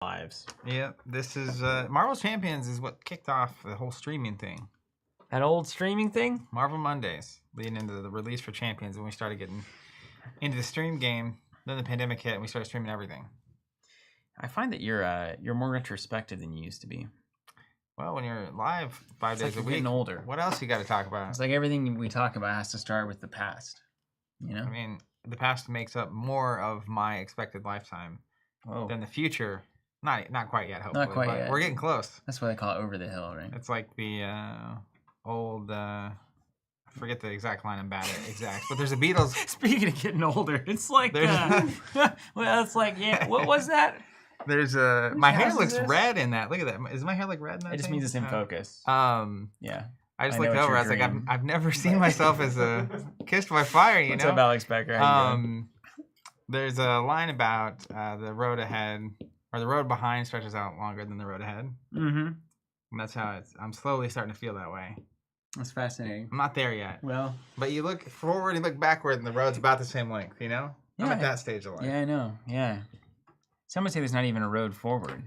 lives. Yeah, this is Marvel's Champions is what kicked off the whole streaming thing. That old streaming thing? Marvel Mondays, leading into the release for Champions, when we started getting into the stream game. Then the pandemic hit, and we started streaming everything. I find that you're more retrospective than you used to be. Well, when you're live 5 days a week, getting older. What else you got to talk about? It's like everything we talk about has to start with the past. You know? I mean, the past makes up more of my expected lifetime than the future. Not quite yet, hopefully. Not quite yet. We're getting close. That's why they call it over the hill, right? It's like the old... I forget the exact line. I'm bad at exacts, but there's a Beatles. Speaking of getting older, it's like well, it's like what was that? There's a my hair looks red in that. Look at that. Is my hair like red in that? It just means it's in focus. Yeah. I just looked over. I was like, I've never seen myself as a kissed by fire. You What's know. What's up, Alex Becker? There's a line about the road ahead, or the road behind stretches out longer than the road ahead. Mm-hmm. And that's how I'm slowly starting to feel that way. That's fascinating. I'm not there yet. Well, but you look forward, you look backward, and the road's about the same length. You know. Yeah, I'm at that stage of life. Yeah, I know. Yeah. Some would say there's not even a road forward.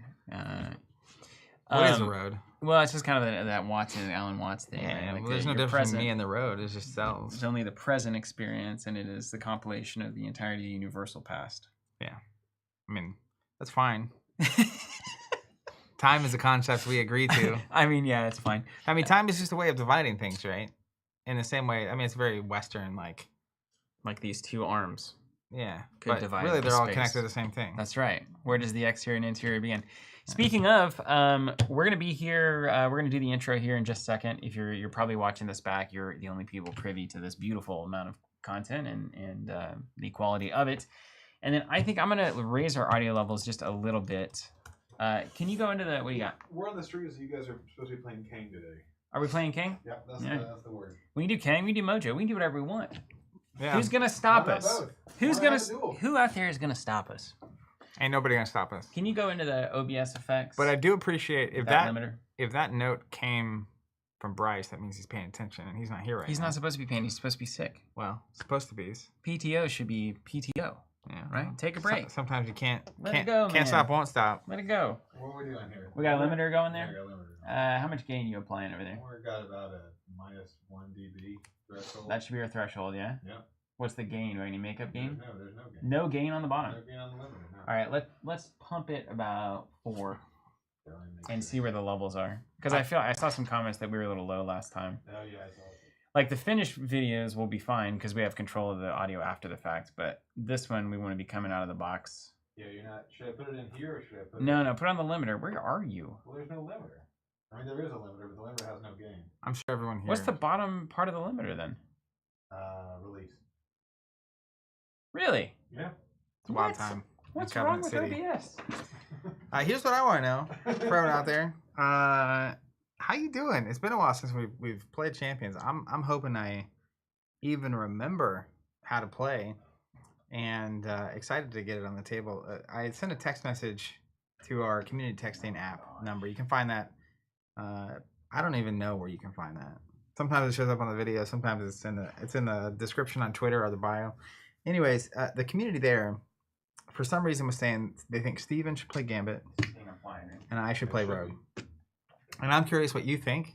What is a road? Well, it's just kind of that Alan Watts thing. Yeah, right? Like well, there's no difference between me and the road. It's just cells. It's only the present experience, and it is the compilation of the entirety of the universal past. Yeah. I mean, that's fine. Time is a concept we agree to. I mean, yeah, it's fine. I mean, time is just a way of dividing things, right? In the same way, I mean, it's very Western, like these two arms. Yeah, but really they're all connected to the same thing. That's right. Where does the exterior and interior begin? Speaking of, we're gonna be here. We're gonna do the intro here in just a second. If you're probably watching this back, you're the only people privy to this beautiful amount of content and the quality of it. And then I think I'm gonna raise our audio levels just a little bit. Can you go into the what do you got? We're on the street, so you guys are supposed to be playing Kang today. Are we playing Kang? Yeah, that's the word. We can do Kang. We can do Mojo. We can do whatever we want. Yeah. Who's gonna stop us? Who out there is gonna stop us? Ain't nobody gonna stop us. Can you go into the OBS effects? But I do appreciate if that note came from Bryce, that means he's paying attention, and he's not here right now. He's not supposed to be paying. He's supposed to be sick. Well, supposed to be. PTO should be PTO. Yeah. Right. Take a break. Sometimes you can't. Let it go, can't stop, won't stop. Let it go. What are we doing here? We got a limiter going there. Yeah, we got a limiter. How much gain you applying over there? We got about a -1 dB threshold. That should be our threshold, yeah. Yeah. What's the gain? Do I need makeup gain? There's no gain. No gain on the bottom. No gain on the limiter. No. All right, let's pump it about 4 and see where the levels are. Because I saw some comments that we were a little low last time. Oh yeah, I saw it. Like the finished videos will be fine because we have control of the audio after the fact. But this one we want to be coming out of the box. Yeah, you're not. Should I put it in here or should I put it? No, put on the limiter. Where are you? Well, there's no limiter. I mean, there is a limiter, but the limiter has no gain. I'm sure everyone here. What's the bottom part of the limiter then? Release. Really? Yeah. It's a wild time. What's wrong with OBS? Here's what I want to know. Throw it out there. How you doing? It's been a while since we've played Champions. I'm hoping I even remember how to play, and excited to get it on the table. I sent a text message to our community texting app number. You can find that. I don't even know where you can find that. Sometimes it shows up on the video. Sometimes it's in the description on Twitter or the bio. Anyways, the community there, for some reason, was saying they think Steven should play Gambit and I should play Rogue. And I'm curious what you think.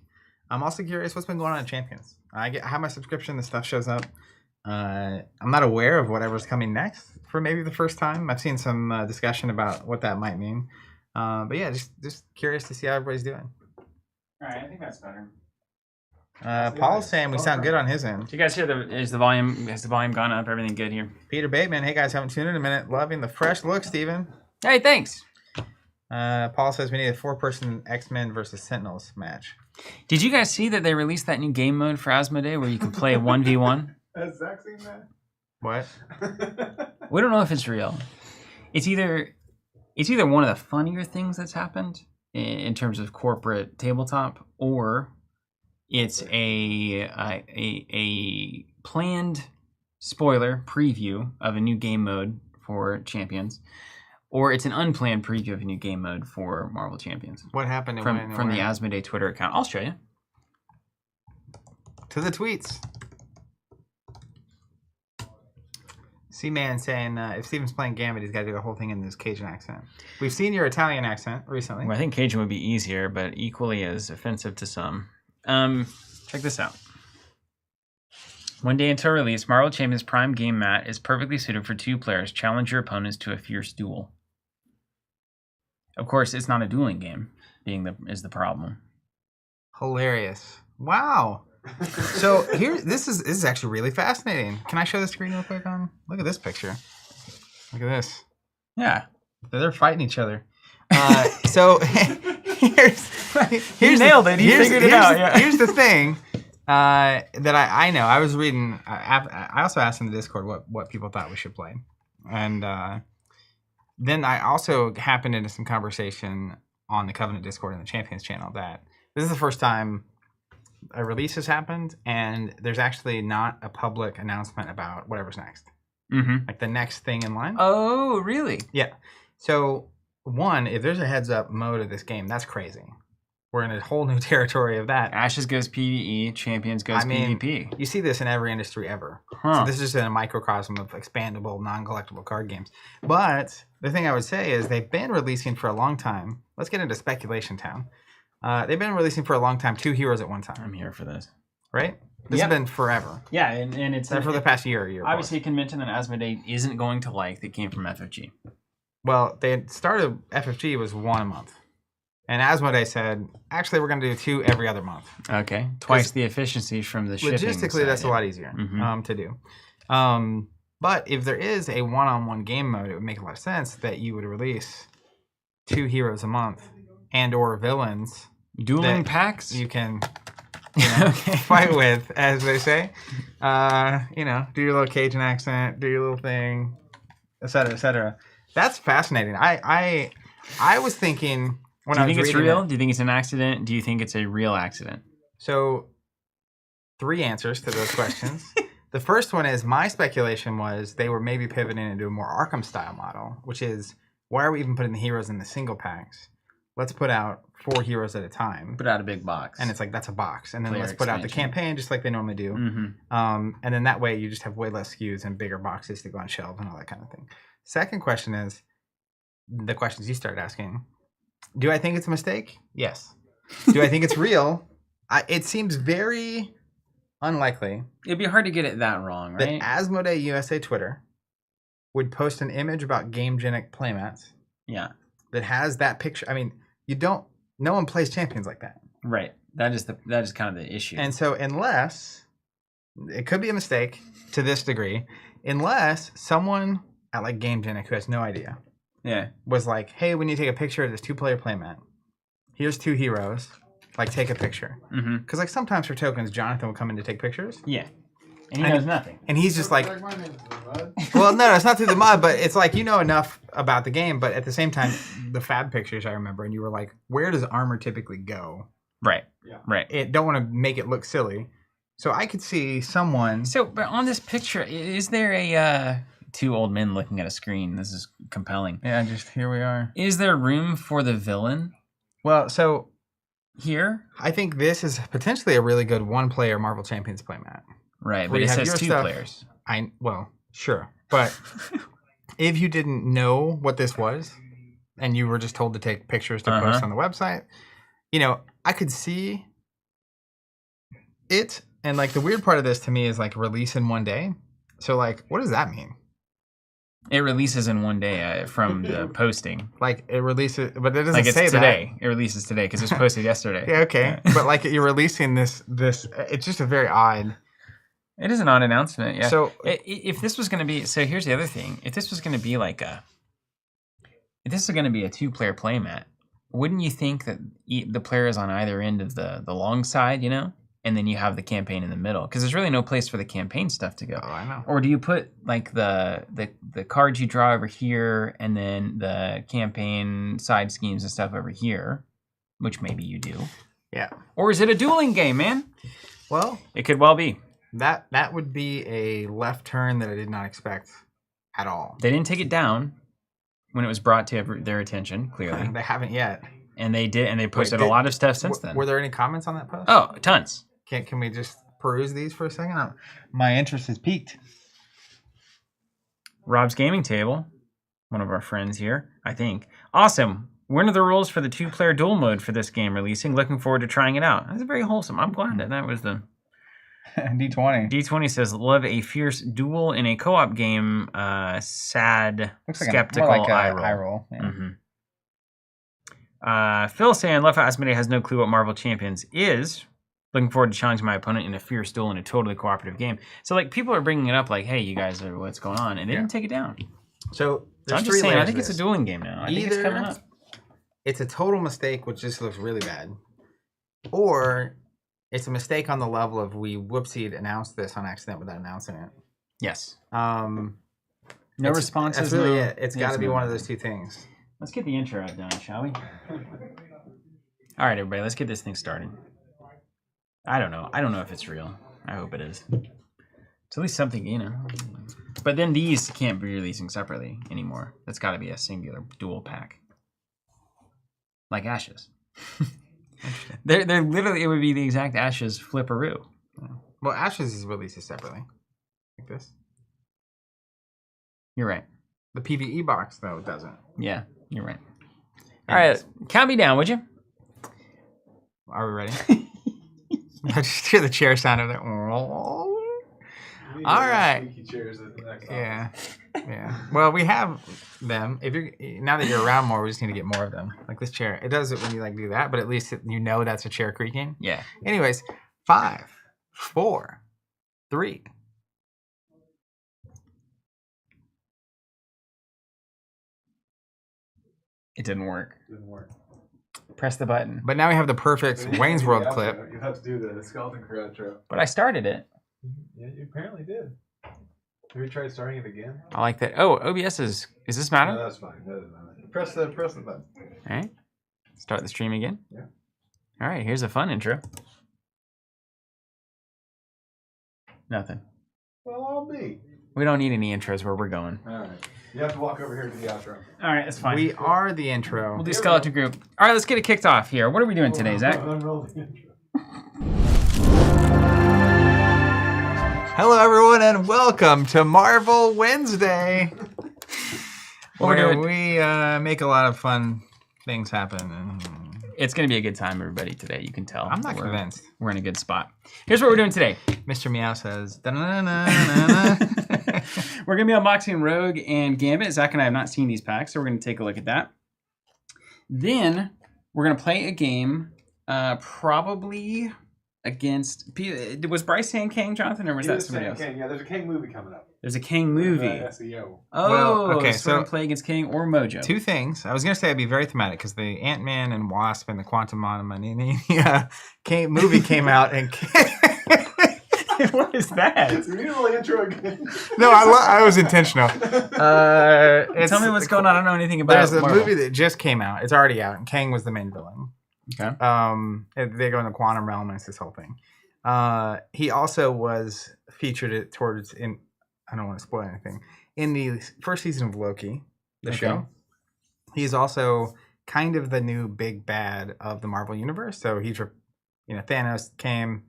I'm also curious what's been going on in Champions. I have my subscription. The stuff shows up. I'm not aware of whatever's coming next for maybe the first time. I've seen some discussion about what that might mean. But yeah, just curious to see how everybody's doing. All right, I think that's better. Paul's saying we sound good on his end. Do you guys hear has the volume gone up? Everything good here? Peter Bateman, hey guys, haven't tuned in a minute. Loving the fresh look, Steven. Hey, thanks. Paul says we need a 4-person X-Men versus Sentinels match. Did you guys see that they released that new game mode for Asmodee where you can play 1v1? Has Zach seen that? What? We don't know if it's real. It's either one of the funnier things that's happened in terms of corporate tabletop, or it's a planned spoiler preview of a new game mode for Champions, or it's an unplanned preview of a new game mode for Marvel Champions. What happened from the Asmodee Twitter account? I'll show you. To the tweets. C-Man saying if Steven's playing Gambit, he's got to do the whole thing in this Cajun accent. We've seen your Italian accent recently. Well, I think Cajun would be easier, but equally as offensive to some. Check this out. One day until release, Marvel Champions Prime Game Mat is perfectly suited for 2 players. Challenge your opponents to a fierce duel. Of course, it's not a dueling game, is the problem. Hilarious. Wow. So this is actually really fascinating. Can I show the screen real quick on? Look at this picture. Look at this. Yeah. They're fighting each other. So here's nailed it. He figured it out. Yeah. Here's the thing that I know. I was reading. I also asked in the Discord what people thought we should play, and then I also happened into some conversation on the Covenant Discord and the Champions channel that this is the first time a release has happened, and there's actually not a public announcement about whatever's next. Mm-hmm. Like the next thing in line. Oh, really? Yeah. So, one, if there's a heads-up mode of this game, that's crazy. We're in a whole new territory of that. Ashes goes PvE, Champions goes PvP. You see this in every industry ever. Huh. So this is just a microcosm of expandable, non-collectible card games. But the thing I would say is they've been releasing for a long time. Let's get into speculation town. They've been releasing for a long time 2 heroes at one time. I'm here for this. Right? This has been forever. Yeah, and it's for the past year. Obviously, a convention that Asmodee isn't going to like that came from FFG. Well, they had started, FFG was 1 a month. And Asmodee said, actually, we're going to do 2 every other month. Okay. Twice the efficiency from the shipping Logistically, side, that's a lot easier to do. But if there is a one-on-one game mode, it would make a lot of sense that you would release 2 heroes a month and or villains. Dueling packs? You can fight with, as they say. Do your little Cajun accent, do your little thing, etc., etc. That's fascinating. I was thinking when I was reading. Do you think it's real? Do you think it's an accident? Do you think it's a real accident? So, 3 answers to those questions. The first one is my speculation was they were maybe pivoting into a more Arkham style model, which is why are we even putting the heroes in the single packs? Let's put out 4 heroes at a time. Put out a big box. And it's like, that's a box. And then let's put out the campaign just like they normally do. Mm-hmm. And then that way you just have way less SKUs and bigger boxes to go on shelves and all that kind of thing. Second question is the questions you started asking. Do I think it's a mistake? Yes. Do I think it's real? It seems very unlikely. It'd be hard to get it that wrong, right? That Asmodee USA Twitter would post an image about Gamegenic playmats. Yeah. That has that picture. I mean, no one plays Champions like that. Right. That is kind of the issue. And so unless, it could be a mistake to this degree, unless someone at like Gamegenic who has no idea. Yeah. Was like, hey, we need to take a picture of this 2-player playmat. Here's 2 heroes. Like, take a picture. Because like sometimes for tokens, Jonathan will come in to take pictures. Yeah. And he knows nothing. And he's just like, well, no, it's not through the mud, but it's like, you know enough about the game, but at the same time, the Fab pictures I remember, and you were like, where does armor typically go? Right. Yeah. Right. It don't want to make it look silly. So I could see someone. So, but on this picture, is there a 2 old men looking at a screen? This is compelling. Yeah, just here we are. Is there room for the villain? Well, so here, I think this is potentially a really good 1-player Marvel Champions playmat. Right, but it says 2 players. Well, sure, but if you didn't know what this was, and you were just told to take pictures to post on the website, I could see it. And like the weird part of this to me is like release in 1 day. So like, what does that mean? It releases in 1 day from the posting. Like it releases, but it doesn't like it's say today. That. It releases today because it was posted yesterday. Yeah, okay, but like you're releasing this. It's just a very odd. It is an odd announcement, yeah. So if this was going to be, so here's the other thing: if this was going to be like if this is going to be a 2-player playmat, wouldn't you think that the player is on either end of the long side, and then you have the campaign in the middle? Because there's really no place for the campaign stuff to go. Oh, I know. Or do you put like the cards you draw over here, and then the campaign side schemes and stuff over here, which maybe you do. Yeah. Or is it a dueling game, man? Well, it could well be. That would be a left turn that I did not expect at all. They didn't take it down when it was brought to their attention, clearly. They haven't yet. And they did, and they posted a lot of stuff since then. Were there any comments on that post? Oh, tons. Can we just peruse these for a second? My interest is piqued. Rob's Gaming Table, one of our friends here, I think. Awesome. When are the rules for the 2-player duel mode for this game releasing? Looking forward to trying it out. That's very wholesome. I'm glad that was the... D20. D20 says, love a fierce duel in a co-op game. Sad, Looks like skeptical more like eye a roll. eye roll. Yeah. Phil saying, love how Asmodee has no clue what Marvel Champions is. Looking forward to challenging my opponent in a fierce duel in a totally cooperative game. So, like, people are bringing it up like, hey, you guys, are what's going on? And they didn't take it down. So I'm just saying, I think it's a dueling game now. I think it's coming up. It's a total mistake, which just looks really bad. Or it's a mistake on the level of we whoopsied announced this on accident without announcing it. Yes. No responses. That's really it. It's got to be one of those two things. Let's get the intro done, shall we? All right, everybody, let's get this thing started. I don't know. I don't know if it's real. I hope it is. It's at least something, you know. But then these can't be releasing separately anymore. That's got to be a singular dual pack. Like Ashes. they're literally, it would be the exact Ashes flipperoo. Well, Ashes is released separately. Like this. You're right. The PvE box, though, doesn't. Yeah, you're right. All right, count me down, would you? Are we ready? I just hear the chair sound of it. All right. Yeah. Yeah. Well, we have them. If you're now that you're around more, we just need to get more of them. Like this chair. It does it when you like do that, but at least you know that's a chair creaking. Yeah. Anyways, 5, 4, 3. It didn't work. Didn't work. Press the button. But now we have the perfect Wayne's World clip. You have to do the skeleton crew outro. But I started it. Yeah, you apparently did. Have you tried starting it again? I like that. Oh, OBS is this matter? No, that's fine. That doesn't matter. Press the button. All right. Start the stream again. Yeah. All right, here's a fun intro. Nothing. Well, I'll be. We don't need any intros where we're going. All right. You have to walk over here to the outro. All right, that's fine. We are the intro. We'll do skeleton group. All right, let's get it kicked off here. What are we doing today, Zach? Unroll the intro. Hello, everyone, and welcome to Marvel Wednesday, where we make a lot of fun things happen. And it's going to be a good time, everybody, today. You can tell. I'm not convinced. We're in a good spot. Here's what we're doing today. Mr. Meow says, we're going to be unboxing Rogue and Gambit. Zach and I have not seen these packs, so we're going to take a look at that. Then we're going to play a game, probably against... Was Bryce saying Kang, Jonathan, or was that somebody else? Kang. Yeah, there's a Kang movie coming up. There's a Kang movie. SEO. Oh, well, okay, so we're going to play against Kang or Mojo. Two things. I was going to say I'd be very thematic because the Ant-Man and Wasp and the Quantum Mania movie came out and... What is that? You need the intro again. No, I was intentional. Tell me what's going on. I don't know anything about There's a Marvel. movie that just came out. It's already out, and Kang was the main villain. Okay. They go in the quantum realm, and it's this whole thing. He also was featured towards in. I don't want to spoil anything. In the first season of Loki, the show, he's also kind of the new big bad of the Marvel universe. So he's, Thanos came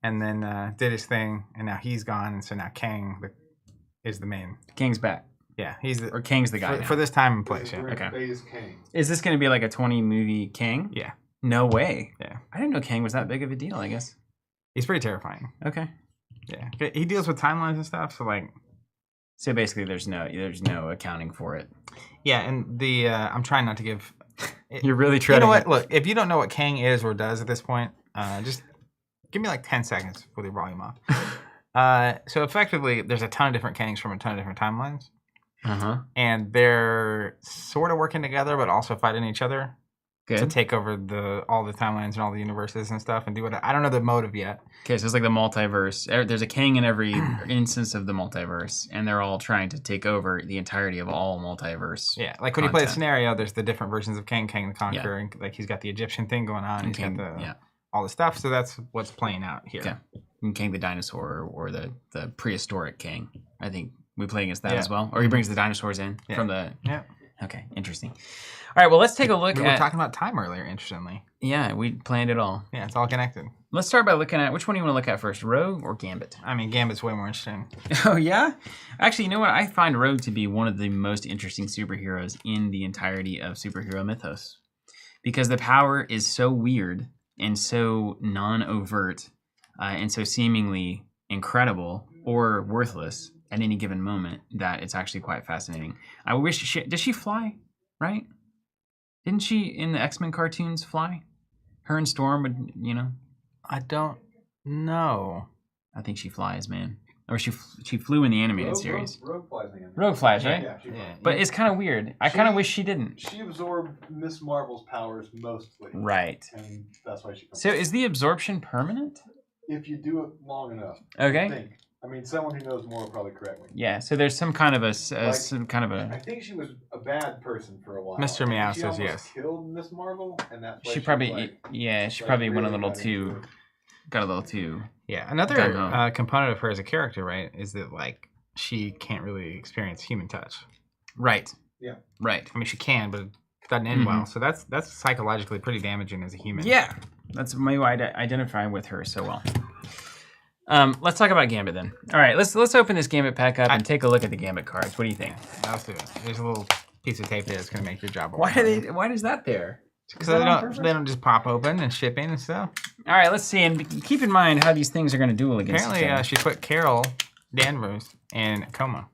and then did his thing, and now he's gone, and so now Kang is the main. Kang's back. Yeah, Kang's the guy for this time and place. Yeah. Okay. Phase Kang. Is this going to be like a 20 movie Kang? Yeah. No way. Yeah. I didn't know Kang was that big of a deal, I guess. He's pretty terrifying. Okay. Yeah. He deals with timelines and stuff, so like. So basically, there's no accounting for it. Yeah, and the I'm trying not to give. You're really trying. You know what? Look, if you don't know what Kang is or does at this point, just give me like 10 seconds with your volume off. So effectively, there's a ton of different Kangs from a ton of different timelines. And they're sort of working together, but also fighting each other to take over all the timelines and all the universes and stuff, and do what I don't know the motive yet. Okay, so it's like the multiverse. There's a Kang in every instance of the multiverse, and they're all trying to take over the entirety of all multiverse. Yeah, like when you play a scenario, there's the different versions of Kang the Conqueror, and like he's got the Egyptian thing going on, and he's got all the stuff. So that's what's playing out here. Okay. And Kang the dinosaur or the prehistoric Kang. I think we play against that as well. Or he brings the dinosaurs in from the Okay, interesting. All right, well, let's take a look We at... were talking about time earlier, interestingly. Yeah, we planned it all. Yeah, it's all connected. Let's start by looking at... Which one do you want to look at first, Rogue or Gambit? I mean, Gambit's way more interesting. Oh, yeah? Actually, you know what? I find Rogue to be one of the most interesting superheroes in the entirety of superhero mythos. Because the power is so weird and so non-overt and so seemingly incredible or worthless at any given moment that it's actually quite fascinating. I wish she... Does she fly? Right? Didn't she, in the X-Men cartoons, fly? Her and Storm would, you know... I don't know. I think she flies, man. Or she flew in the animated series. Rogue flies in. Rogue flies, right? Yeah, she flies. But it's kind of weird. I kind of wish she didn't. She absorbed Miss Marvel's powers mostly. Right. And that's why she comes So is the absorption permanent? if you do it long enough. Okay. I think. I mean, someone who knows more will probably correct me. Yeah. So there's some kind of a I think she was a bad person for a while. Mr. Meow She says almost yes. killed Miss Marvel, and that's why She was probably like, she like, probably went a really little got too into it. got a little too. Yeah, another Gung-ho. component of her as a character, right, is that like she can't really experience human touch. Right. Yeah. Right. I mean, she can, but it doesn't end well. So that's psychologically pretty damaging as a human. Yeah. That's maybe why I identify with her so well. Let's talk about Gambit then. All right, let's open this Gambit pack up and take a look at the Gambit cards. What do you think? Let's do it. There's a little piece of tape there that's gonna make your job. Why is that there? Because they don't just pop open and ship in and stuff. All right, let's see, and keep in mind how these things are going to duel against each Apparently, other. she put Carol Danvers in a coma.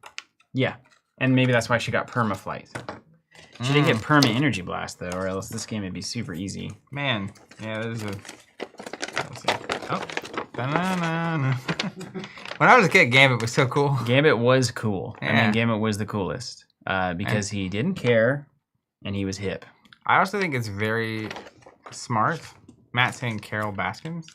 Yeah, and maybe that's why she got perma flight. She didn't get perma energy blast though, or else this game would be super easy. Man, yeah, this is a. Let's see. Oh, da-na-na-na. When I was a kid, Gambit was so cool. Gambit was cool. I Yeah. mean, Gambit was the coolest because he didn't care and he was hip. I also think it's very smart. Matt saying Carol Baskins.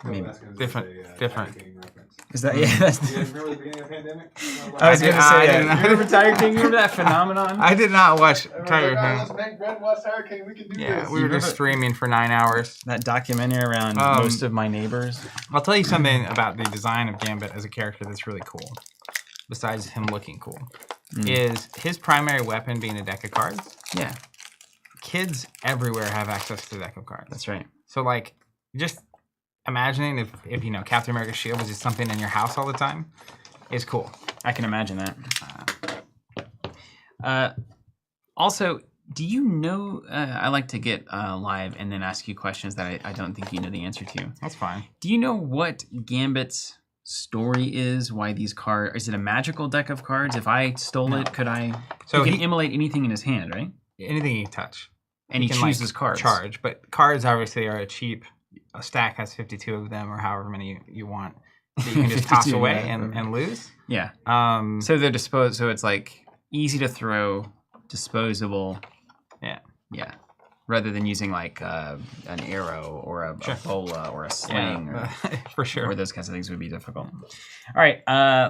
No, mean, that's gonna be different- a different. Tiger King reference. Is that yeah? That's You guys remember the beginning of the pandemic? I was I going to did- say I that. didn't- You remember Tiger King? You remember that phenomenon? I did not watch Everyone's Tiger like, "Oh, King. let's make Red West Tiger King. We can do Yeah, this. we were just streaming for 9 hours. That documentary around most of my neighbors. I'll tell you something about the design of Gambit as a character that's really cool. Besides him looking cool, is his primary weapon being a deck of cards. Yeah, Kids everywhere have access to the deck of cards. that's right. So like, just imagining if you know Captain America's shield was just something in your house all the time, is cool. I can imagine that. Also, do you know? I like to get live and then ask you questions that I don't think you know the answer to. That's fine. Do you know what Gambit's story is? Why these cards? Is it a magical deck of cards? If I stole it, could I? So he can immolate anything in his hand, right? Anything you touch, And he can, chooses cards. charge. But cards obviously are cheap. A stack has 52 of them, or however many you want. That you can just toss 52, away yeah. and lose. Yeah. So So they're disposed. So it's like easy to throw, disposable. yeah. Yeah. Rather than using like an arrow or a bola or a sling For sure. or those kinds of things would be difficult. All right,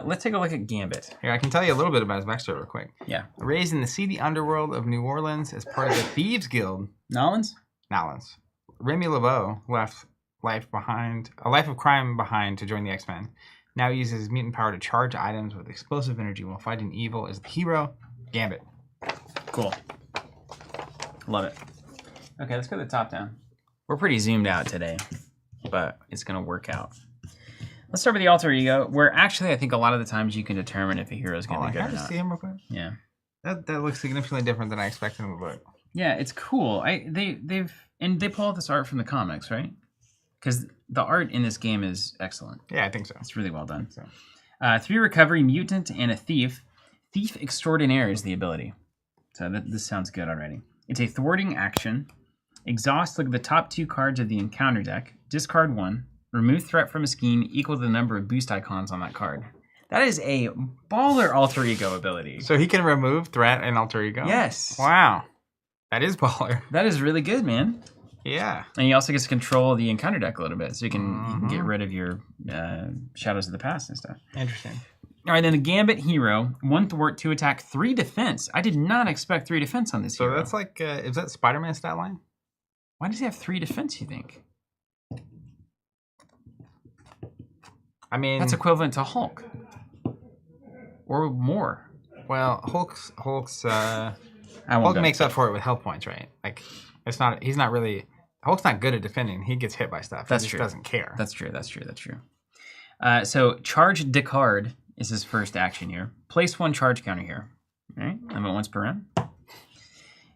let's take a look at Gambit. Here, I can tell you a little bit about his backstory real quick. Yeah. Raised in the seedy underworld of New Orleans as part of the Thieves Guild, Nolans? Nolans. Remy Laveau left a life of crime behind to join the X-Men. Now he uses his mutant power to charge items with explosive energy while fighting evil as the hero, Gambit. Cool. Love it. Okay, let's go to the top down. We're pretty zoomed out today, but it's going to work out. Let's start with the alter ego, where actually I think a lot of the times you can determine if a hero is going to be Can good I or just not. see him real quick? Yeah. That looks significantly different than I expected in the book. Yeah, it's cool. They pull out this art from the comics, right? Because the art in this game is excellent. Yeah, I think so. It's really well done. So. 3 recovery, mutant, and a thief. Thief extraordinaire is the ability. So this sounds good already. It's a thwarting action. Exhaust, look at the top 2 cards of the encounter deck. Discard 1. Remove threat from a scheme equal to the number of boost icons on that card. That is a baller alter ego ability. So he can remove threat and alter ego? Yes. Wow. That is baller. That is really good, man. Yeah. And he also gets to control the encounter deck a little bit, so you can get rid of your Shadows of the Past and stuff. Interesting. All right, then the Gambit hero, 1 thwart, 2 attack, 3 defense. I did not expect 3 defense on this So hero. that's like, is that Spider-Man stat line? Why does he have 3 defense, you think? I mean, That's equivalent to Hulk. Or more. well, Hulk's I won't Hulk go makes to up for it with health points, right? Like it's not. He's not really. Hulk's not good at defending. He gets hit by stuff. That's he just true. Doesn't care. That's true. That's true. That's true. So charge Descard is his first action here. Place 1 charge counter here. All right, limit once per round.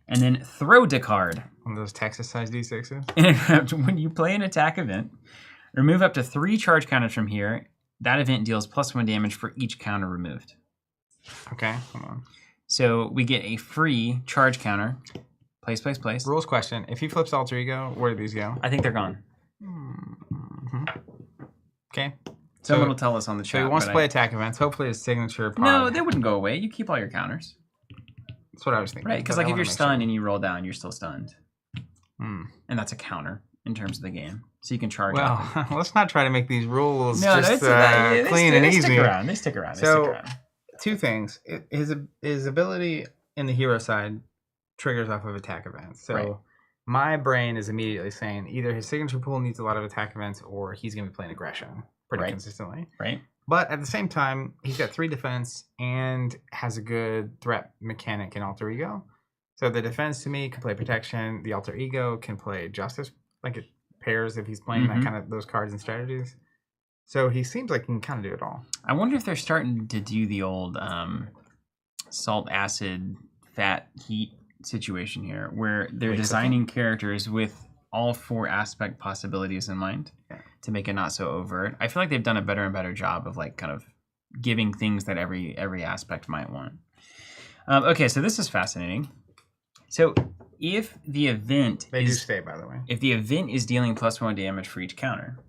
And then throw Descard. One of those Texas-sized D6s. And when you play an attack event, remove up to 3 charge counters from here. That event deals +1 damage for each counter removed. Okay, hold on. So we get a free charge counter. Place. Rules question: if he flips alter ego, where do these go? I think they're gone. Mm-hmm. Okay. Someone will tell us on the chat. So he wants to but play attack events. Hopefully his signature pod. No, they wouldn't go away. You keep all your counters. That's what I was thinking. Right, because but like I if wanna you're make stunned sure. and you roll down, you're still stunned. Hmm. And that's a counter in terms of the game. So you can charge Well, up. let's not try to make these rules No, just they clean and they easy. Stick around. They stick around. So, two things. His ability in the hero side triggers off of attack events. So Right. my brain is immediately saying either his signature pool needs a lot of attack events or he's going to be playing aggression pretty Right. consistently. Right. But at the same time, he's got 3 defense and has a good threat mechanic in alter ego. So the defense to me can play protection. The alter ego can play justice, like it pairs if he's playing that kind of those cards and strategies. So he seems like he can kind of do it all. I wonder if they're starting to do the old salt, acid, fat, heat situation here, where they're designing characters with all 4 aspect possibilities in mind to make it not so overt. I feel like they've done a better and better job of like kind of giving things that every aspect might want. Okay, so this is fascinating. So if the event They do stay, by the way. if the event is dealing +1 damage for each counter,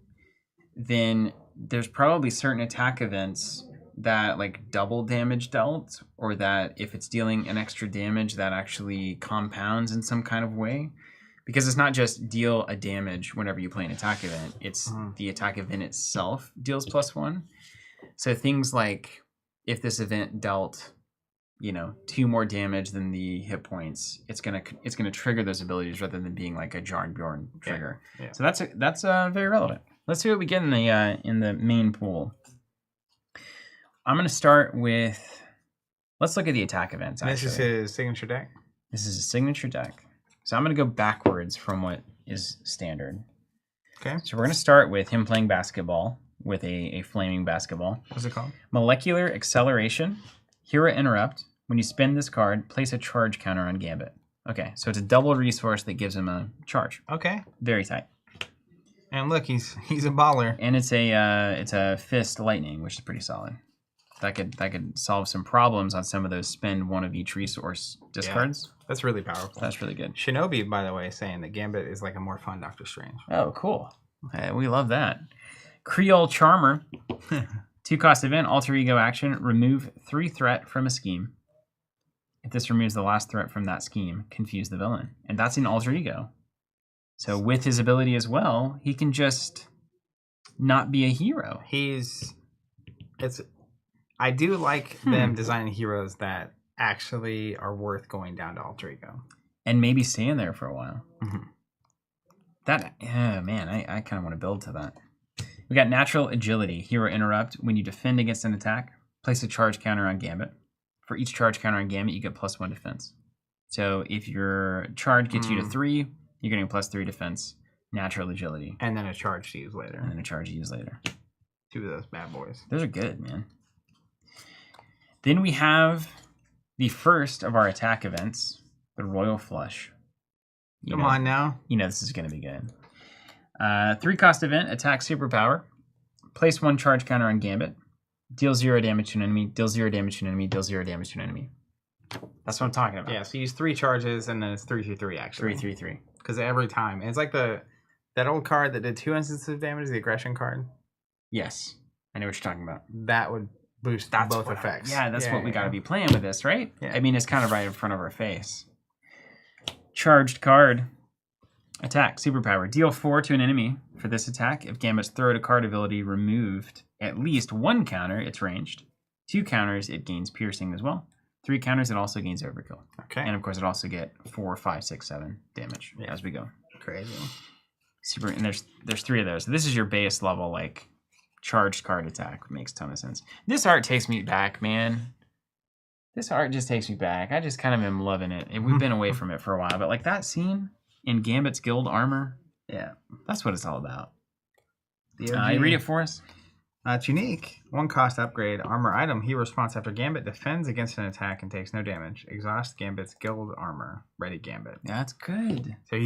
then there's probably certain attack events that like double damage dealt, or that if it's dealing an extra damage that actually compounds in some kind of way. Because it's not just deal a damage whenever you play an attack event, it's the attack event itself deals +1. So things like if this event dealt, 2 more damage than the hit points, it's gonna trigger those abilities rather than being like a Jarnbjorn trigger. Yeah. So that's very relevant. Let's see what we get in the main pool. I'm gonna start with. Let's look at the attack events. This is his signature deck. This is a signature deck. So I'm gonna go backwards from what is standard. Okay. So we're gonna start with him playing basketball with a flaming basketball. What's it called? Molecular acceleration. Hero interrupt. When you spend this card, place a charge counter on Gambit. Okay, so it's a double resource that gives him a charge. Okay. Very tight. And look, he's a baller. And it's a fist lightning, which is pretty solid. That could solve some problems on some of those spend 1 of each resource discards. That's really powerful. That's really good. Shinobi, by the way, saying that Gambit is like a more fun Doctor Strange. Oh, cool. We love that. Creole Charmer. 2-cost event, alter ego action. Remove 3 threat from a scheme. If this removes the last threat from that scheme, confuse the villain. And that's an alter ego. So with his ability as well, he can just not be a hero. I do like them designing heroes that actually are worth going down to alter ego. And maybe staying there for a while. Mm-hmm. I kind of want to build to that. We got natural agility. Hero interrupt. When you defend against an attack, place a charge counter on Gambit. For each charge counter on Gambit, you get +1 defense. So if your charge gets you to 3, you're getting +3 defense. Natural agility. And then a charge to use later. And then a charge to use later. 2 of those bad boys. Those are good, man. Then we have the first of our attack events, the Royal Flush. Come on now. You know this is going to be good. 3-cost event, attack superpower. Place 1 charge counter on Gambit. Deal 0 damage to an enemy. Deal 0 damage to an enemy. Deal 0 damage to an enemy. That's what I'm talking about. Yeah, so use 3 charges and then it's 3/3 actually. 3/3/3. Because every time. And it's like that old card that did 2 instances of damage, the aggression card. Yes. I know what you're talking about. That would boost both effects. That's what we got to be playing with this, right? Yeah. I mean, it's kind of right in front of our face. Charged card. Attack, superpower. Deal 4 to an enemy for this attack. If Gambit's throw to card ability removed at least 1 counter, it's ranged. 2 counters, it gains piercing as well. 3 counters, it also gains overkill. Okay. And of course, it also get 4, 5, 6, 7 damage as we go. Crazy. Super, and there's 3 of those. This is your base level, like, charged card attack. Makes a ton of sense. This art takes me back, man. This art just takes me back. I just kind of am loving it. And we've been away from it for a while, but like that scene in Gambit's guild armor, yeah, that's what it's all about. You read it for us? It's unique. 1 cost upgrade. Armor item. He responds after Gambit defends against an attack and takes no damage. Exhaust Gambit's guild armor. Ready Gambit. Yeah, that's good. So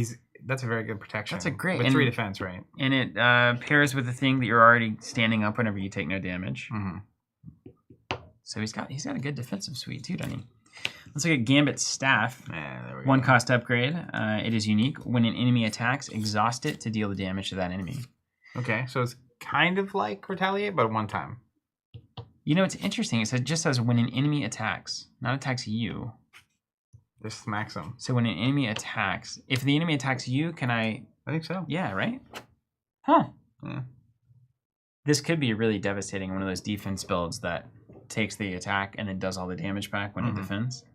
that's a very good protection. That's a great... With 3 defense, right? And it pairs with the thing that you're already standing up whenever you take no damage. Mm-hmm. So he's got a good defensive suite too, doesn't he? Let's look at Gambit's staff. Yeah, there we 1 go. cost upgrade. It is unique. When an enemy attacks, exhaust it to deal the damage to that enemy. Okay, so it's kind of like retaliate, but 1 time. You know, it's interesting. It just says when an enemy attacks, not attacks you. Just smacks him. So when an enemy attacks, if the enemy attacks you, can I? I think so. Yeah, right? Huh. Yeah. This could be really devastating. One of those defense builds that takes the attack and then does all the damage back when it defends.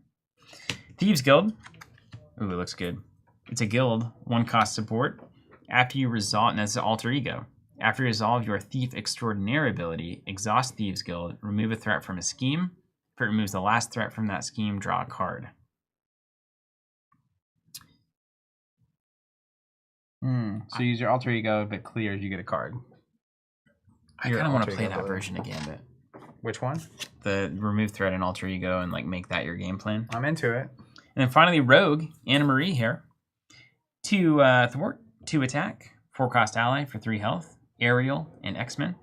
Thieves Guild. Ooh, it looks good. It's a guild, 1 cost support. After you resolve, and that's an alter ego. After you resolve your Thief Extraordinaire ability, exhaust Thieves Guild, remove a threat from a scheme. If it removes the last threat from that scheme, draw a card. So use your alter ego. If it clears, you get a card. I kind of want to play that version of Gambit. Which one? The remove threat and alter ego and like make that your game plan. I'm into it. And then finally, Rogue, Anna Marie here. 2 thwart, 2 attack, 4 cost ally for 3 health, Ariel, and X-Men.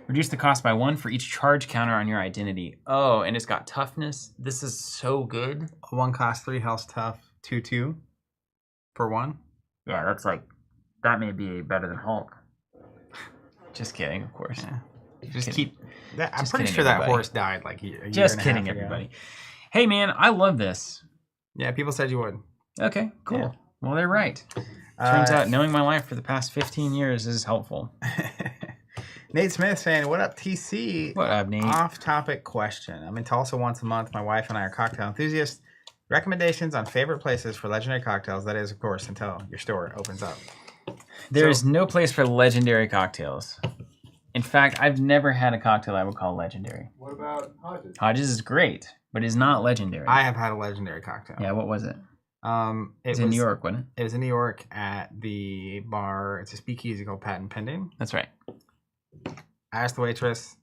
Reduce the cost by 1 for each charge counter on your identity. Oh, and it's got toughness. This is so good. 1 cost 3 health tough 2/2 for 1. Yeah, that's like, that may be better than Hulk. Just kidding, of course. Yeah. Just keep. I'm just pretty kidding, sure that everybody. horse died like a year Just and a kidding, half ago. everybody. Hey, man, I love this. Yeah, people said you would. Okay, cool. Yeah. Well, they're right. Turns out knowing my life for the past 15 years is helpful. Nate Smith saying, "What up, TC?" What up, Nate? Off-topic question. I'm in Tulsa once a month. My wife and I are cocktail enthusiasts. Recommendations on favorite places for legendary cocktails. That is, of course, until your store opens up. There is no place for legendary cocktails. In fact, I've never had a cocktail I would call legendary. What about Hodges? Hodges is great, but is not legendary. I have had a legendary cocktail. Yeah, what was it? It was in New York, wasn't it? It was in New York at the bar. It's a speakeasy called Patent Pending. That's right. I asked the waitress,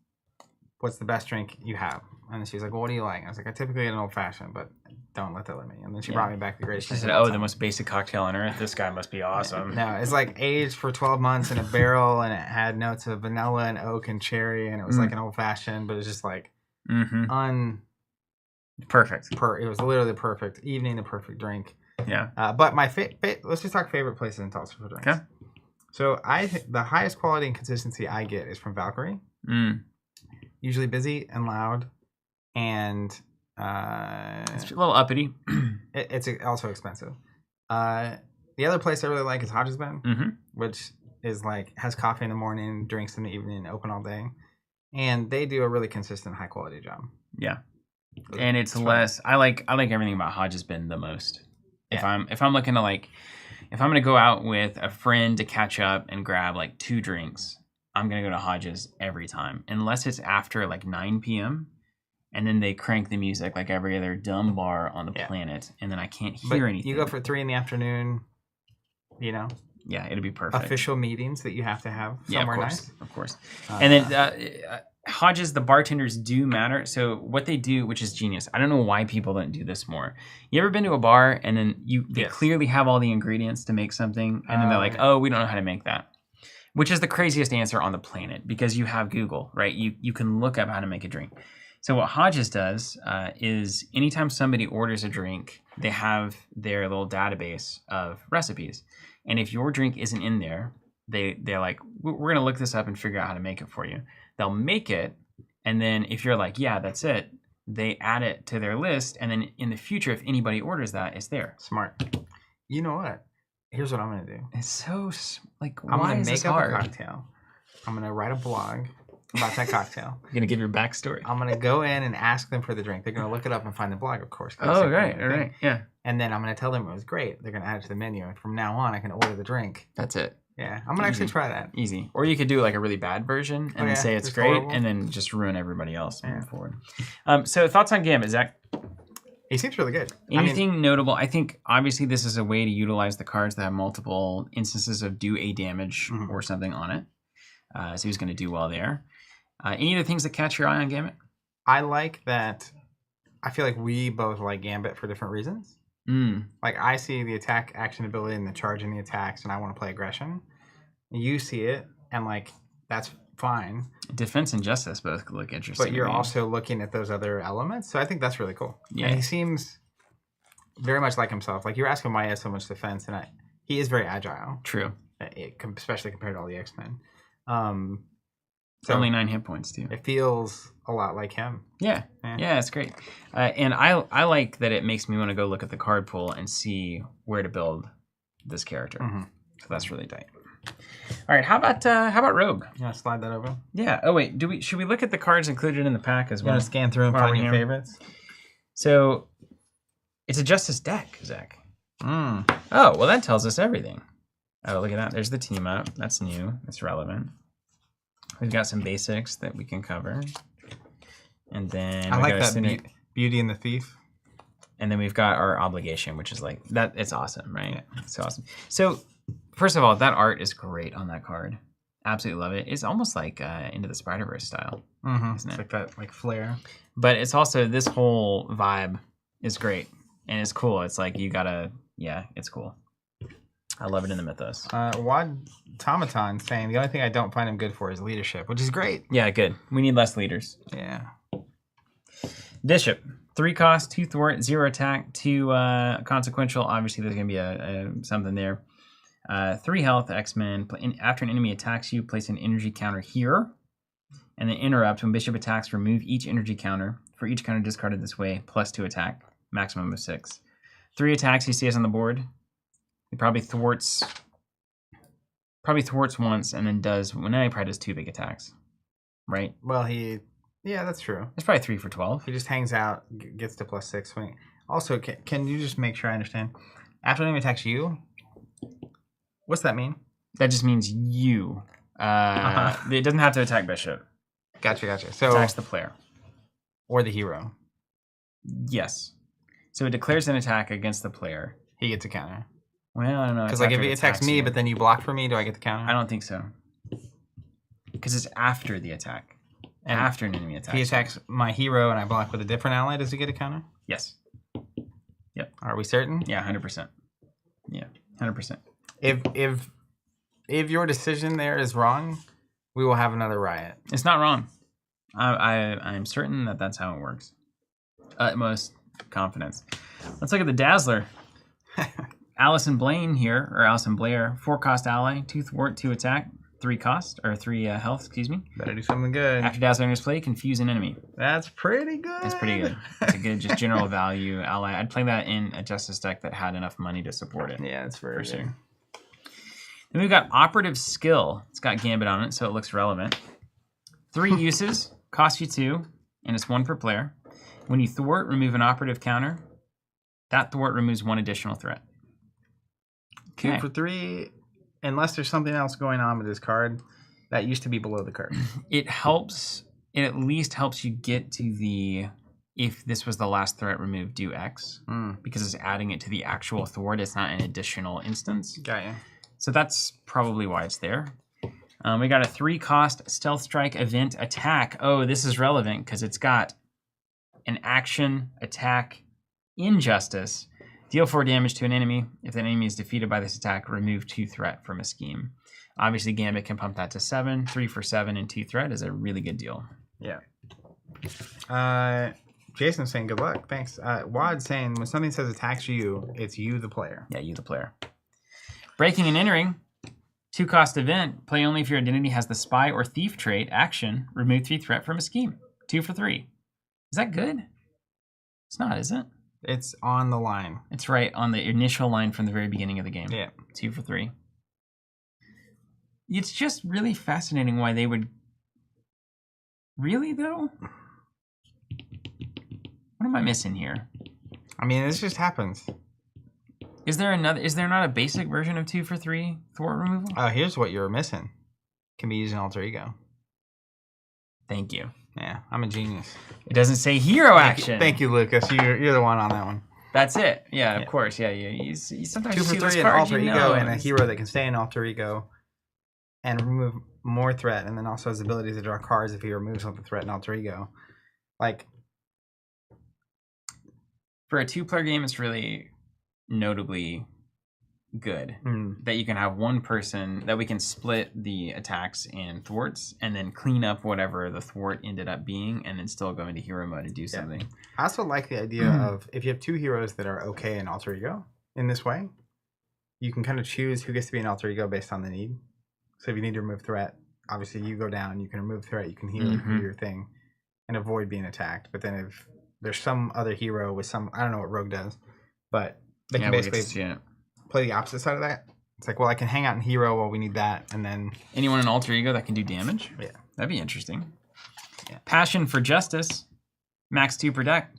"What's the best drink you have?" And she was like, "Well, what do you like?" I was like, "I typically get an old fashioned, but don't let that limit me." And then she brought me back the greatest. She drink said, of all "Oh, the time. most basic cocktail on earth. This guy must be awesome." No, it's like aged for 12 months in a barrel, and it had notes of vanilla and oak and cherry, and it was like an old fashioned, but it was just like Perfect. It was literally the perfect evening, the perfect drink. Yeah. But my let's just talk favorite places in Tulsa for drinks. Okay. So the highest quality and consistency I get is from Valkyrie. Usually busy and loud, and It's a little uppity. it's also expensive. The other place I really like is Hodges Bend, which is like has coffee in the morning, drinks in the evening, open all day, and they do a really consistent, high quality job. Yeah. And it's less. I like everything about Hodges Bend the most. If I'm looking to if I'm gonna go out with a friend to catch up and grab like 2 drinks, I'm gonna go to Hodges every time, unless it's after like 9 p.m. and then they crank the music like every other dumb bar on the planet, and then I can't hear anything. You go for 3 PM, you know. Yeah, it'll be perfect. Official meetings that you have to have somewhere nice. Of course. And then Hodges, the bartenders do matter. So what they do, which is genius. I don't know why people don't do this more. You ever been to a bar and then they clearly have all the ingredients to make something, and then they're like, "Oh, we don't know how to make that," which is the craziest answer on the planet because you have Google, right? You can look up how to make a drink. So what Hodges does is anytime somebody orders a drink, they have their little database of recipes. And if your drink isn't in there, they're like, "We're going to look this up and figure out how to make it for you." They'll make it. And then if you're like, "Yeah, that's it," they add it to their list. And then in the future, if anybody orders that, it's there. Smart. You know what? Here's what I'm going to do. It's so like, I'm why going is to this make up hard? a cocktail. I'm going to write a blog about that cocktail. You're going to give your backstory. I'm going to go in and ask them for the drink. They're going to look it up and find the blog, of course. Oh, right. All right. Yeah. And then I'm going to tell them it was great. They're going to add it to the menu. And from now on, I can order the drink. That's it. Yeah. I'm going to actually try that. Easy. Or you could do like a really bad version and then say it's just great horrible. and then just ruin everybody else moving forward. So thoughts on Gambit, Zach? He seems really good. Anything notable? I think obviously this is a way to utilize the cards that have multiple instances of do a damage or something on it. So he's going to do well there. Any other things that catch your eye on Gambit? I like that. I feel like we both like Gambit for different reasons. Like I see the attack action ability and the charge in the attacks, and I want to play aggression. You see it, and like that's fine. Defense and justice both look interesting. But you're also looking at those other elements, so I think that's really cool. Yeah, and he seems very much like himself. Like you were asking why he has so much defense, and he is very agile. True, especially compared to all the X-Men. So only 9 hit points too. It feels a lot like him. Yeah, it's great. And I like that it makes me want to go look at the card pool and see where to build this character. So that's really tight. All right, how about Rogue? You want to slide that over? Yeah. Oh wait, should we look at the cards included in the pack as well? You want to scan through and find your favorites? So it's a Justice deck, Zach. Oh well, that tells us everything. Oh, look at that. There's the team up. That's new. That's relevant. We've got some basics that we can cover. And then I like that Beauty and the Thief. And then we've got our obligation, which is like that. It's awesome, right? Yeah. It's awesome. So first of all, that art is great on that card. Absolutely love it. It's almost like Into the Spider-Verse style, isn't it? It's like that, like flare. But it's also this whole vibe is great and it's cool. It's like you gotta, it's cool. I love it in the mythos. Wad Tomaton saying the only thing I don't find him good for is leadership, which is great. Yeah, good. We need less leaders. Yeah. Bishop, 3 cost, 2 thwart, 0 attack, 2 consequential. Obviously, there's gonna be a something there. 3 health, X-Men. After an enemy attacks you, place an energy counter here, and then interrupt. When Bishop attacks, remove each energy counter. For each counter discarded this way, plus 2 attack, maximum of 6. 3 attacks he sees on the board. He probably thwarts once and then does. Well, now he probably does 2 big attacks, right? Well, yeah, that's true. It's probably 3 for 12. He just hangs out, gets to plus 6. Also, can you just make sure I understand? After an enemy attacks you, what's that mean? That just means you. It doesn't have to attack Bishop. Gotcha. So attacks the player or the hero. Yes. So it declares an attack against the player. He gets a counter. Well, I don't know. Because like if he attacks me, but then you block for me, do I get the counter? I don't think so. Because it's after the attack. After an enemy attack. If he attacks my hero and I block with a different ally, does he get a counter? Yes. Yep. Are we certain? Yeah, 100%. Yeah, 100%. If your decision there is wrong, we will have another riot. It's not wrong. I'm certain that that's how it works. Utmost confidence. Let's look at the Dazzler. Allison Blair, 4 cost ally, 2 thwart, 2 attack, 3 cost, or 3 health, excuse me. Better do something good. After Dazzler enters play, confuse an enemy. That's pretty good. It's pretty good. It's a good, just general value ally. I'd play that in a Justice deck that had enough money to support it. Yeah, it's very for sure. Then we've got Operative Skill. It's got Gambit on it, so it looks relevant. 3 uses, cost you 2, and it's 1 per player. When you thwart, remove an operative counter. That thwart removes 1 additional threat. 2 for 3, unless there's something else going on with this card. That used to be below the card. It at least helps you get to the, if this was the last threat removed, do X. Because it's adding it to the actual thwart. It's not an additional instance. Got you. So that's probably why it's there. We got a 3 cost Stealth Strike event attack. Oh, this is relevant because it's got an action attack Injustice. Deal 4 damage to an enemy. If that enemy is defeated by this attack, remove 2 threat from a scheme. Obviously, Gambit can pump that to 7. 3 for 7 and 2 threat is a really good deal. Yeah. Jason's saying good luck. Thanks. Wad saying when something says attacks you, it's you the player. Yeah, you the player. Breaking and entering. 2 cost event. Play only if your identity has the spy or thief trait. Action. Remove 3 threat from a scheme. 2 for 3. Is that good? It's not, is it? It's on the line. It's right on the initial line from the very beginning of the game. Yeah. 2 for 3. It's just really fascinating why they would... Really, though? What am I missing here? I mean, this just happens. Is there not a basic version of 2 for 3 thwart removal? Here's what you're missing. Can be used in alter ego. Thank you. Yeah, I'm a genius. It doesn't say hero action. Thank you, Lucas. You're the one on that one. That's it. Yeah, of course. Yeah, you sometimes 2 you for see those 3 an cards, alter you ego know. and a hero that can stay in alter ego and remove more threat, and then also has the ability to draw cards if he removes all the threat in alter ego. Like, for a 2-player game, it's really notably good that you can have one person that we can split the attacks and thwarts and then clean up whatever the thwart ended up being and then still go into hero mode and do something. I also like the idea of if you have 2 heroes that are okay in alter ego in this way, you can kind of choose who gets to be an alter ego based on the need. So if you need to remove threat, obviously you go down, you can remove threat, you can heal, you can do your thing and avoid being attacked. But then if there's some other hero with some, I don't know what Rogue does, but they can basically play the opposite side of that. It's like, well, I can hang out in hero while we need that, and then... Anyone in alter ego that can do damage? Yeah. That'd be interesting. Yeah. Passion for Justice. Max 2 per deck.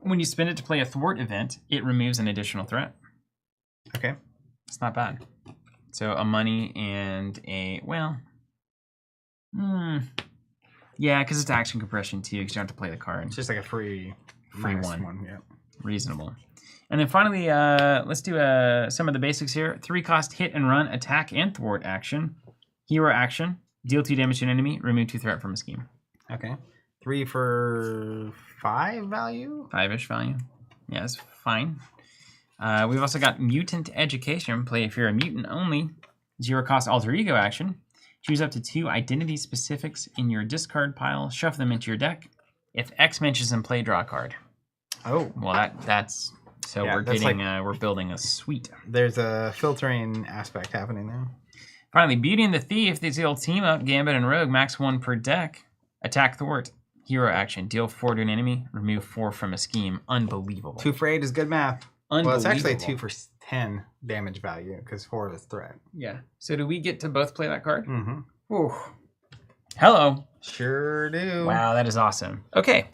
When you spend it to play a thwart event, it removes an additional threat. Okay. It's not bad. So a money and a... Well... Yeah, because it's action compression too, because you don't have to play the card. It's just like a free one. Yeah. Reasonable. And then finally, let's do some of the basics here. 3-cost hit and run, attack and thwart action. Hero action. Deal 2 damage to an enemy. Remove 2 threat from a scheme. Okay. 3 for 5 value? 5-ish value. Yeah, that's fine. We've also got Mutant Education. Play if you're a mutant only. 0-cost alter ego action. Choose up to 2 identity specifics in your discard pile. Shuffle them into your deck. If X mentions them, play, draw a card. Oh. Well, that's... So yeah, we're getting, we're building a suite. There's a filtering aspect happening there. Finally, Beauty and the Thief. These old team up. Gambit and Rogue. Max 1 per deck. Attack thwart. Hero action. Deal 4 to an enemy. Remove 4 from a scheme. Unbelievable. 2 for 8 is good math. Unbelievable. Well, it's actually 2 for 10 damage value because 4 is threat. Yeah. So do we get to both play that card? Mm-hmm. Ooh. Hello. Sure do. Wow, that is awesome. Okay.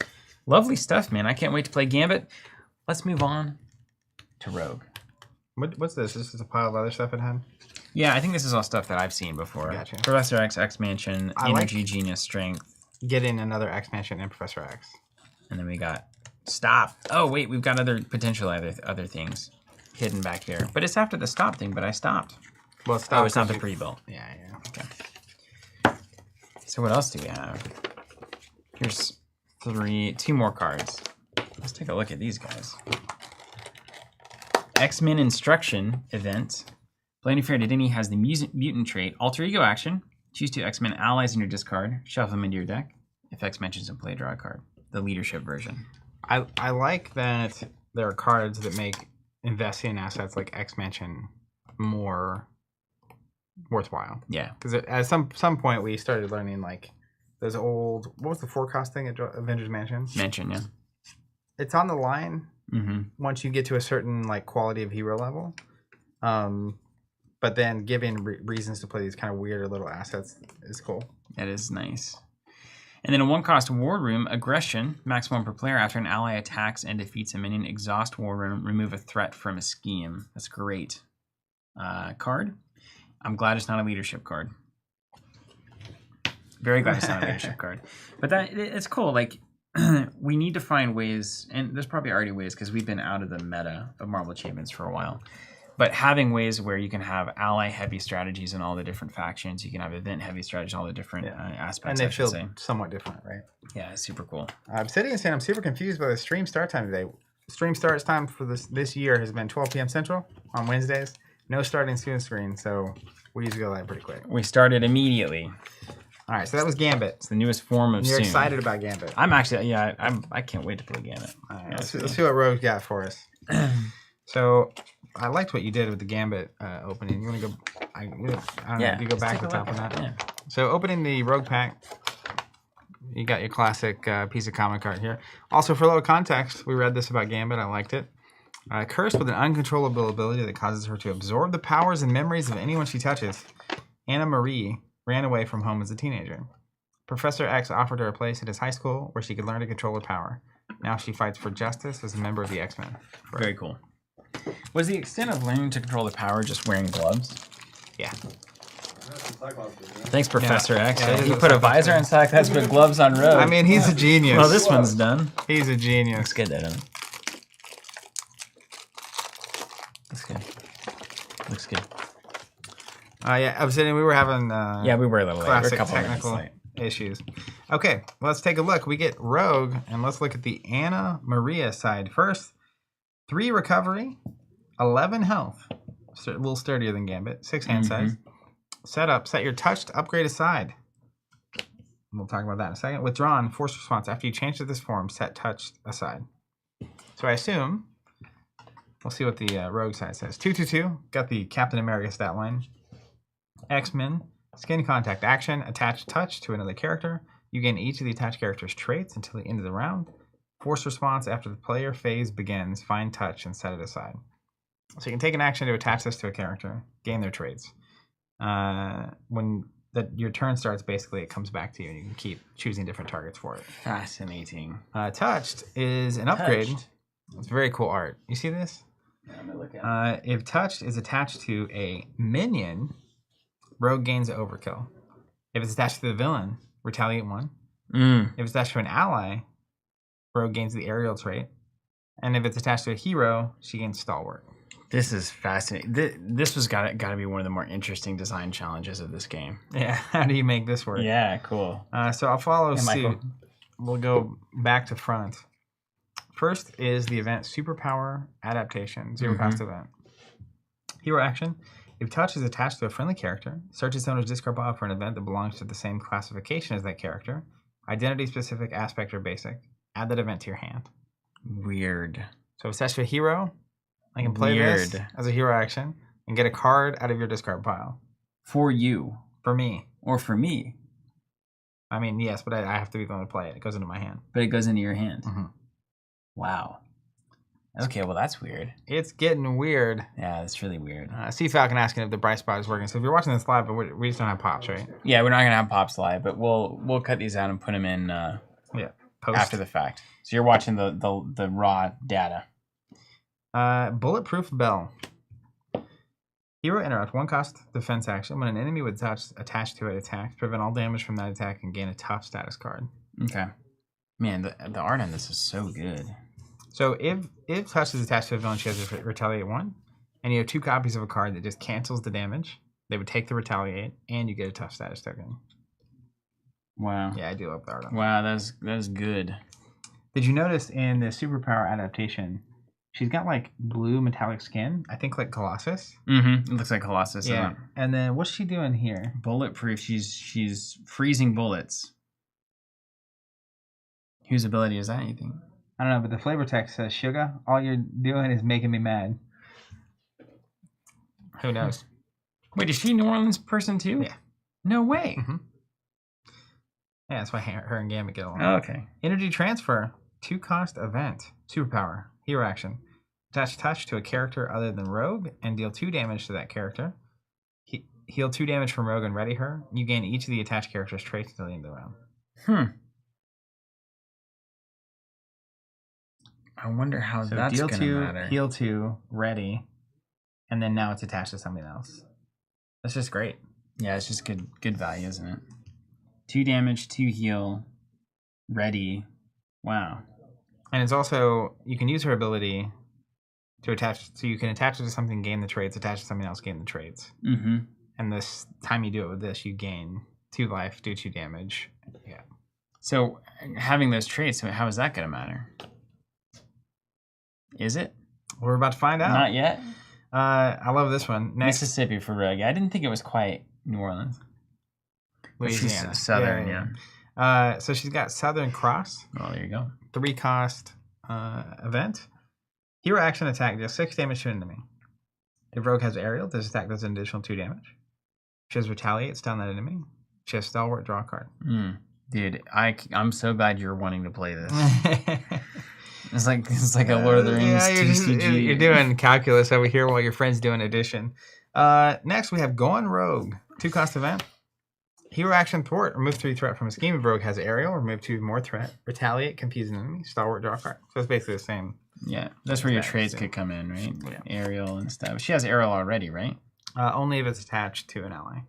Lovely stuff, man. I can't wait to play Gambit. Let's move on to Rogue. What's this? This is a pile of other stuff it had? Yeah, I think this is all stuff that I've seen before. Gotcha. Professor X, X-Mansion, Energy, Genius, Strength. Getting another X-Mansion and Professor X. And then we got Stop. Oh, wait, we've got other things hidden back here. But it's after the Stop thing, but I stopped. Well, Stop. Oh, it's not the pre-built. Yeah, yeah. Okay. So what else do we have? Here's 2 more cards. Let's take a look at these guys. X-Men Instruction event. Play if your identity has the mutant trait. Alter ego action. Choose 2 X-Men allies in your discard. Shuffle them into your deck. If X mentions them, play, draw a card. The leadership version. I like that there are cards that make investing in assets like X-Mansion more worthwhile. Yeah. Because at some point we started learning like those old, what was the 4-cost thing at Avengers Mansion? Mansion, yeah. It's on the line once you get to a certain like quality of hero level. But then giving reasons to play these kind of weirder little assets is cool. That is nice. And then a 1-cost War Room, Aggression, max 1 per player. After an ally attacks and defeats a minion, exhaust War Room, remove a threat from a scheme. That's great. Card. I'm glad it's not a leadership card. Very glad it's not a leadership card. But it's cool. Like, we need to find ways, and there's probably already ways because we've been out of the meta of Marvel Achievements for a while. But having ways where you can have ally-heavy strategies in all the different factions, you can have event-heavy strategies, all the different aspects. And they feel somewhat different, right? Yeah, it's super cool. Obsidian saying I'm super confused by the stream start time today. Stream starts time for this year has been 12 p.m. Central on Wednesdays. No starting student screen, so we usually go live pretty quick. We started immediately. All right, so that was Gambit. It's the newest form of You're Soon. Excited about Gambit. I'm actually, yeah, I can't wait to play Gambit. All right, let's see what Rogue got for us. So I liked what you did with the Gambit opening. You want to go? I don't know. Do you go back to the top on that? Yeah. So opening the Rogue pack, you got your classic piece of comic art here. Also, for a little context, we read this about Gambit. I liked it. Cursed with an uncontrollable ability that causes her to absorb the powers and memories of anyone she touches, Anna Marie ran away from home as a teenager. Professor X offered her a place at his high school where she could learn to control her power. Now she fights for justice as a member of the X-Men. Very cool. Was the extent of learning to control the power just wearing gloves? Yeah. Thanks, Professor X. Yeah, He put a visor on Cyclops, put gloves on Rogue. I mean, he's a genius. Well, this one's done. He's a genius. Looks good, though. Looks good. Looks good. Yeah, I was saying we were having Yeah, we were a little late. We're a classic couple technical minutes late. issues. Okay, let's take a look. We get Rogue, and let's look at the Anna Maria side first. 3 recovery, 11 health. A little sturdier than Gambit. 6 hand size. Set up. Set your touch to upgrade a side. We'll talk about that in a second. Withdrawn. Force response. After you change to this form, set touch aside. So I assume... We'll see what the Rogue side says. 2/2/2. Got the Captain America stat line. X-Men. Skin contact action. Attach touch to another character. You gain each of the attached character's traits until the end of the round. Force response after the player phase begins. Find touch and set it aside. So you can take an action to attach this to a character. Gain their traits. When your turn starts, basically it comes back to you and you can keep choosing different targets for it. Fascinating. Touched is an upgrade. Touched. It's very cool art. You see this? Yeah, I'm gonna look at it. If touched is attached to a minion, Rogue gains overkill. If it's attached to the villain, retaliate 1. If it's attached to an ally, Rogue gains the aerial trait. And if it's attached to a hero, she gains stalwart. This is fascinating. This was got to be one of the more interesting design challenges of this game. Yeah, how do you make this work? Yeah, cool. So I'll follow Hey, suit. Michael. We'll go back to front. First is the event Superpower Adaptation, 0 cost event. Hero action. If touch is attached to a friendly character, search its owner's discard pile for an event that belongs to the same classification as that character. Identity specific, aspect, or basic. Add that event to your hand. Weird. So if it's attached to a hero, I can play this Weird. as a hero action and get a card out of your discard pile. For you. For me. Or for me. I mean, yes, but I have to be the one to play it. It goes into my hand. But it goes into your hand. Mhm. Wow. Okay, well, that's weird. It's getting weird. Yeah, that's really weird. Sea Falcon asking if the bright spot is working. So if you're watching this live, but we just don't have pops, right? Yeah, we're not going to have Pops live, but we'll cut these out and put them in Post. after the fact. So you're watching the raw data. Bulletproof Bell. Hero interrupt. 1 cost defense action. When an enemy with touch attached to it attacks, prevent all damage from that attack and gain a tough status card. Okay. Man, the art on this is so good. So if touch is attached to a villain, she has to retaliate 1, and you have 2 copies of a card that just cancels the damage. They would take the retaliate, and you get a tough status token. Wow. Yeah, I do love the art on that. Wow, that's good. Did you notice in the superpower adaptation, she's got like blue metallic skin? I think like Colossus. Mm-hmm. It looks like Colossus. Yeah. Isn't it? And then what's she doing here? Bulletproof. She's freezing bullets. Whose ability is that, you think? I don't know, but the flavor text says, "Sugar, all you're doing is making me mad." Who knows? Wait, is she a New Orleans person too? Yeah. No way. Mm-hmm. Yeah, that's why her and Gambit get along. Oh, okay. Energy transfer, 2 cost event, superpower, hero action. Attach touch to a character other than Rogue and deal 2 damage to that character. Heal 2 damage from Rogue and ready her. You gain each of the attached character's traits until the end of the round. I wonder how So that's deal gonna 2, matter. heal 2, ready, and then now it's attached to something else. That's just great. Yeah, it's just good value, isn't it? 2 damage, 2 heal, ready. Wow. And it's also, you can use her ability to attach, so you can attach it to something, gain the traits, attach it to something else, gain the traits. Mm-hmm. And this time you do it with this, you gain 2 life, do 2 damage. Yeah. So having those traits, how is that gonna matter? Is it? We're about to find out. Not yet. I love this one. Next, Mississippi for Rogue. I didn't think it was quite New Orleans. Louisiana. She's Southern, yeah. So she's got Southern Cross, Oh, there you go. 3 cost event. Hero action attack deals 6 damage to an enemy. If Rogue has aerial, this attack does an additional 2 damage. She has retaliate, stun that enemy. She has stalwart, draw a card. Dude, I'm so glad you're wanting to play this. It's like a Lord of the Rings TCG. You're doing calculus over here while your friend's doing addition. Next, we have Going Rogue. 2 cost event. Hero action thwart. Remove 3 threat from a scheme. If Rogue has aerial, remove 2 more threat. Retaliate, confuse an enemy. Stalwart, draw a card. So it's basically the same. Yeah, that's where your Exactly, trades so- could come in, right? Yeah. Aerial and stuff. She has aerial already, right? Only if it's attached to an ally.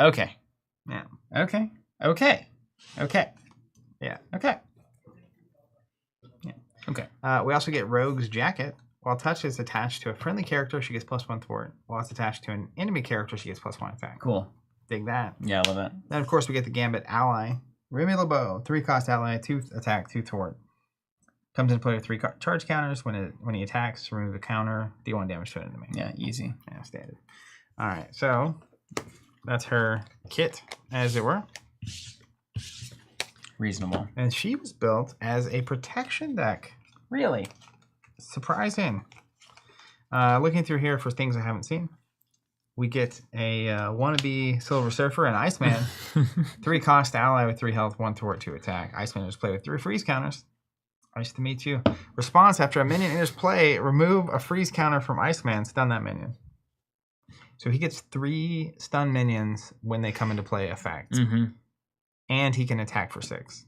Okay. Yeah. Okay. Okay. Okay. Yeah. Okay. Yeah. Okay. We also get Rogue's Jacket. While touch is attached to a friendly character, she gets +1 thwart. While it's attached to an enemy character, she gets +1 attack. Cool. Dig that. Yeah, I love that. Then, of course, we get the Gambit Ally. Remy LeBeau, 3-cost ally, 2 attack, 2 thwart. Comes into play with 3 charge counters. When he attacks, remove a counter, deal 1 damage to an enemy. Yeah, easy. Yeah, standard. All right, so that's her kit, as it were. Reasonable. And she was built as a protection deck. Really? Surprising. Looking through here for things I haven't seen. We get a wannabe Silver Surfer and Iceman. 3-cost ally with 3 health, 1 thwart, 2 attack. Iceman is played with 3 freeze counters. Nice to meet you. Response: after a minion enters play, remove a freeze counter from Iceman, stun that minion. So he gets 3 stun minions when they come into play effect. Mm-hmm. And he can attack for 6.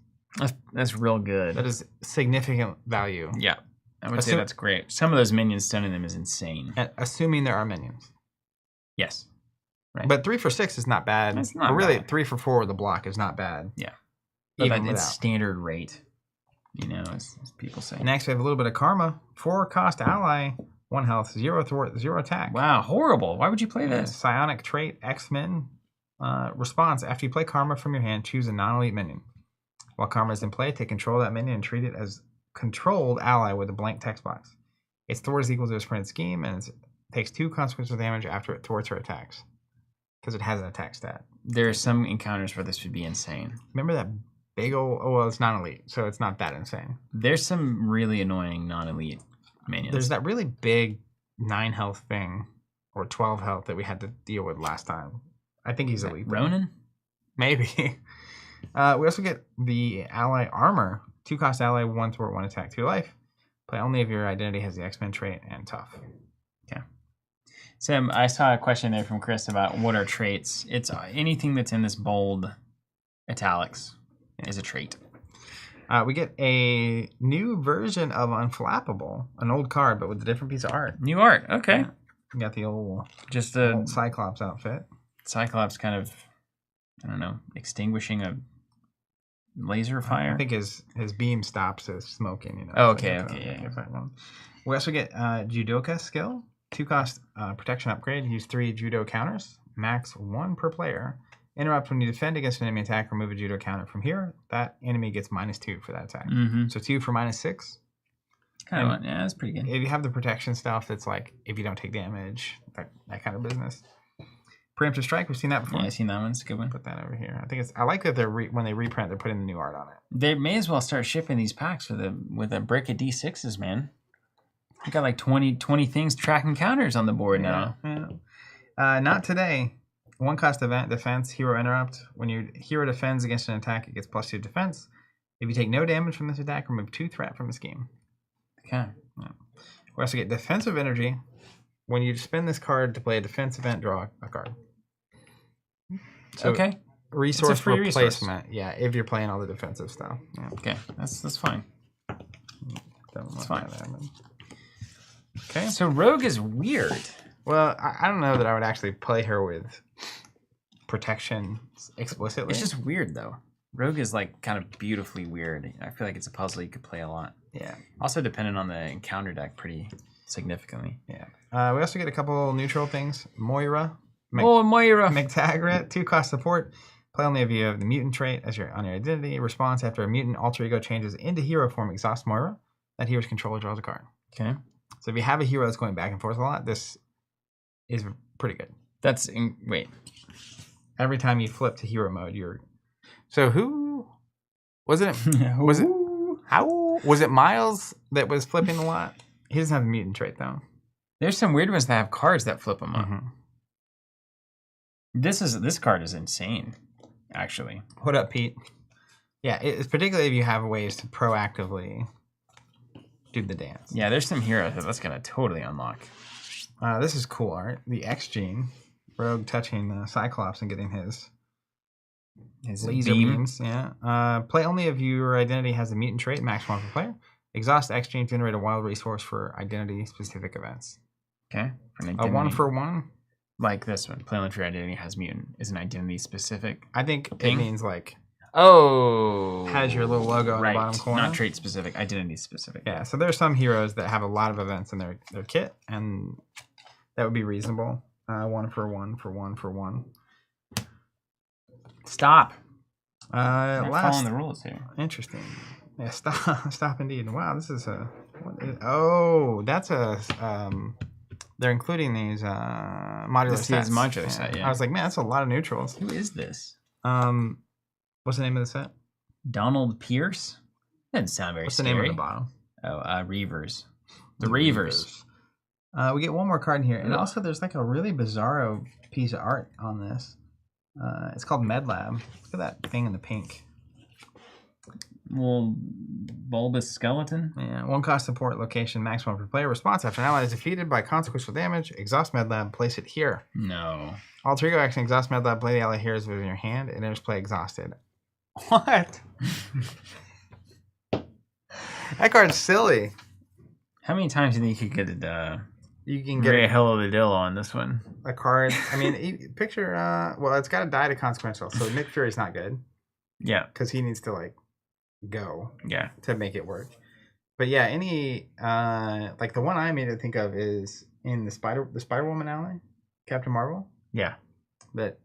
That's real good. That is significant value. Yeah. I would say that's great. Some of those minions stunning them is insane. Assuming there are minions. Yes. Right. But 3 for 6 is not bad. It's not really bad. 3 for 4 with the block is not bad. Yeah. Even But it's without. standard rate, you know, as people say. Next, we have a little bit of Karma. 4-cost ally, 1 health, 0 thwart, 0 attack. Wow, horrible. Why would you play this? Psionic trait, X-Men. Response: after you play Karma from your hand, choose a non-elite minion. While Karma is in play, take control of that minion and treat it as controlled ally with a blank text box. Its thwart is equal to its printed scheme, and it takes 2 consequential damage after it thwarts or attacks. Because it has an attack stat. There are some encounters where this would be insane. Remember that big old... Oh, well, it's non-elite, so it's not that insane. There's some really annoying non-elite minions. There's that really big 9 health thing, or 12 health that we had to deal with last time. I think he's elite. Ronan? Maybe. We also get the ally armor. 2-cost ally, 1 thwart, 1 attack, 2 life. Play only if your identity has the X-Men trait and tough. Okay. Sam, I saw a question there from Chris about what are traits. It's anything that's in this bold italics is a trait. We get a new version of Unflappable, an old card, but with a different piece of art. New art. Okay. Yeah. We got the old Cyclops outfit. Cyclops kind of, I don't know, extinguishing a laser fire. I think his beam stops as smoking. You know. Oh, okay, yeah. We also get Judoka skill, 2-cost protection upgrade. Use 3 judo counters, max 1 per player. Interrupt when you defend against an enemy attack. Remove a judo counter from here. That enemy gets -2 for that attack. Mm-hmm. So 2 for -6. Kind of, yeah, that's pretty good. If you have the protection stuff, that's like if you don't take damage, that kind of business. Preemptive strike, we've seen that before. Yeah, I've seen that one. It's a good one. Put that over here. I think I like that when they reprint, they're putting the new art on it. They may as well start shipping these packs with a brick of D6s, man. You got like 20 things tracking counters on the board now. Yeah. Not today. 1-cost event defense, hero interrupt. When your hero defends against an attack, it gets +2 defense. If you take no damage from this attack, remove 2 threat from the scheme. Okay. Yeah. We also get defensive energy. When you spend this card to play a defense event, draw a card. So okay. Resource free replacement. Yeah, if you're playing all the defensive stuff. Yeah. Okay, that's fine. That's fine. Okay. So Rogue is weird. Well, I don't know that I would actually play her with protection explicitly. It's just weird though. Rogue is like kind of beautifully weird. I feel like it's a puzzle you could play a lot. Yeah. Also dependent on the encounter deck pretty significantly. Yeah. We also get a couple neutral things. Moira. Moira. McTaggart. 2-cost support. Play only if you have the mutant trait on your identity. Response: after a mutant alter ego changes into hero form, exhaust Moira. That hero's controller draws a card. Okay. So if you have a hero that's going back and forth a lot, this is pretty good. Wait. Every time you flip to hero mode, you're... So who... Wasn't it... Was it... How... Was it Miles that was flipping a lot? He doesn't have a mutant trait, though. There's some weird ones that have cards that flip them up. Mm-hmm. This card is insane, actually. What up, Pete? Yeah, it's particularly if you have ways to proactively do the dance. Yeah, there's some heroes that's going to totally unlock. This is cool art. The X Gene. Rogue touching Cyclops and getting his laser beams. Yeah. Play only if your identity has a mutant trait, max 1 per player. Exhaust X Gene to generate a wild resource for identity-specific events. Okay. A 1-for-1. Like this one, planetary identity has mutant. Is an identity specific. I think it Ping? means like Has your little logo in right. the bottom corner. Not trait specific, identity specific. Yeah, so there's some heroes that have a lot of events in their kit, and that would be reasonable. 1 for 1 for 1 for 1. Stop. Not Last following the rules here. interesting. Yeah, stop indeed. Wow, this is a oh, that's a they're including these modular This sets. is modular set, yeah. I was like, man, that's a lot of neutrals. Who is this? What's the name of the set? Donald Pierce? Doesn't sound very What's the scary. name of the bottle? Oh, Reavers. The Reavers. We get one more card in here, and Ugh. also there's like a really bizarro piece of art on this. It's called MedLab. Look at that thing in the pink. Little bulbous skeleton. Yeah, 1 cost support location, maximum per player response. After an ally is defeated by consequential damage, exhaust MedLab, place it here. No. Alter ego action, exhaust MedLab, play the ally heroes within your hand, and enters play exhausted. What? That card's silly. How many times do you think you could You can get get a hell of a deal on this one? a card. I mean, picture, well, it's got to die to consequential, so Nick Fury's not good, Yeah. because he needs to, like, go Yeah. to make it work. But yeah, any like the one I made to think of is in the Spider-Woman ally, Captain Marvel, Yeah. that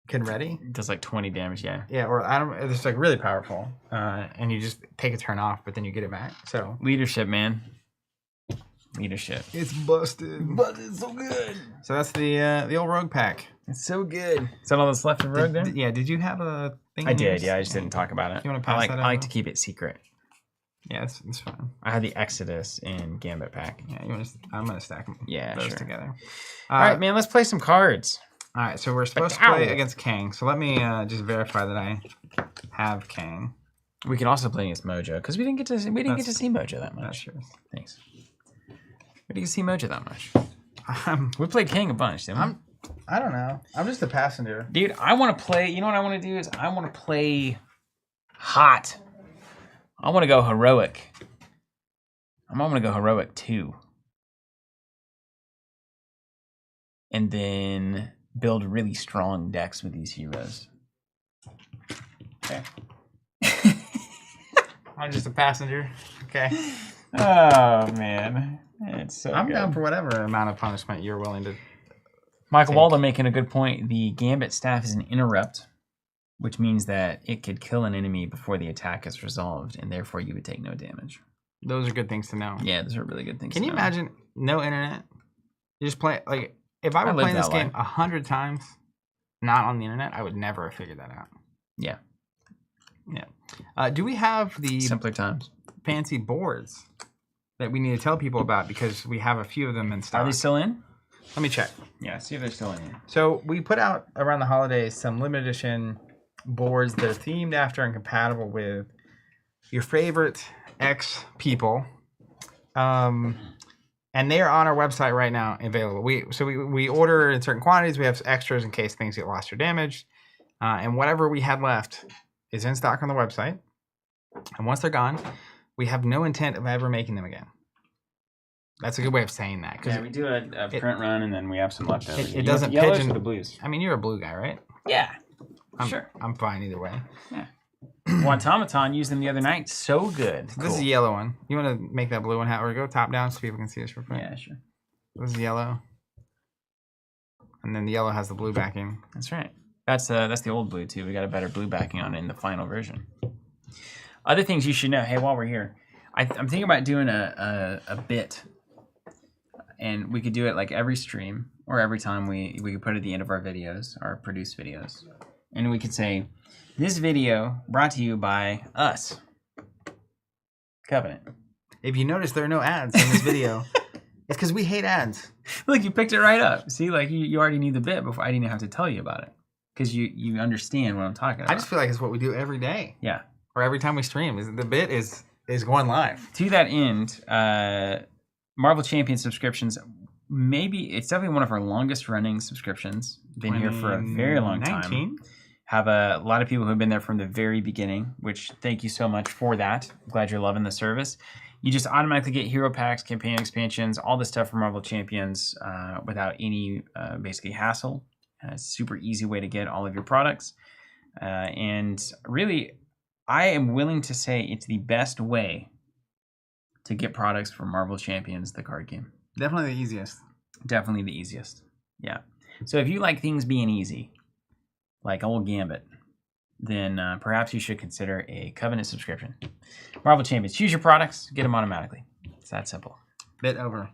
can ready. It does like 20 damage, yeah. Yeah, or I don't. It's like really powerful, and you just take a turn off, but then you get it back. So Leadership, man. Leadership. it's busted. But it's so good. So that's the old Rogue pack. It's so good. Is that all that's left in Rogue there? Yeah. Did you have a thing? I in did, yours? yeah. I just didn't talk about it. You wanna I pass like that I like over? to keep it secret. Yeah, it's fine. I had the Exodus in Gambit pack. Yeah, you want to? I'm gonna stack them. Yeah, those sure. together. All right, man. Let's play some cards. All right, so we're supposed to Ow. play against Kang. So let me just verify that I have Kang. We can also play against Mojo because we didn't get to see Mojo that That's much. yours. Thanks. We didn't get to see Mojo that much. I'm, We played King a bunch, didn't we? I don't know. I'm just a passenger. Dude, I want to play. You know what I want to do is I want to play hot. I want to go heroic. I'm going to go heroic 2. And then build really strong decks with these heroes. Okay. I'm just a passenger. Okay. Oh man, it's so I'm good. down for whatever amount of punishment you're willing to. Michael take. Waldo making a good point. The Gambit staff is an interrupt, which means that it could kill an enemy before the attack is resolved, and therefore you would take no damage. Those are good things to know. Yeah, those are really good things. Can to you know. imagine no internet? You just play like if I I were lived playing this that game life. 100 times, not on the internet, I would never have figured that out. Yeah, Yeah. Do we have the simpler times. fancy boards that we need to tell people about because we have a few of them in stock? Are they still in? Let me check. Yeah, see if they're still in here. So we put out around the holidays some limited edition boards that are themed after and compatible with your favorite X people. And they are on our website right now available. We order in certain quantities. We have extras in case things get lost or damaged. And whatever we had left is in stock on the website. And once they're gone, we have no intent of ever making them again. That's a good way of saying that. Yeah, we do a print run and then we have some left over. It doesn't yellows pigeon or the blues. I mean, you're a blue guy, right? Yeah, I'm, sure. I'm fine either way. Automaton used them the other night. So good. This is a yellow one. You want to make that blue one or go top down so people can see this real quick? Yeah, sure. This is yellow. And then the yellow has the blue backing. That's right. That's the old blue too. We got a better blue backing on it in the final version. Other things you should know. Hey, while we're here, I'm thinking about doing a bit, and we could do it like every stream or every time we could put it at the end of our videos, our produced videos, and we could say, "This video brought to you by us, Covenant." If you notice, there are no ads in this video. It's because we hate ads. Look, you picked it right up. See, like you already knew the bit before I didn't have to tell you about it because you understand what I'm talking about. I just feel like it's what we do every day. Yeah. Or every time we stream. The bit is going live. To that end, Marvel Champion subscriptions, maybe it's definitely one of our longest running subscriptions. Been here for a very long time. 19? Have a lot of people who have been there from the very beginning, which thank you so much for that. Glad you're loving the service. You just automatically get hero packs, campaign expansions, all this stuff from Marvel Champions without any basically hassle. It's a super easy way to get all of your products. And really, I am willing to say it's the best way to get products from Marvel Champions, the card game. Definitely the easiest. Definitely the easiest. Yeah. So if you like things being easy, like old Gambit, then perhaps you should consider a Covenant subscription. Marvel Champions. Choose your products, get them automatically. It's that simple. Bit over.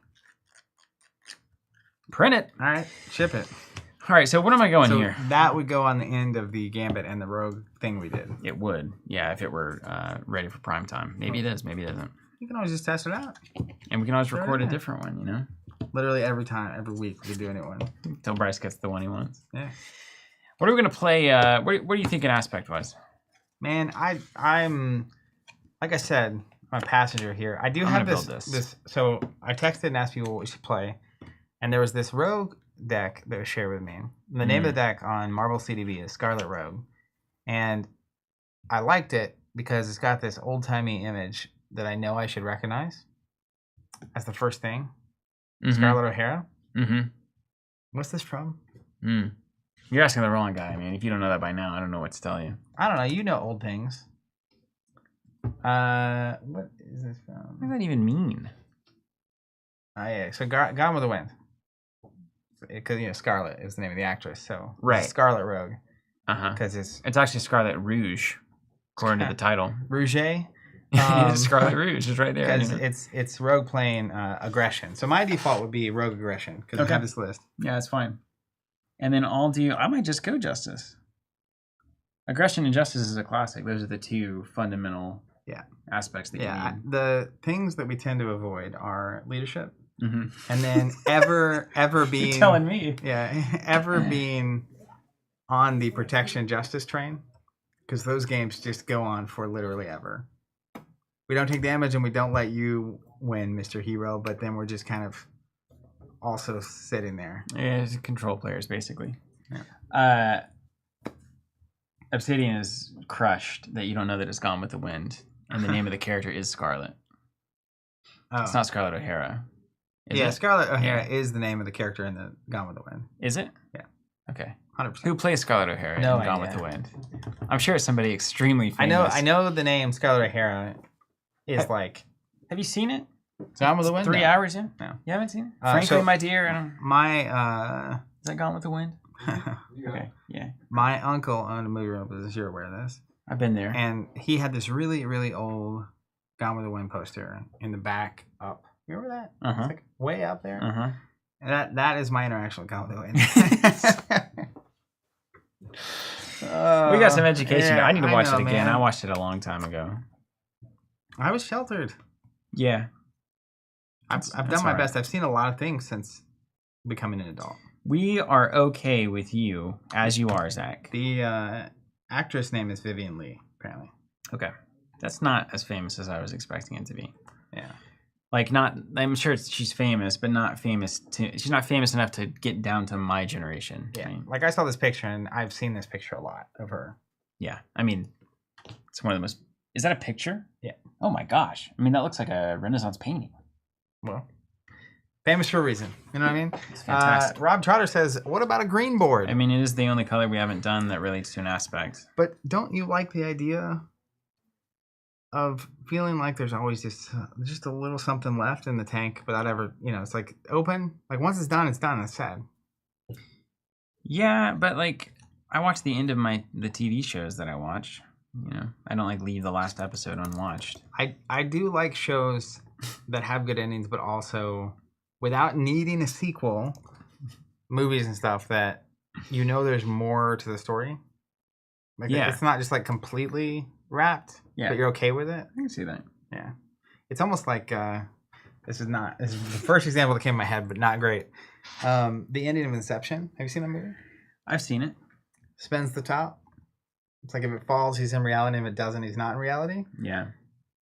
Print it. All right, ship it. All right, so what am I going here? That would go on the end of the Gambit and the Rogue thing we did. It would, yeah, if it were ready for prime time. Maybe it is, maybe it isn't. You can always just test it out. And we can always record a different one, you know? Literally every week we do a new one. Until Bryce gets the one he wants. Yeah. What are we going to play? What are you thinking aspect-wise? Man, I'm like I said, I'm a passenger here. I do have this. So I texted and asked people what we should play. And there was this Rogue deck that was shared with me. And the name of the deck on Marvel CDB is Scarlet Rogue. And I liked it because it's got this old-timey image that I know I should recognize as the first thing. Scarlett O'Hara. What's this from? You're asking the wrong guy. I mean, if you don't know that by now, I don't know what to tell you. I don't know. You know old things. What is this from? What does that even mean? Yeah. So Gone with the Wind. Because Scarlet is the name of the actress. So right. Scarlet Rogue. Because it's actually Scarlet Rouge, according to the title. Rouge. Scarlet Rouge is right there. Because it's Rogue playing aggression. So my default would be Rogue aggression because we have this list. Yeah, that's fine. And then I might just go Justice. Aggression and Justice is a classic. Those are the two fundamental aspects that you need. The things that we tend to avoid are leadership. And then ever being... You're telling me. Yeah, ever being on the protection justice train. Because those games just go on for literally ever. We don't take damage and we don't let you win, Mr. Hero, but then we're just kind of also sitting there. Yeah, it's control players, basically. Yeah. Obsidian is crushed that you don't know that it's Gone with the Wind. And the name of the character is Scarlet. Oh. It's not Scarlett O'Hara. Scarlett O'Hara is the name of the character in the Gone with the Wind. Is it? Yeah. Okay. 100%. Who plays Scarlett O'Hara in Gone with the Wind? I'm sure it's somebody extremely famous. I know the name Scarlett O'Hara is like... Have you seen it? Gone with the Wind? 3 hours in? No. You haven't seen it? Frankly, my dear, I don't... Is that Gone with the Wind? Okay, yeah. My uncle owned a movie rental business. You're aware of this. I've been there. And he had this really, really old Gone with the Wind poster in the back up. Remember that? It's like way up there. And that is my interaction with Gone with the Wind. We got some education. Yeah, I need to watch it again. Man. I watched it a long time ago. I was sheltered. Yeah. I've done my best. I've seen a lot of things since becoming an adult. We are okay with you as you are, Zach. The actress name is Vivian Lee, apparently. Okay. That's not as famous as I was expecting it to be. Yeah. Like, not, I'm sure she's famous, but not famous she's not famous enough to get down to my generation. Yeah. I mean, like, I saw this picture, and I've seen this picture a lot of her. Yeah. I mean, it's one of the most, is that a picture? Yeah. Oh my gosh. I mean, that looks like a Renaissance painting. Well, famous for a reason. You know what I mean? It's fantastic. Rob Trotter says, what about a green board? I mean, it is the only color we haven't done that relates to an aspect. But don't you like the idea of feeling like there's always just a little something left in the tank without ever, it's like open. Like once it's done, That's sad. Yeah, but like I watch the end of the TV shows that I watch. I don't like leave the last episode unwatched. I do like shows that have good endings, but also without needing a sequel, movies and stuff that there's more to the story. Like it's not just like completely wrapped. Yeah. But you're okay with it? I can see that. Yeah. It's almost like this is the first example that came to my head, but not great. The ending of Inception. Have you seen that movie? I've seen it. Spins the top. It's like if it falls, he's in reality. If it doesn't, he's not in reality. Yeah.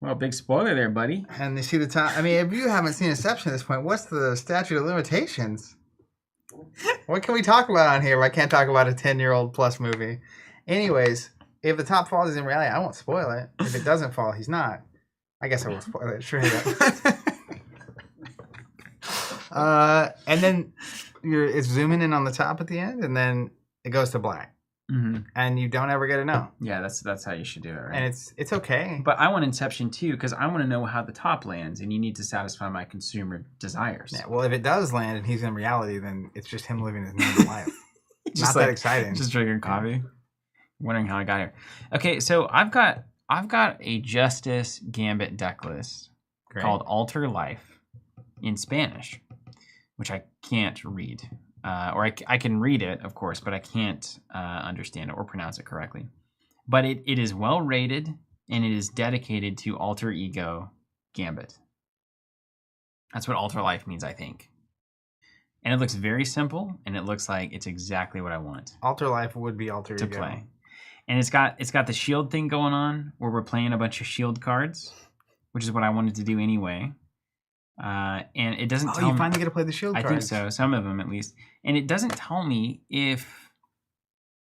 Well, big spoiler there, buddy. And you see the top. I mean, if you haven't seen Inception at this point, what's the statute of limitations? What can we talk about on here? I can't talk about a 10-year-old plus movie. Anyways, if the top falls, he's in reality. I won't spoil it. If it doesn't fall, he's not. I guess I will spoil it. Sure. And then it's zooming in on the top at the end, and then it goes to black, and you don't ever get to know. Yeah, that's how you should do it, right? And it's okay. But I want Inception too, because I want to know how the top lands, and you need to satisfy my consumer desires. Yeah, well, if it does land and he's in reality, then it's just him living his normal life. Not like, that exciting. Just drinking coffee, wondering how I got here. Okay, so I've got a Justice Gambit deck list called Alter Life in Spanish, which I can't read, or I can read it, of course, but I can't understand it or pronounce it correctly. But it is well rated, and it is dedicated to Alter Ego Gambit. That's what Alter Life means, I think. And it looks very simple, and it looks like it's exactly what I want. Alter Life would be Alter Ego. To play. And it's got the shield thing going on, where we're playing a bunch of shield cards, which is what I wanted to do anyway. And it doesn't tell me... you finally get to play the shield cards. I think so, some of them at least. And it doesn't tell me if...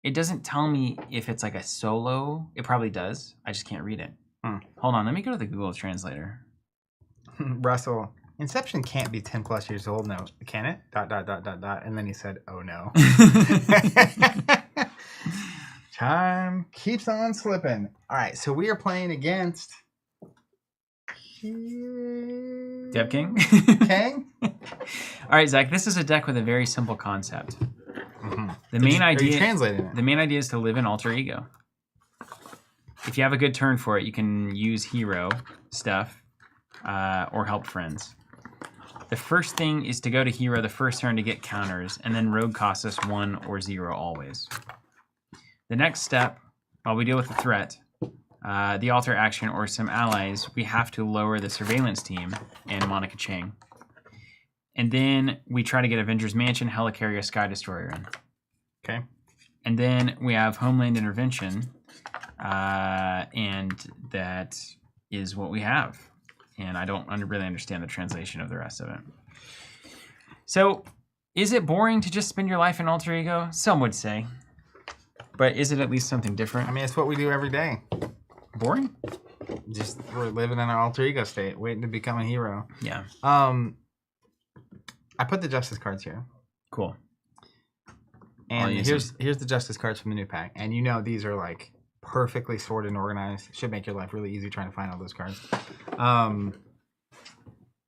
It doesn't tell me if it's like a solo. It probably does. I just can't read it. Hold on, let me go to the Google Translator. Russell, Inception can't be 10 plus years old, no, can it? ... And then he said, oh no. Time keeps on slipping. All right, so we are playing against... Dev King? Kang? All right, Zach, this is a deck with a very simple concept. The main idea is to live in Alter Ego. If you have a good turn for it, you can use hero stuff or help friends. The first thing is to go to hero the first turn to get counters, and then rogue costs us 1 or 0 always. The next step, while we deal with the threat, the alter action or some allies, we have to lower the surveillance team and Monica Chang. And then we try to get Avengers Mansion, Helicarrier, Sky Destroyer in. Okay. And then we have Homeland Intervention, and that is what we have. And I don't really understand the translation of the rest of it. So, is it boring to just spend your life in Alter Ego? Some would say. But is it at least something different? I mean, it's what we do every day. Boring? Just we're living in our Alter Ego state, waiting to become a hero. Yeah. I put the Justice cards here. Cool. And here's the Justice cards from the new pack. And you know these are like perfectly sorted and organized. Should make your life really easy trying to find all those cards.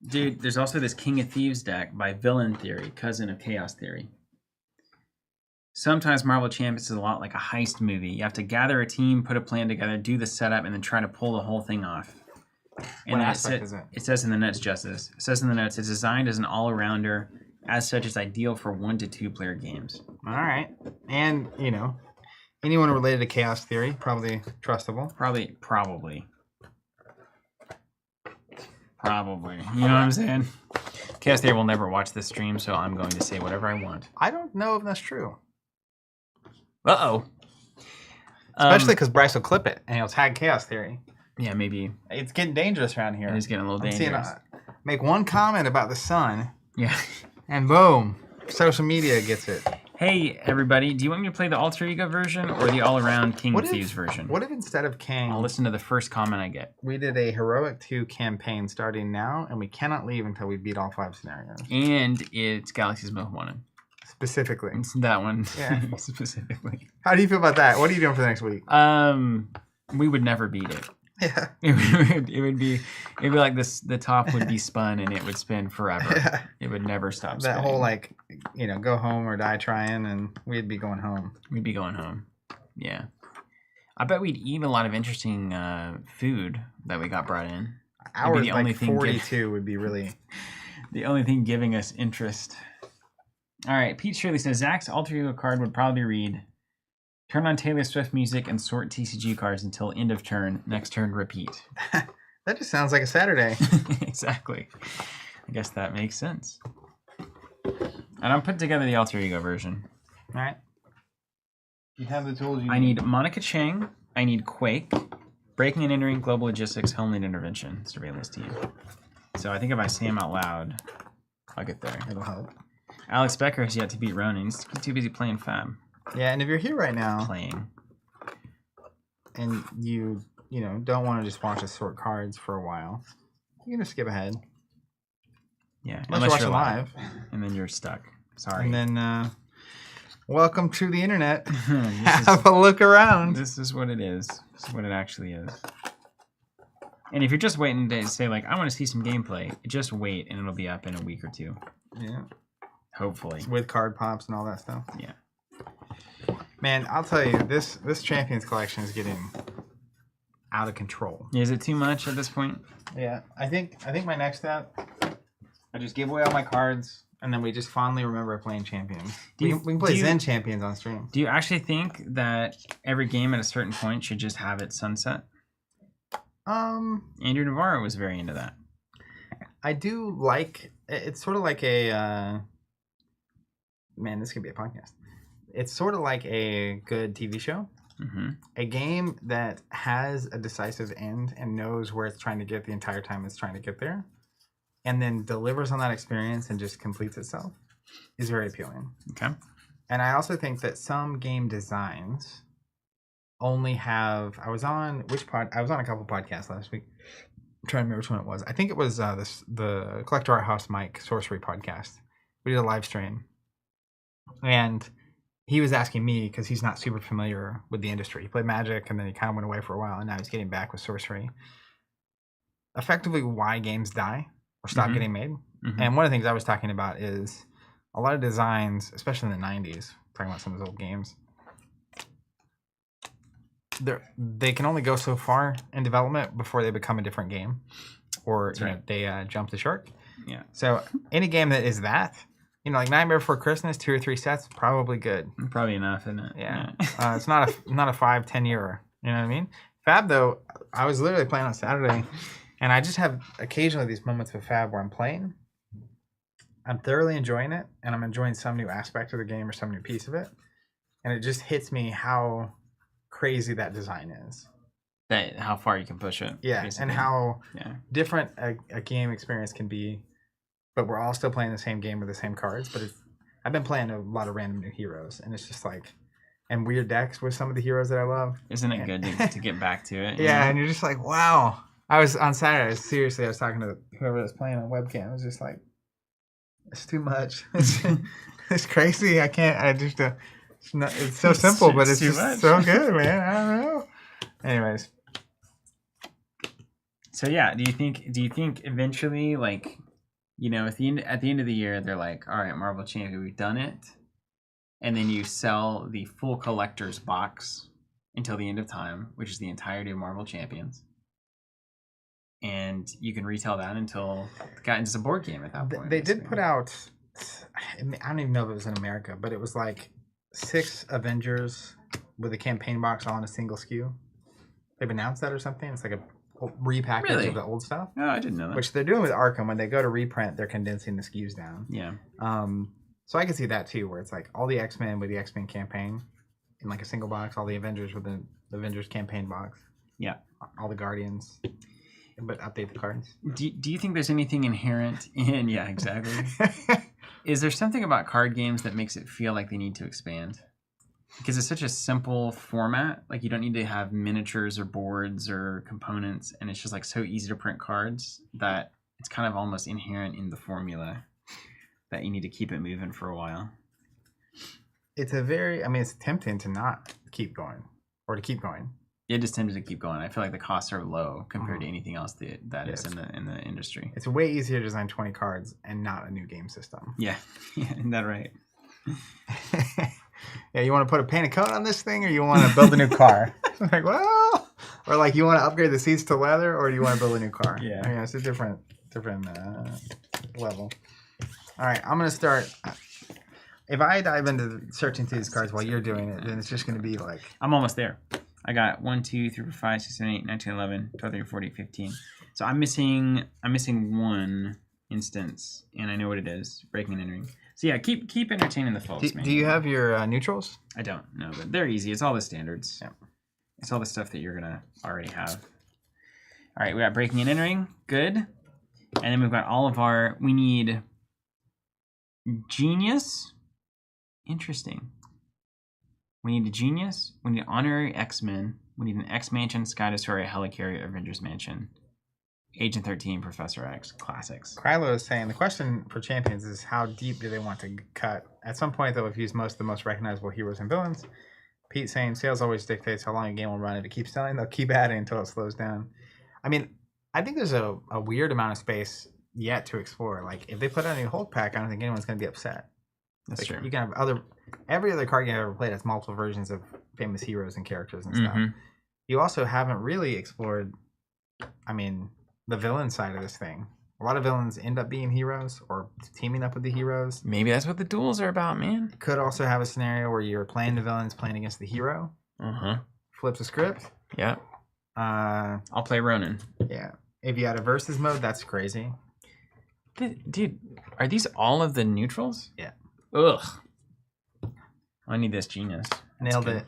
Dude, there's also this King of Thieves deck by Villain Theory, cousin of Chaos Theory. Sometimes Marvel Champions is a lot like a heist movie. You have to gather a team, put a plan together, do the setup, and then try to pull the whole thing off. And what aspect is it? It says in the notes, Justice. It says in the notes, it's designed as an all-arounder. As such, it's ideal for 1 to 2 player games. All right. And, you know, anyone related to Chaos Theory, probably trustable. Probably. You know what I'm saying? Chaos Theory will never watch this stream, so I'm going to say whatever I want. I don't know if that's true. Uh-oh. Especially because Bryce will clip it, and he'll tag Chaos Theory. Yeah, maybe. It's getting dangerous around here. It is getting a little dangerous. Make one comment about the sun. Yeah. And boom, social media gets it. Hey, everybody, do you want me to play the Alter Ego version or the all-around King of Thieves version? What if instead of Kang... I'll listen to the first comment I get. We did a Heroic 2 campaign starting now, and we cannot leave until we beat all 5 scenarios. And it's Galaxy's Most Wanted. Specifically. It's that one. Yeah. Specifically. How do you feel about that? What are you doing for the next week? We would never beat it. Yeah. It would be like this. The top would be spun and it would spin forever. Yeah. It would never stop spinning. That whole like, you know, go home or die trying, and we'd be going home. We'd be going home. Yeah. I bet we'd eat a lot of interesting food that we got brought in. Ours, like 42 would be really the only thing giving us interest. All right, Pete Shirley says Zach's Alter Ego card would probably read: turn on Taylor Swift music and sort TCG cards until end of turn. Next turn, repeat. That just sounds like a Saturday. Exactly. I guess that makes sense. And I'm putting together the Alter Ego version. All right. You have the tools you need. I need Monica Chang. I need Quake. Breaking and Entering, Global Logistics, Homeland Intervention, Surveillance Team. So I think if I say them out loud, I'll get there. It'll help. Alex Becker has yet to beat Ronin. He's too busy playing Fab. Yeah, and if you're here right now, playing, and you don't want to just watch us sort cards for a while, you can just skip ahead. Yeah, Unless you're watching live. And then you're stuck. Sorry. And then, welcome to the internet. This Have a look around. This is what it is. This is what it actually is. And if you're just waiting to say, like, I want to see some gameplay, just wait and it'll be up in a week or two. Yeah. Hopefully. With card pops and all that stuff. Yeah. Man, I'll tell you, this Champions collection is getting out of control. Is it too much at this point? Yeah. I think my next step, I just give away all my cards, and then we just fondly remember playing Champions. We can play Zen Champions on stream. Do you actually think that every game at a certain point should just have its sunset? Andrew Navarro was very into that. I do like, it's sort of like a, man, this could be a podcast. It's sort of like a good TV show. Mm-hmm. A game that has a decisive end and knows where it's trying to get the entire time it's trying to get there, and then delivers on that experience and just completes itself, is very appealing. Okay. And I also think that some game designs only have, I was on a couple podcasts last week. I'm trying to remember which one it was. I think it was the Collector Art House Mike Sorcery podcast. We did a live stream, and he was asking me, because he's not super familiar with the industry. He played Magic, and then he kind of went away for a while, and now he's getting back with Sorcery. Effectively, why games die or stop getting made. Mm-hmm. And one of the things I was talking about is a lot of designs, especially in the 90s, talking about some of those old games, they can only go so far in development before they become a different game, or they jump the shark. Yeah. So any game that is that, like Nightmare Before Christmas, 2 or 3 sets, probably good. Probably enough, isn't it? Yeah. It's not a 5-10 year. You know what I mean? Fab, though, I was literally playing on Saturday, and I just have occasionally these moments with Fab where I'm playing. I'm thoroughly enjoying it, and I'm enjoying some new aspect of the game or some new piece of it, and it just hits me how crazy that design is. How far you can push it. Yeah, basically. And how different a game experience can be. But we're all still playing the same game with the same cards. But I've been playing a lot of random new heroes, and it's just like, and weird decks with some of the heroes that I love. Isn't it good to get back to it? Yeah, and you're just like, wow. I was on Saturday. I was talking to whoever was playing on webcam. I was just like, it's too much. It's crazy. I can't. It's so simple, but it's just much. So good, man. I don't know. Anyways. So yeah, do you think eventually, like, at the end of the year, they're like, all right, Marvel Champion, we've done it, and then you sell the full collector's box until the end of time, which is the entirety of Marvel Champions, and you can retail that until it got into a board game at that point. They did put out, I don't even know if it was in America, but it was like 6 Avengers with a campaign box all in a single SKU. They've announced that or something. It's like a repackage of the old stuff. Oh, I didn't know that. Which they're doing with Arkham. When they go to reprint, they're condensing the SKUs down. Yeah. So I can see that too, where it's like all the X-Men with the X-Men campaign in like a single box, all the Avengers with the Avengers campaign box. Yeah. All the Guardians, but update the cards. Do you think there's anything inherent in? Yeah, exactly. Is there something about card games that makes it feel like they need to expand? Because it's such a simple format, like you don't need to have miniatures or boards or components, and it's just like so easy to print cards that it's kind of almost inherent in the formula that you need to keep it moving for a while. It's tempting to not keep going or to keep going. It is tempting to keep going. I feel like the costs are low compared to anything else that is in the industry. It's way easier to design 20 cards and not a new game system. Yeah, isn't that right? Yeah, you want to put a painted coat on this thing, or you want to build a new car? Like, well, or like you want to upgrade the seats to leather, or do you want to build a new car? Yeah, it's a different level. All right, I'm gonna start. If I dive into searching through these cards while you're doing it, then it's just gonna be like I'm almost there. I got 1, 2, 3, 4, 5, 6, 7, 8, 9, 10, 11, 12, 13, 14, 15. So I'm missing one instance, and I know what it is: breaking and entering. So yeah, keep entertaining the folks, man. Do you have your neutrals? I don't know, but they're easy. It's all the standards. Yeah. It's all the stuff that you're gonna already have. All right, we got breaking and entering. Good. And then we've got all of our. We need genius. Interesting. We need a genius. We need honorary X-Men. We need an X Mansion, Sky Destroyer, Helicarrier, Avengers Mansion, Agent 13, Professor X, classics. Krylo is saying the question for champions is how deep do they want to cut? At some point, they'll have used most of the most recognizable heroes and villains. Pete saying sales always dictates how long a game will run. If it keeps selling, they'll keep adding until it slows down. I mean, I think there's a weird amount of space yet to explore. Like, if they put out a new Hulk pack, I don't think anyone's going to be upset. That's like, true. You can have every other card game I've ever played has multiple versions of famous heroes and characters and stuff. You also haven't really explored, I mean, the villain side of this thing. A lot of villains end up being heroes or teaming up with the heroes. Maybe that's what the duels are about, man. Could also have a scenario where you're playing the villains, playing against the hero. Flips a script. Yep. I'll play Ronin. Yeah. If you had a versus mode, that's crazy. Dude, are these all of the neutrals? Yeah. Ugh. I need this genius. Nailed it.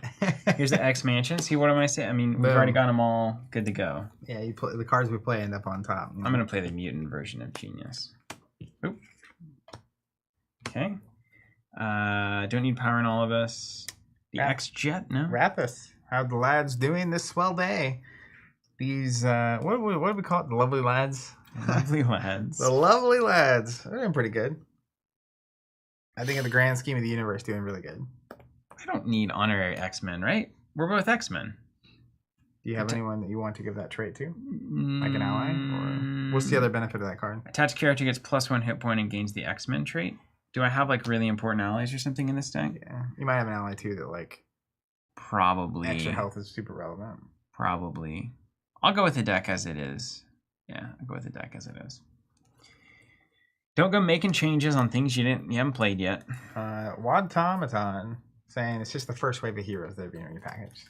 Here's the X Mansion. See, what am I saying? I mean, we've already got them all good to go. Yeah, you play the cards we play end up on top. I'm gonna play the mutant version of Genius. Oop. Okay. Don't need power in all of us. The X Jet, no. Rathus. How the lads doing this swell day? These what do we call it? The lovely lads. Lovely lads. The lovely lads. They're doing pretty good. I think in the grand scheme of the universe, doing really good. I don't need honorary X-Men, right? We're both X-Men. Do you have anyone that you want to give that trait to? Like an ally? Or what's the other benefit of that card? Attached character gets +1 hit point and gains the X-Men trait. Do I have like really important allies or something in this deck? Yeah. You might have an ally too that like probably extra health is super relevant. Probably. I'll go with the deck as it is. Yeah, I'll go with the deck as it is. Don't go making changes on things you haven't played yet. Wadtomaton saying it's just the first wave of heroes that are being repackaged.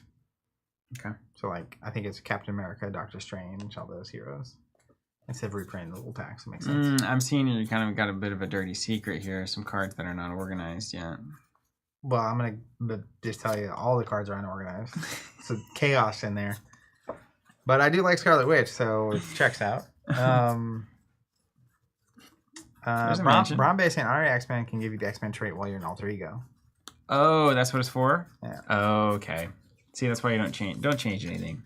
Okay. So like I think it's Captain America, Doctor Strange, all those heroes. Instead of reprinting the little packs, it makes sense. I'm seeing you kind of got a bit of a dirty secret here. Some cards that are not organized yet. Well, I'm gonna just tell you all the cards are unorganized. So chaos in there. But I do like Scarlet Witch, so it checks out. Brombe saying honorary X-Men can give you the X-Men trait while you're an alter ego. Oh, that's what it's for? Yeah. Oh, okay. See, that's why you don't change anything.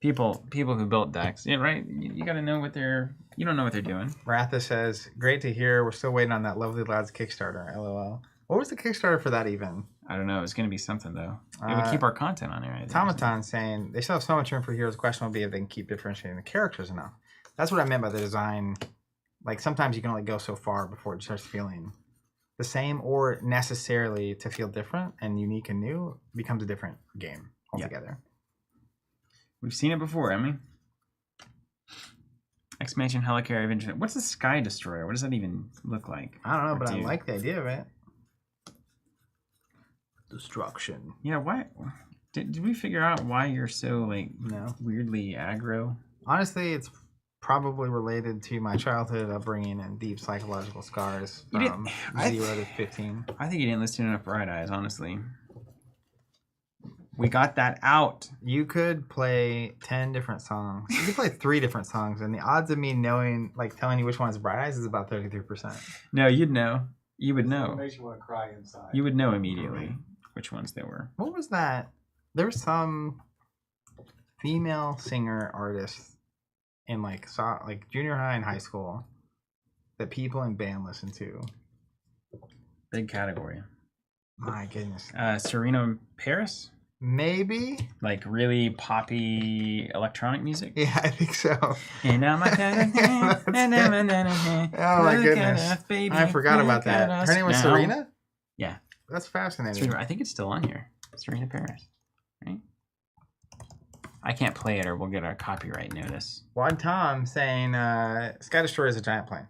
People who built decks, yeah, right? You got to know what you don't know what they're doing. Ratha says, great to hear. We're still waiting on that Lovely Lads Kickstarter. LOL. What was the Kickstarter for that even? I don't know. It's going to be something, though. It would keep our content on there. I think. Tomaton saying, they still have so much room for heroes. The question will be if they can keep differentiating the characters enough. That's what I meant by the design. Like, sometimes you can only go so far before it starts feeling the same, or necessarily to feel different and unique and new becomes a different game altogether. Yeah. We've seen it before, Emmy. X-Mansion, Helicarrier, Avenger. What's the Sky Destroyer? What does that even look like? I don't know, but I like the idea of it. Destruction. Yeah, why? Did we figure out why you're so, like, weirdly aggro? Honestly, it's probably related to my childhood upbringing and deep psychological scars from 0 to 15. I think you didn't listen to enough Bright Eyes, honestly. We got that out. You could play 10 different songs. You could play 3 different songs, and the odds of me knowing, like, telling you which one's Bright Eyes is about 33%. No, you'd know. You would know. It makes you want to cry inside. You would know immediately which ones they were. What was that? There was some female singer artist in like junior high and high school that people in band listened to. Big category. My goodness. Serena Paris? Maybe. Like really poppy electronic music? Yeah, I think so. And I'm a oh my goodness. I forgot about that. Her name was Serena? Yeah. That's fascinating. I think it's still on here. Serena Paris. Right? I can't play it or we'll get our copyright notice. Juan Tom saying Sky Destroyer is a giant plane.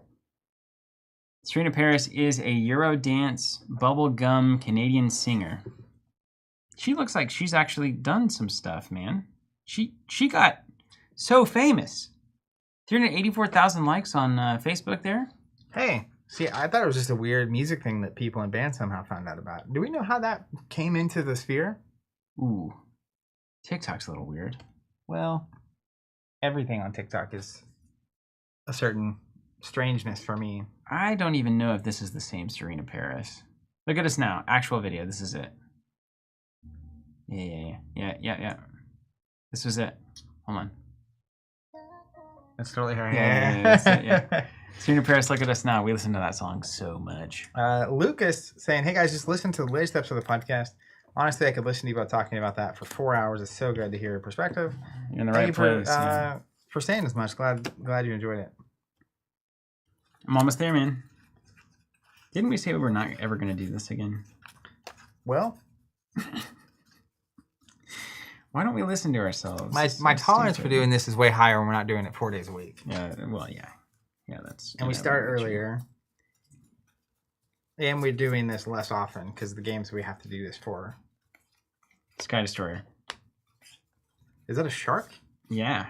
Serena Paris is a Eurodance bubblegum Canadian singer. She looks like she's actually done some stuff, man. She got so famous. 384,000 likes on Facebook there. Hey, see, I thought it was just a weird music thing that people in bands somehow found out about. Do we know how that came into the sphere? Ooh. TikTok's a little weird. Well, everything on TikTok is a certain strangeness for me. I don't even know if this is the same Serena Paris. Look at us now. Actual video. This is it. Yeah. This was it. Hold on. That's totally her. Yeah, that's it, yeah. Senior Paris, look at us now. We listen to that song so much. Lucas saying, "Hey guys, just listen to the latest episode of the podcast. Honestly, I could listen to you both talking about that for 4 hours. It's so good to hear your perspective. You're in the Thank right you place. Yeah. for saying as much. Glad you enjoyed it. I'm almost there, man. Didn't we say we were not ever going to do this again? Well, why don't we listen to ourselves? my tolerance for doing this is way higher when we're not doing it 4 days a week. Yeah, well, yeah. Yeah, that's... And we start earlier. And we're doing this less often because the games we have to do this for. Sky Destroyer. Is that a shark? Yeah.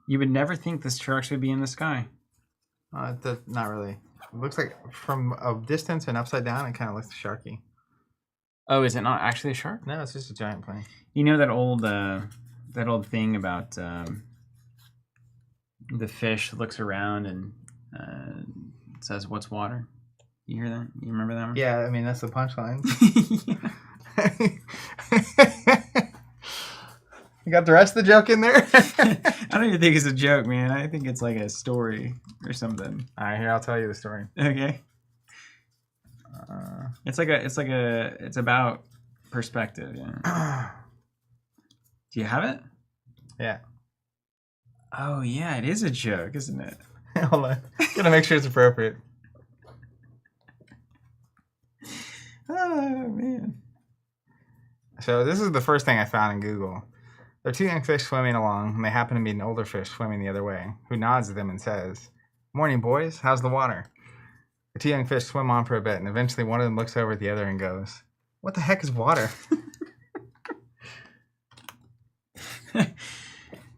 You would never think the sharks would be in the sky. Not really. It looks like from a distance and upside down, it kind of looks sharky. Oh, is it not actually a shark? No, it's just a giant plane. You know that old thing about the fish looks around and says, "What's water?" You hear that? You remember that one? Yeah, I mean that's the punchline. You got the rest of the joke in there? I don't even think it's a joke, man. I think it's like a story or something. All right, here I'll tell you the story. Okay. It's about perspective. Yeah. Do you have it? Yeah. Oh yeah, it is a joke, isn't it? Hold on. Gotta make sure it's appropriate. Oh man. So this is the first thing I found in Google. There are 2 young fish swimming along, and they happen to meet an older fish swimming the other way, who nods at them and says, "Morning, boys. How's the water?" The 2 young fish swim on for a bit, and eventually one of them looks over at the other and goes, "What the heck is water?"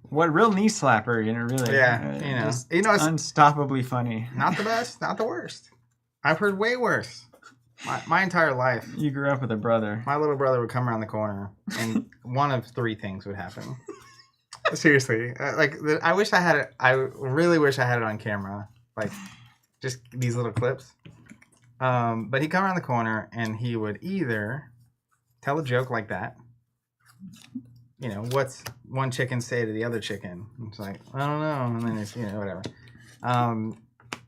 What real knee slapper, really. Yeah, it's it's unstoppably funny. not the best, not the worst. I've heard way worse. My entire life. You grew up with a brother. My little brother would come around the corner, and one of 3 things would happen. Seriously, I wish I had it. I really wish I had it on camera, like just these little clips. But he'd come around the corner, and he would either tell a joke like that. What's one chicken say to the other chicken? It's like, I don't know, and then it's whatever.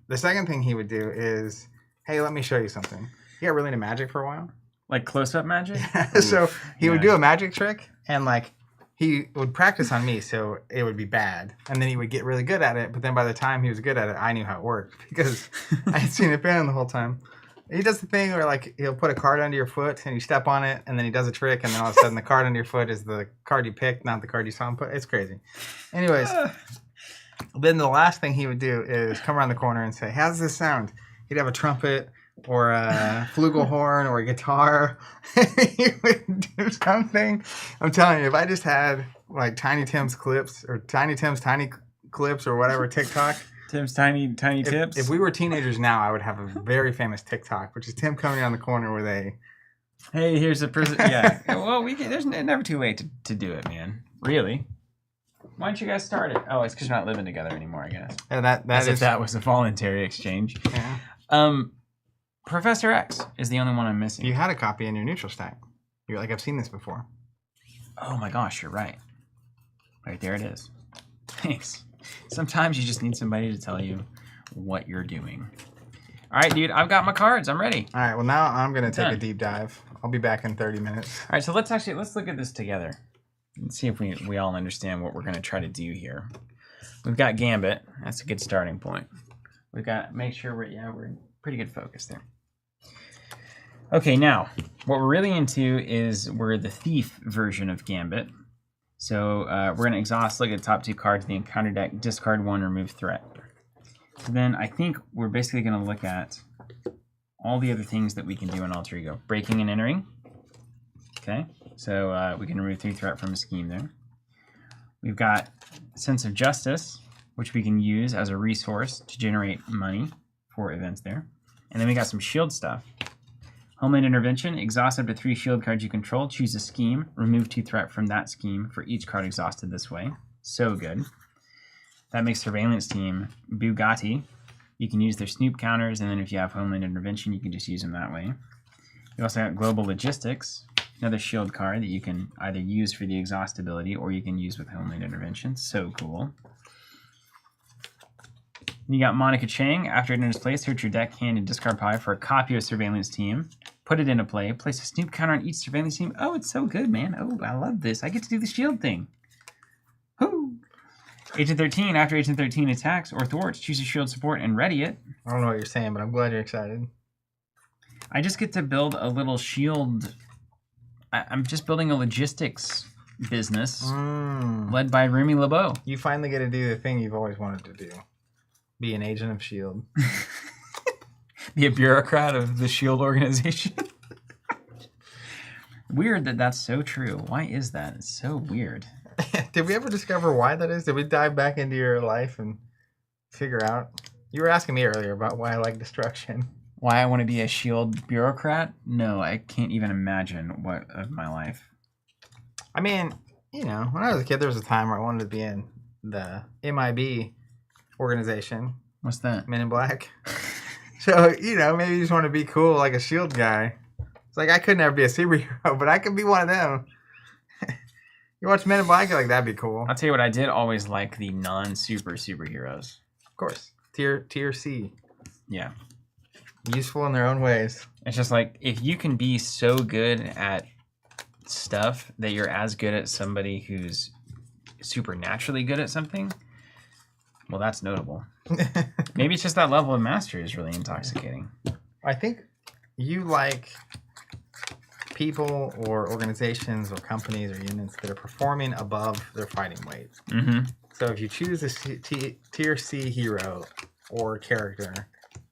The second thing he would do is, hey, let me show you something. He got really into magic for a while. Like close-up magic? So he would do a magic trick, and he would practice on me, so it would be bad. And then he would get really good at it, but then by the time he was good at it, I knew how it worked because I had seen it banned the whole time. He does the thing where he'll put a card under your foot and you step on it, and then he does a trick, and then all of a sudden the card under your foot is the card you picked, not the card you saw him put. It's crazy. Anyways, then the last thing he would do is come around the corner and say, "How does this sound?" He'd have a trumpet or a flugelhorn or a guitar. He would do something. I'm telling you, if I just had Tiny Tim's clips or Tiny Tim's tiny clips or whatever TikTok. Tim's tiny tips. If we were teenagers now, I would have a very famous TikTok, which is Tim coming around the corner with a, "Hey, here's a person." Yeah. Well, there's never too late to do it, man. Really. Why don't you guys start it? Oh, it's because you're not living together anymore, I guess. Yeah, if that was a voluntary exchange. Yeah. Professor X is the only one I'm missing. You had a copy in your neutral stack. You're like, I've seen this before. Oh my gosh, you're right. Right there it is. Thanks. Sometimes you just need somebody to tell you what you're doing. All right, dude, I've got my cards. I'm ready. All right, well, now I'm going to take a deep dive. I'll be back in 30 minutes. All right, so let's look at this together and see if we all understand what we're going to try to do here. We've got Gambit. That's a good starting point. We've got, make sure we're in pretty good focus there. Okay, now, what we're really into is we're the thief version of Gambit. So we're going to exhaust, look at the top 2 cards of the encounter deck, discard 1, remove threat. So then I think we're basically going to look at all the other things that we can do in Alter Ego. Breaking and entering. Okay, so we can remove 3 threat from a scheme there. We've got Sense of Justice, which we can use as a resource to generate money for events there. And then we got some shield stuff. Homeland Intervention, exhaust up to 3 shield cards you control, choose a scheme, remove 2 threat from that scheme for each card exhausted this way. So good. That makes Surveillance Team Bugatti. You can use their snoop counters, and then if you have Homeland Intervention, you can just use them that way. You also got Global Logistics. Another shield card that you can either use for the exhaust ability or you can use with Homeland Intervention. So cool. You got Monica Chang. After it enters play, search your deck, hand, and discard pile for a copy of Surveillance Team. Put it into play. Place a snoop counter on each Surveillance Team. Oh, it's so good, man. Oh, I love this. I get to do the shield thing. Whoo! Agent 13. After Agent 13 attacks or thwarts, choose a shield support and ready it. I don't know what you're saying, but I'm glad you're excited. I just get to build a little shield. I'm just building a logistics business led by Remy LeBeau. You finally get to do the thing you've always wanted to do. Be an agent of S.H.I.E.L.D. Be a bureaucrat of the S.H.I.E.L.D. organization. Weird that that's so true. Why is that? It's so weird. Did we ever discover why that is? Did we dive back into your life and figure out? You were asking me earlier about why I like destruction. Why I want to be a S.H.I.E.L.D. bureaucrat? No, I can't even imagine what of my life. I mean, you know, when I was a kid, there was a time where I wanted to be in the MIB organization. What's that? Men in Black. So, you know, maybe you just want to be cool like a S.H.I.E.L.D. guy. It's like I could never be a superhero, but I could be one of them. You watch Men in Black, you're like, that'd be cool. I'll tell you what, I did always like the superheroes. Of course. Tier C. Yeah. Useful in their own ways. It's just like, if you can be so good at stuff that you're as good at somebody who's supernaturally good at something, well, that's notable. Maybe it's just that level of mastery is really intoxicating. I think you like people or organizations or companies or units that are performing above their fighting weight. Mm-hmm. So if you choose a tier C hero or character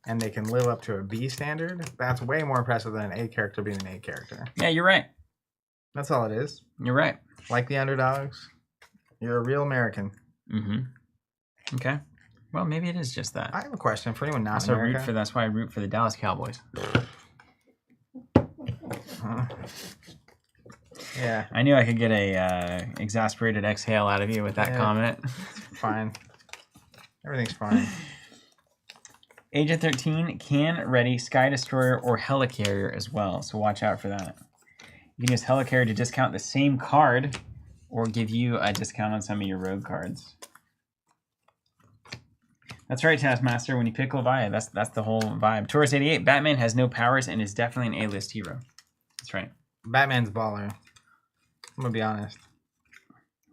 and they can live up to a B standard, that's way more impressive than an A character being an A character. Yeah, you're right. That's all it is. You're right. Like the underdogs. You're a real American. Mm-hmm. Okay. Well, maybe it is just that. I have a question for anyone not Also in America. that's why I root for the Dallas Cowboys. Yeah. I knew I could get a exasperated exhale out of you with that comment. Fine. Everything's fine. Agent 13 can ready Sky Destroyer or Helicarrier as well, so watch out for that. You can use Helicarrier to discount the same card or give you a discount on some of your rogue cards. That's right, Taskmaster. When you pick Leviathan, that's the whole vibe. Taurus 88, Batman has no powers and is definitely an A-list hero. That's right. Batman's baller. I'm going to be honest.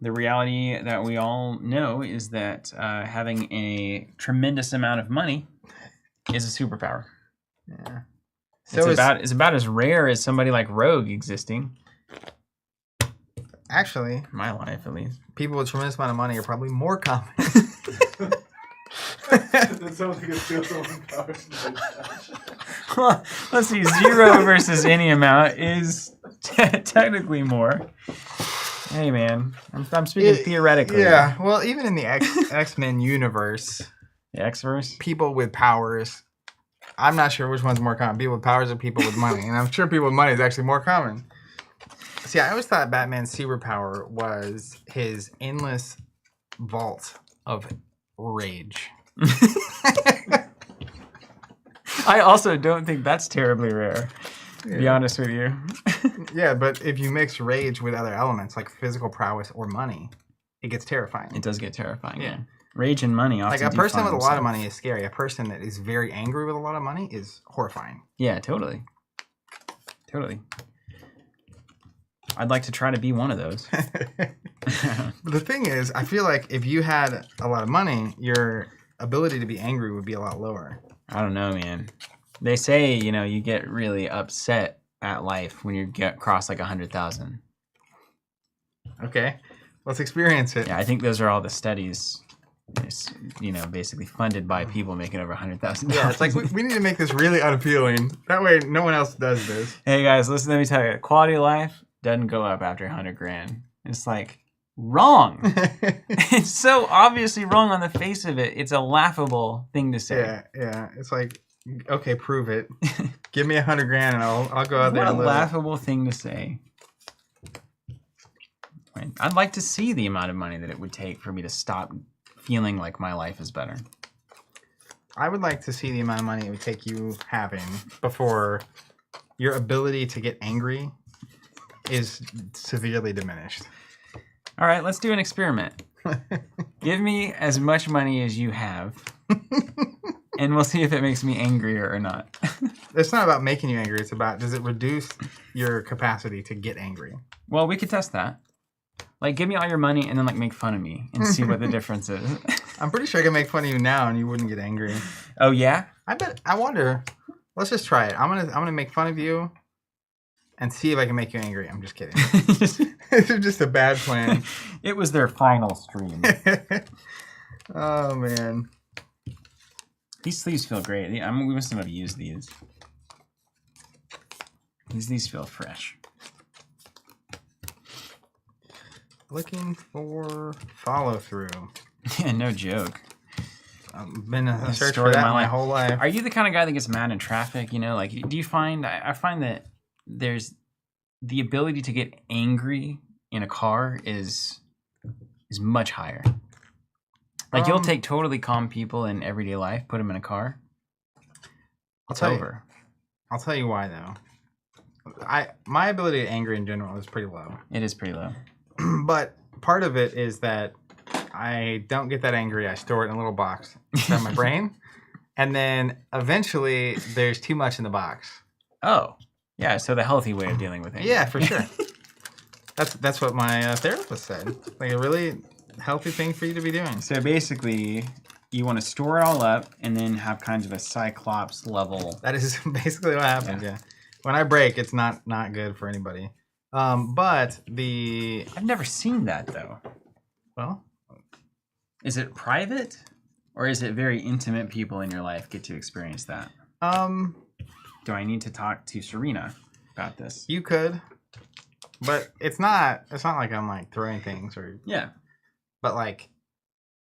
The reality that we all know is that having a tremendous amount of money is a superpower. Yeah. So it's about as rare as somebody like Rogue existing. Actually, in my life at least. People with a tremendous amount of money are probably more common. Then someone can steal someone's powers. Let's see, 0 versus any amount is technically more. Hey man, I'm speaking theoretically. Yeah, well, even in the X-Men universe, the X-verse, people with powers, I'm not sure which one's more common. People with powers or people with money, and I'm sure people with money is actually more common. See, I always thought Batman's superpower was his endless vault of rage. I also don't think that's terribly rare, to be honest with you. Yeah, but if you mix rage with other elements like physical prowess or money, it gets terrifying. It does get terrifying, yeah. Rage and money often like a person with a lot of money is scary. A person that is very angry with a lot of money is horrifying. Yeah, totally. Totally. I'd like to try to be one of those. But the thing is, I feel like if you had a lot of money, your ability to be angry would be a lot lower. I don't know, man. They say, you know, you get really upset at life when you get cross like 100,000. Okay, let's experience it. Yeah, I think those are all the studies, you know, basically funded by people making over 100,000. Yeah, it's like we need to make this really unappealing. That way, no one else does this. Hey guys, listen. Let me tell you, quality of life doesn't go up after 100 grand. It's like wrong. It's so obviously wrong on the face of it. It's a laughable thing to say. Yeah. It's like, okay, prove it. Give me 100 grand and I'll go out there and What a live. laughable thing to say. I'd like to see the amount of money that it would take for me to stop feeling like my life is better. I would like to see the amount of money it would take you having before your ability to get angry is severely diminished. All right, let's do an experiment. Give me as much money as you have, and we'll see if it makes me angrier or not. It's not about making you angry. It's about, does it reduce your capacity to get angry? Well, we could test that. Like, give me all your money and then, like, make fun of me and see what the difference is. I'm pretty sure I can make fun of you now and you wouldn't get angry. Oh, yeah? I wonder. Let's just try it. I'm gonna make fun of you and see if I can make you angry. I'm just kidding. This is just a bad plan. It was their final stream. Oh, man. These sleeves feel great. We must have used these. These feel fresh. Looking for follow through. Yeah, no joke. I've been a search for that my whole life. Are you the kind of guy that gets mad in traffic? You know, like, do you find? I find that there's the ability to get angry in a car is much higher. Like, you'll take totally calm people in everyday life, put them in a car. It's over. I'll tell you why though. My ability to get angry in general is pretty low. It is pretty low. But part of it is that I don't get that angry. I store it in a little box inside my brain. And then eventually there's too much in the box. Oh, yeah. So the healthy way of dealing with it. Yeah, for sure. That's what my therapist said. Like a really healthy thing for you to be doing. So basically, you want to store it all up and then have kinds of a Cyclops level. That is basically what happens, yeah. When I break, it's not good for anybody. But I've never seen that though. Well, is it private or is it very intimate people in your life get to experience that? Do I need to talk to Serena about this? You could, but it's not like I'm like throwing things or yeah. But like,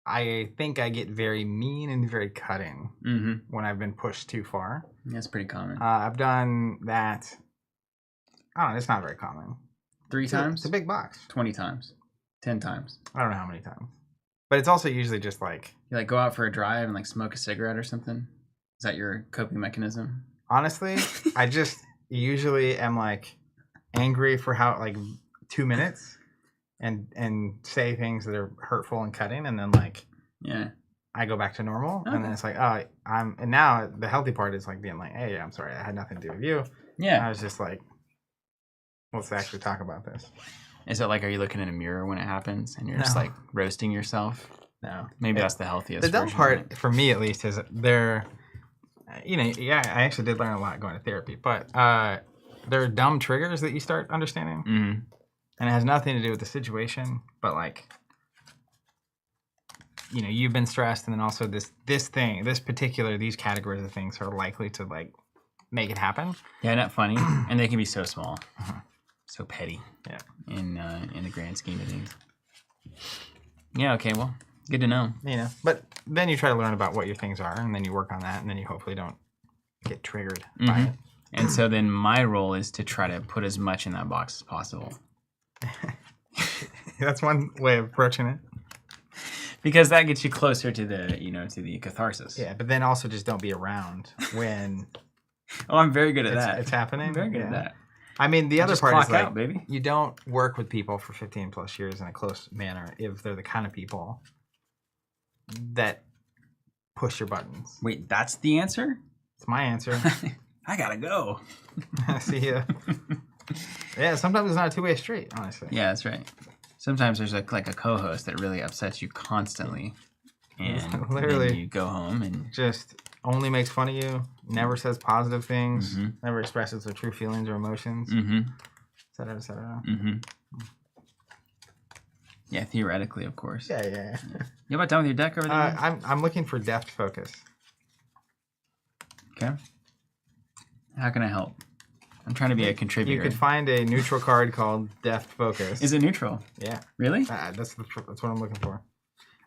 I think I get very mean and very cutting when I've been pushed too far. That's pretty common. I've done that. I don't know. It's not very common. 3 times? It's a big box. 20 times. 10 times. I don't know how many times. But it's also usually just like... You like go out for a drive and like smoke a cigarette or something? Is that your coping mechanism? Honestly, I just usually am like angry for like 2 minutes and say things that are hurtful and cutting, and then like I go back to normal. Okay. And then it's like, oh, and now the healthy part is like being like, hey, I'm sorry, I had nothing to do with you. Yeah. I was just like, let's actually talk about this. Is it like, are you looking in a mirror when it happens and you're just like roasting yourself? No. Maybe that's the healthiest. The dumb part, for me at least, is I actually did learn a lot going to therapy, but there are dumb triggers that you start understanding. Mm-hmm. And it has nothing to do with the situation, but like, you've been stressed, and then also these categories of things are likely to like make it happen. Yeah, not funny. And they can be so small. So petty. Yeah. In the grand scheme of things. Yeah, okay, well, good to know. But then you try to learn about what your things are, and then you work on that, and then you hopefully don't get triggered by it. And so then my role is to try to put as much in that box as possible. That's one way of approaching it. Because that gets you closer to the, to the catharsis. Yeah, but then also just don't be around when... Oh, I'm very good at that. It's happening? I'm very good at that. I mean, the other part is like, baby. You don't work with people for 15 plus years in a close manner if they're the kind of people that push your buttons. Wait, that's the answer? It's my answer. I gotta go. See ya. Yeah, sometimes it's not a two-way street, honestly. Yeah, that's right. Sometimes there's like a co-host that really upsets you constantly. And literally, then you go home and just only makes fun of you, never says positive things, never expresses their true feelings or emotions, et cetera, et cetera. Yeah, theoretically, of course. Yeah. You about done with your deck over there? I'm looking for depth focus. Okay. How can I help? I'm trying to be a contributor. You could find a neutral card called Depth Focus. Is it neutral? Yeah. Really? That's what I'm looking for.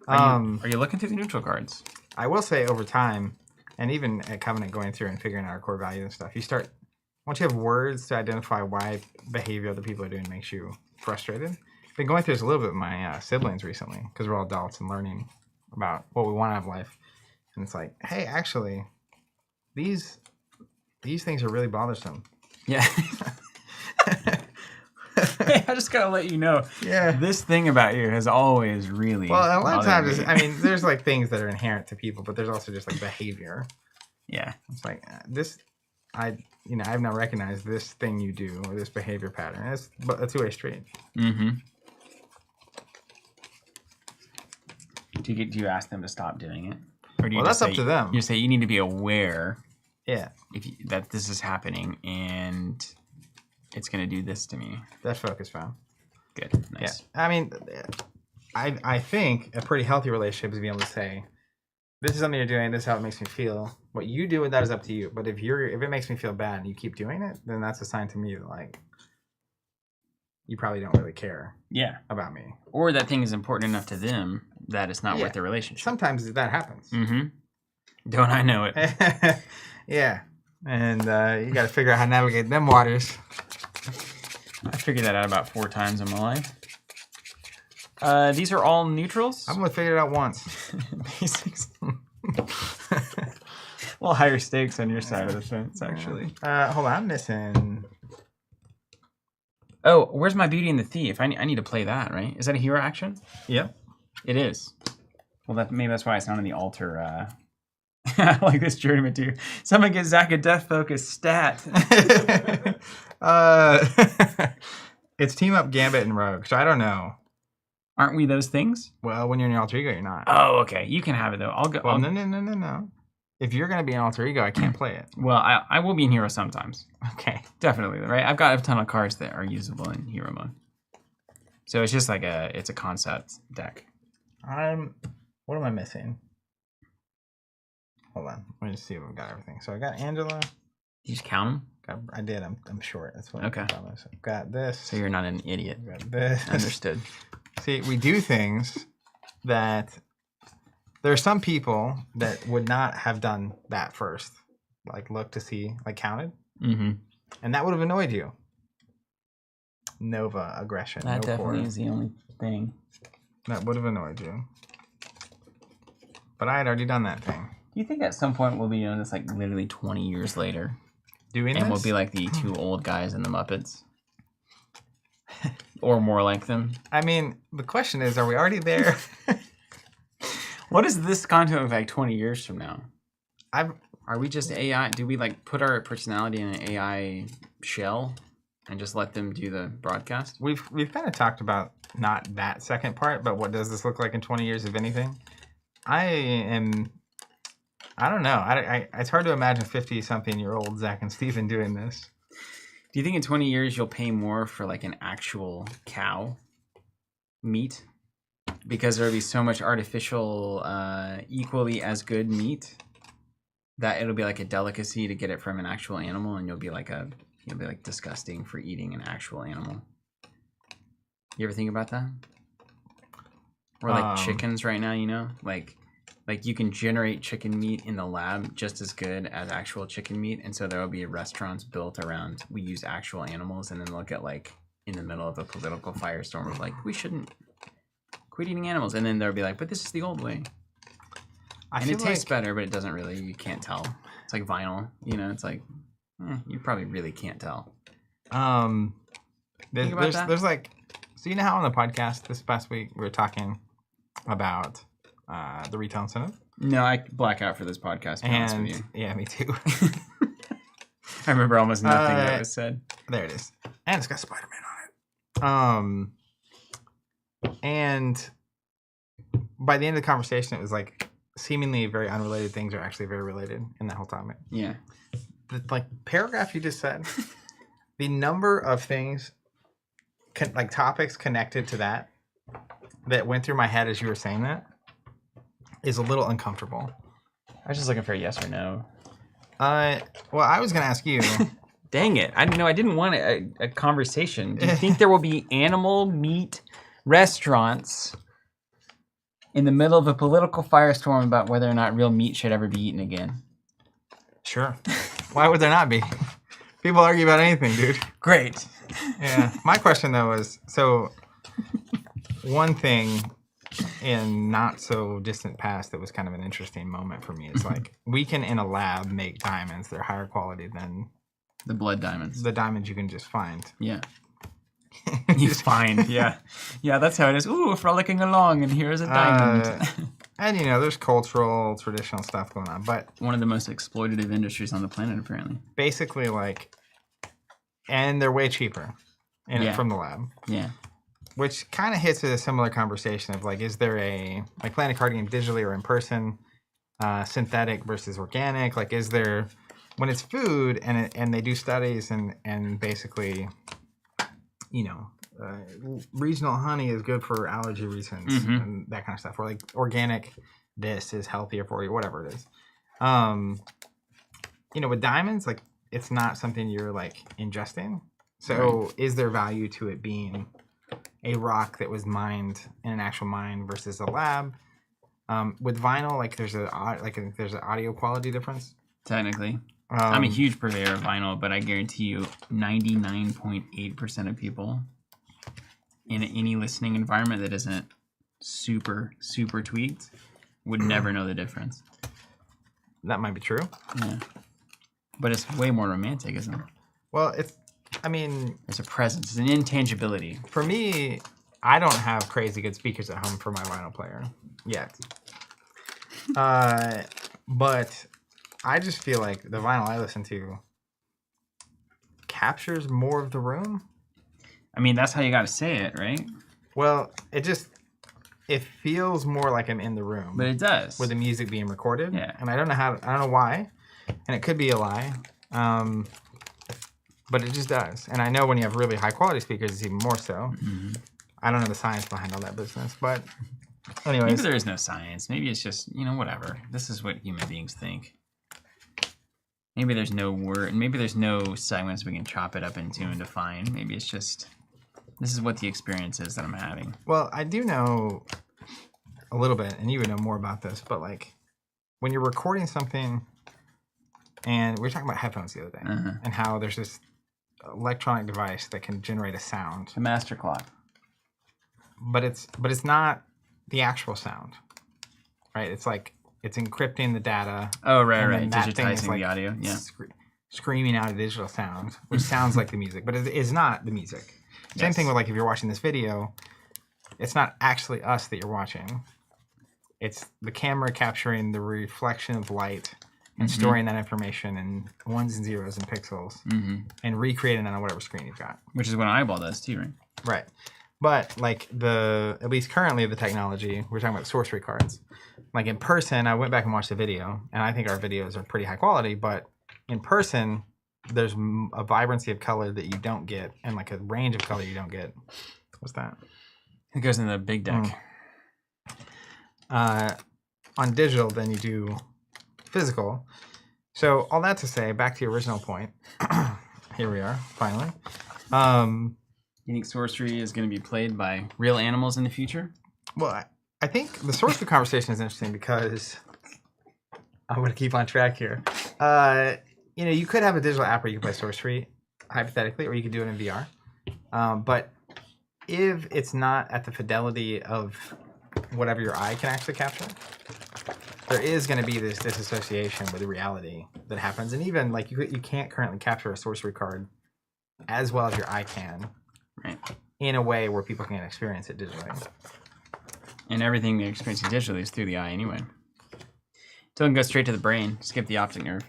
Are you looking through the neutral cards? I will say over time, and even at Covenant going through and figuring out our core values and stuff, once you have words to identify why behavior other people are doing makes you frustrated. I've been going through this a little bit with my siblings recently, because we're all adults and learning about what we want out of life. And it's like, hey, actually, these things are really bothersome. Yeah. Hey, I just gotta let you know. Yeah. This thing about you has always really. Well, a lot of bothered times, me. I mean, there's like things that are inherent to people, but there's also just like behavior. Yeah. It's like I've now recognized this thing you do or this behavior pattern. It's a two-way street. Mm-hmm. Do you ask them to stop doing it, or do you Well, just that's up say, to them. You say you need to be aware Yeah, that this is happening and it's gonna do this to me. that focus found. Good. Nice. Yeah, I mean, I think a pretty healthy relationship is being able to say, this is something you're doing. This is how it makes me feel. What you do with that is up to you. But if it makes me feel bad and you keep doing it, then that's a sign to me that like you probably don't really care. Yeah. About me. Or that thing is important enough to them that it's not worth the relationship. Sometimes that happens. Mm-hmm. Don't I know it? Yeah. And you got to figure out how to navigate them waters. I figured that out about 4 times in my life. These are all neutrals. I've only figured it out once. Basics. A little higher stakes on your side of the fence, actually. Hold on, I'm missing. Oh, where's my Beauty and the Thief? I need to play that, right? Is that a hero action? Yep. It is. Well, maybe that's why it's not in the altar. I like this journeyman too. Someone get Zach a Death Focus stat. It's team up Gambit and Rogue, so I don't know. Aren't we those things? Well, when you're in your alter ego, you're not. Oh, okay. You can have it though. I'll go. Well, no. If you're gonna be an alter ego, I can't play it. Well, I will be in hero sometimes. Okay. Definitely, right? I've got a ton of cards that are usable in hero mode. So it's just like it's a concept deck. What am I missing? Hold on. Let me just see if I've got everything. So I got Angela. You just count them? I did. I'm short. That's what. Okay. I've got this. So you're not an idiot. I've got this. Understood. See, we do things that there are some people that would not have done that first. Like look to see, like counted. Mm-hmm. And that would have annoyed you. Nova aggression. That no definitely core. is the only thing. That would have annoyed you. But I had already done that thing. Do you think at some point we'll be doing this like literally 20 years later? Doing And this? we'll be like the 2 old guys in the Muppets? Or more like them? I mean, the question is, are we already there? What is this content look like 20 years from now? I've Are we just AI? Do we like put our personality in an AI shell and just let them do the broadcast? we've kind of talked about not that second part, but what does this look like in 20 years, if anything? I don't know. It's hard to imagine 50-something-year-old Zach and Steven doing this. Do you think in 20 years you'll pay more for like an actual cow meat? Because there'll be so much artificial, equally as good meat that it'll be like a delicacy to get it from an actual animal, and you'll be like disgusting for eating an actual animal. You ever think about that? Or like chickens right now, you know, like you can generate chicken meat in the lab just as good as actual chicken meat, and so there will be restaurants built around we use actual animals, and then they'll get like in the middle of a political firestorm of like we shouldn't quit eating animals, and then they'll be like, but this is the old way. And it tastes better, but it doesn't really. You can't tell. It's like vinyl, you know. It's like you probably really can't tell. There's like, so you know how on the podcast this past week we were talking about the retail incentive? No, I black out for this podcast. To be honest with you. Yeah, me too. I remember almost nothing that was said. There it is, and it's got Spider-Man on it. And by the end of the conversation, it was like seemingly very unrelated things are actually very related in that whole topic. Yeah. The like paragraph you just said, the number of things, like topics connected to that went through my head as you were saying that is a little uncomfortable. I was just looking for a yes or no. Well, I was gonna ask you. Dang it! I didn't want a conversation. Do you think there will be animal meat restaurants in the middle of a political firestorm about whether or not real meat should ever be eaten again? Sure. Why would there not be? People argue about anything, dude. Great. Yeah. My question though is, so one thing in not so distant past that was kind of an interesting moment for me is like we can in a lab make diamonds that are higher quality than the blood diamonds. The diamonds you can just find. Yeah. He's fine. Yeah. Yeah, that's how it is. Ooh, frolicking along, and here's a diamond. And, you know, there's cultural, traditional stuff going on. But one of the most exploitative industries on the planet, apparently. Basically, like, and they're way cheaper from the lab. Yeah. Which kind of hits at a similar conversation of, like, is there like, playing a card game digitally or in person, synthetic versus organic? Like, is there, when it's food and they do studies and basically, you know, regional honey is good for allergy reasons and that kind of stuff. Or like organic, this is healthier for you, whatever it is. You know, with diamonds, like it's not something you're like ingesting. So is there value to it being a rock that was mined in an actual mine versus a lab? With vinyl, like there's an audio quality difference. Technically. I'm a huge purveyor of vinyl, but I guarantee you 99.8% of people in any listening environment that isn't super, super tweaked would never know the difference. That might be true. Yeah. But it's way more romantic, isn't it? Well, it's a presence. It's an intangibility. For me, I don't have crazy good speakers at home for my vinyl player yet. But I just feel like the vinyl I listen to captures more of the room. I mean, that's how you got to say it, right? Well, it feels more like I'm in the room. But it does. With the music being recorded. Yeah. And I don't know why. And it could be a lie. But it just does. And I know when you have really high quality speakers, it's even more so. Mm-hmm. I don't know the science behind all that business. But anyways. Maybe there is no science. Maybe it's just, you know, whatever. This is what human beings think. Maybe there's no word. Maybe there's no segments we can chop it up into and define. Maybe it's just, this is what the experience is that I'm having. Well, I do know a little bit, and you would know more about this, but like when you're recording something, and we were talking about headphones the other day, and how there's this electronic device that can generate a sound. A master clock. But it's not the actual sound, right? It's like it's encrypting the data. Oh, right. Digitizing the audio. Yeah. Screaming out a digital sound, which sounds like the music, but it is not the music. Same thing with like if you're watching this video, it's not actually us that you're watching. It's the camera capturing the reflection of light and storing that information in ones and zeros and pixels and recreating it on whatever screen you've got. Which is what an eyeball does too, right? Right. But like at least currently the technology, we're talking about sorcery cards. Like in person, I went back and watched the video, and I think our videos are pretty high quality, but in person, there's a vibrancy of color that you don't get, and like a range of color you don't get. What's that? It goes in the big deck. On digital, then you do physical. So all that to say, back to your original point. Here we are, finally. You think sorcery is going to be played by real animals in the future? Well, I think the sorcery conversation is interesting because I'm going to keep on track here. You know, you could have a digital app where you can play sorcery, hypothetically, or you could do it in VR. But if it's not at the fidelity of whatever your eye can actually capture, there is going to be this disassociation with the reality that happens. And even like you can't currently capture a sorcery card as well as your eye can, right? In a way where people can experience it digitally. And everything they're experiencing digitally is through the eye anyway. So it can go straight to the brain, skip the optic nerve.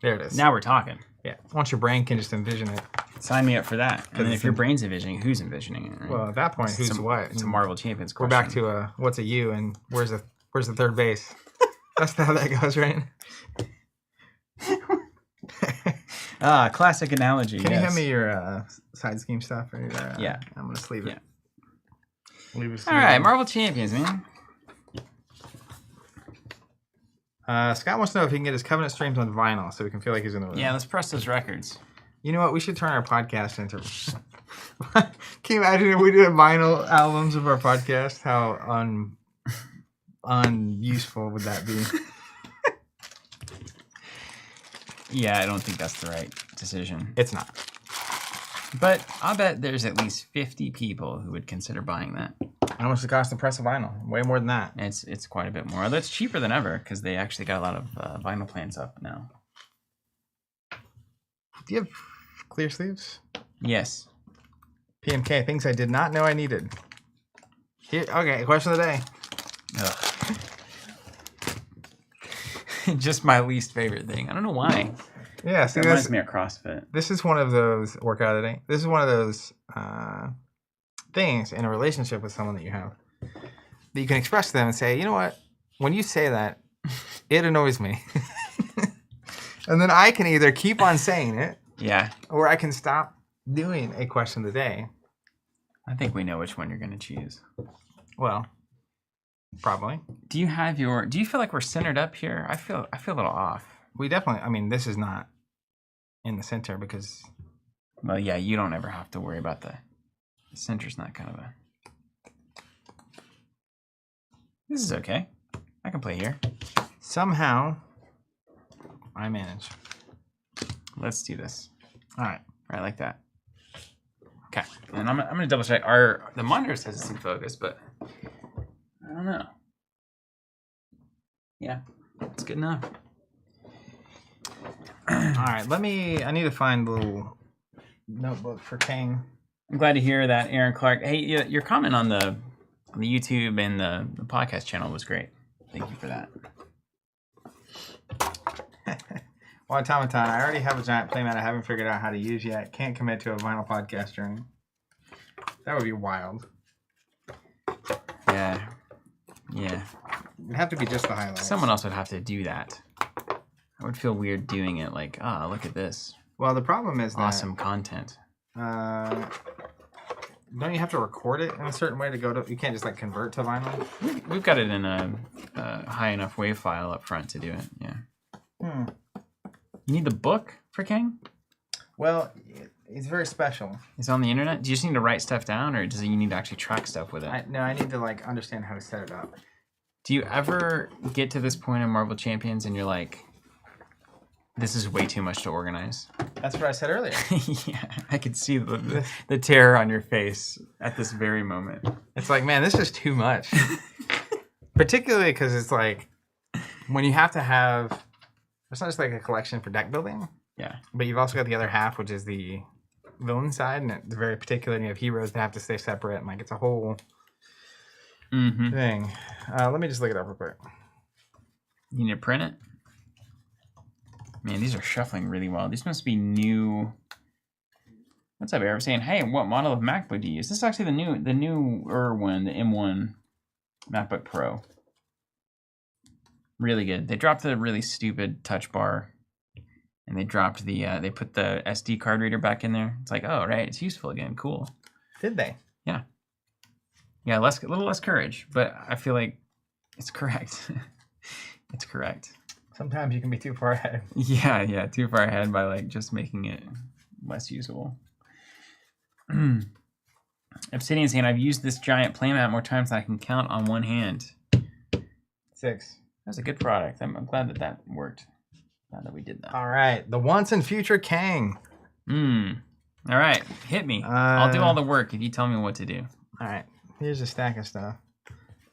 There it is. Now we're talking. Yeah. Once your brain can just envision it. Sign me up for that. And then if your brain's envisioning, who's envisioning it? Right? Well, at that point, who's what? It's a Marvel Champions question. We're back to what's a U and where's the third base? That's how that goes, right? Classic analogy. Can you hand me your side scheme stuff? Or yeah. I'm going to sleeve it. Yeah. Leave it. All right, Marvel Champions, man. Scott wants to know if he can get his Covenant streams on vinyl so we can feel like he's in the room. Yeah, let's press those records. You know what? We should turn our podcast into... Can you imagine if we did vinyl albums of our podcast? How unuseful would that be? Yeah, I don't think that's the right decision. It's not. But I'll bet there's at least 50 people who would consider buying that. How much does it cost to press a vinyl? Way more than that. It's quite a bit more. Although it's cheaper than ever because they actually got a lot of vinyl plans up now. Do you have clear sleeves? Yes. PMK, things I did not know I needed. Here, okay, question of the day. Just my least favorite thing. I don't know why. Yeah, see, It reminds me of CrossFit. this is one of those workout of the day. This is one of those things in a relationship with someone that you have that you can express to them and say, you know what? When you say that, it annoys me. And then I can either keep on saying it, Yeah. or I can stop doing a question of the day. I think we know which one you're going to choose. Well, probably. Do you feel like we're centered up here? I feel a little off. We definitely, I mean, this is not in the center because... Well, yeah, you don't ever have to worry about the center's not kind of a... This is okay. I can play here. Somehow, I manage. Let's do this. All right. Right, like that. Okay, and I'm gonna double check. The monitor says it's in focus, but I don't know. Yeah, it's good enough. All right, I need to find a little notebook for Kang. I'm glad to hear that, Aaron Clark. Hey, your comment on the YouTube and the podcast channel was great. Thank you for that. Well, Automaton, I already have a giant playmat I haven't figured out how to use yet. Can't commit to a vinyl podcast journey. That would be wild. Yeah. It'd have to be just the highlights. Someone else would have to do that. I would feel weird doing it like, look at this. Well, the problem is that... Awesome content. Don't you have to record it in a certain way to go to... You can't just, like, convert to vinyl? We've got it in a high enough WAV file up front to do it, yeah. You need the book for Kang? Well, it's very special. It's on the internet? Do you just need to write stuff down, or you need to actually track stuff with it? No, I need to, like, understand how to set it up. Do you ever get to this point in Marvel Champions and you're like, this is way too much to organize? That's what I said earlier. Yeah, I could see the terror on your face at this very moment. It's like, man, this is too much. Particularly because it's like, when you have to have... It's not just like a collection for deck building. Yeah. But you've also got the other half, which is the villain side, and it's very particular. And you have heroes that have to stay separate, and like it's a whole thing. Let me just look it up real quick. You need to print it? Man, these are shuffling really well. These must be new. What's up, Eric? Saying, hey, what model of MacBook do you use? This is actually the newer one, the M1 MacBook Pro. Really good. They dropped the really stupid touch bar, and they dropped they put the SD card reader back in there. It's like, oh, right, it's useful again. Cool. Did they? Yeah. Yeah, a little less courage, but I feel like it's correct. It's correct. Sometimes you can be too far ahead. Yeah, too far ahead by like just making it less usable. Obsidian saying, I've used this giant playmat more times than I can count on one hand. 6. That's a good product. I'm glad that worked. Glad that we did that. All right, the once and future Kang. All right, hit me. I'll do all the work if you tell me what to do. All right, here's a stack of stuff.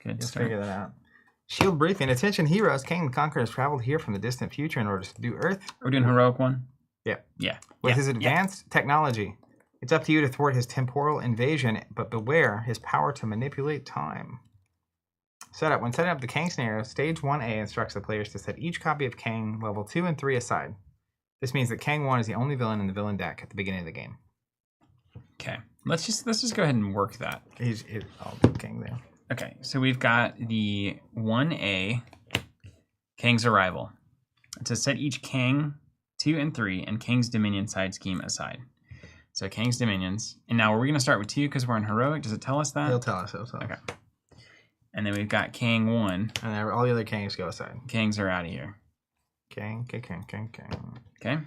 Good. Just figure that out. Shield briefing. Attention, heroes. Kang the Conqueror has traveled here from the distant future in order to do Earth. We're doing heroic one. Yeah. Yeah. With his advanced technology, it's up to you to thwart his temporal invasion, but beware his power to manipulate time. Setup. When setting up the Kang scenario, Stage 1A instructs the players to set each copy of Kang level 2 and 3 aside. This means that Kang 1 is the only villain in the villain deck at the beginning of the game. Okay. Let's just go ahead and work that. I'll do Kang there. Okay, so we've got the 1A, Kang's Arrival. To set each Kang 2 and 3 and Kang's Dominion side scheme aside. So Kang's Dominions. And now are we going to start with 2 because we're in heroic? Does it tell us that? He'll tell us. Okay. And then we've got Kang 1. And all the other Kangs go aside. Kangs are out of here. Kang. Okay.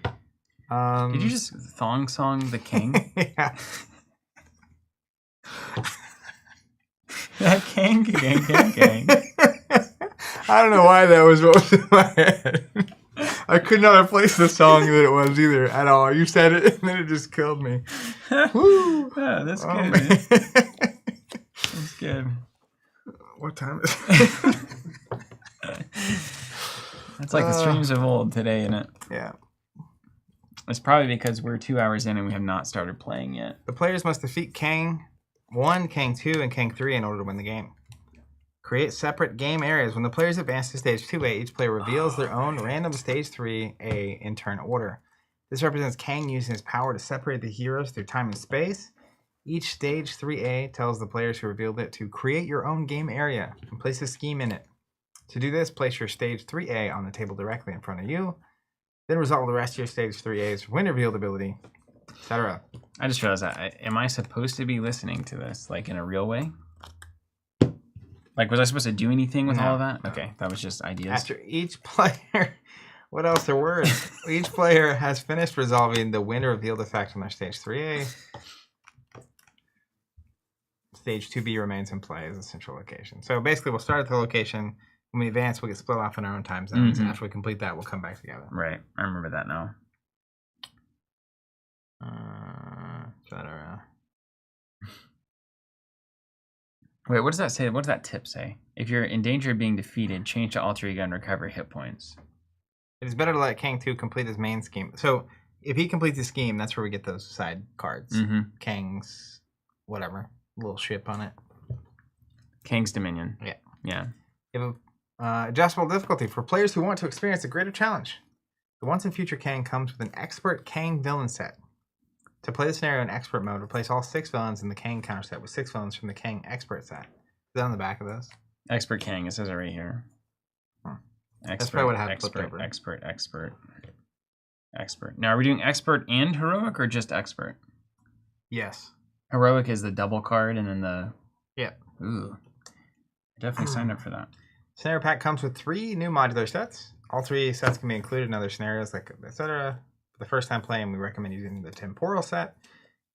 Did you just thong song the Kang? Yeah. Kang. I don't know why that was what was in my head. I could not have placed the song that it was either at all. You said it, and then it just killed me. Woo! Yeah, that's good, man. That's good. What time is it? That's like the streams of old today, isn't it? Yeah. It's probably because we're 2 hours in and we have not started playing yet. The players must defeat Kang 1, Kang 2, and Kang 3 in order to win the game. Create separate game areas. When the players advance to stage 2A, each player reveals their own random stage 3A in turn order. This represents Kang using his power to separate the heroes through time and space. Each stage 3A tells the players who revealed it to create your own game area and place a scheme in it. To do this, place your stage 3A on the table directly in front of you. Then resolve the rest of your stage 3As when revealed ability, etc. I just realized that. Am I supposed to be listening to this like in a real way? Like, was I supposed to do anything with all of that? Okay, that was just ideas. After each player, what else are words? Each player has finished resolving the win or revealed effect on their stage 3A. Stage 2B remains in play as a central location. So basically, we'll start at the location. When we advance, we'll get split off in our own time zones. And after we complete that, we'll come back together. Right, I remember that now. Etc. Wait, what does that say? What does that tip say? If you're in danger of being defeated, change to alter ego and recover hit points. It is better to let Kang 2 complete his main scheme. So if he completes his scheme, that's where we get those side cards. Kang's whatever, little ship on it. Kang's Dominion. Yeah. Yeah. You have adjustable difficulty for players who want to experience a greater challenge. The Once and Future Kang comes with an expert Kang villain set. To play the scenario in expert mode, replace all 6 villains in the Kang counter set with 6 villains from the Kang expert set. Is that on the back of this? Expert Kang, it says it right here. Expert, That's probably what I have expert, flipped over. expert. Now, are we doing expert and heroic or just expert? Yes. Heroic is the double card and then the... Yeah. Ooh. Definitely signed up for that. Scenario pack comes with 3 new modular sets. All 3 sets can be included in other scenarios, like etc. For the first time playing, we recommend using the temporal set.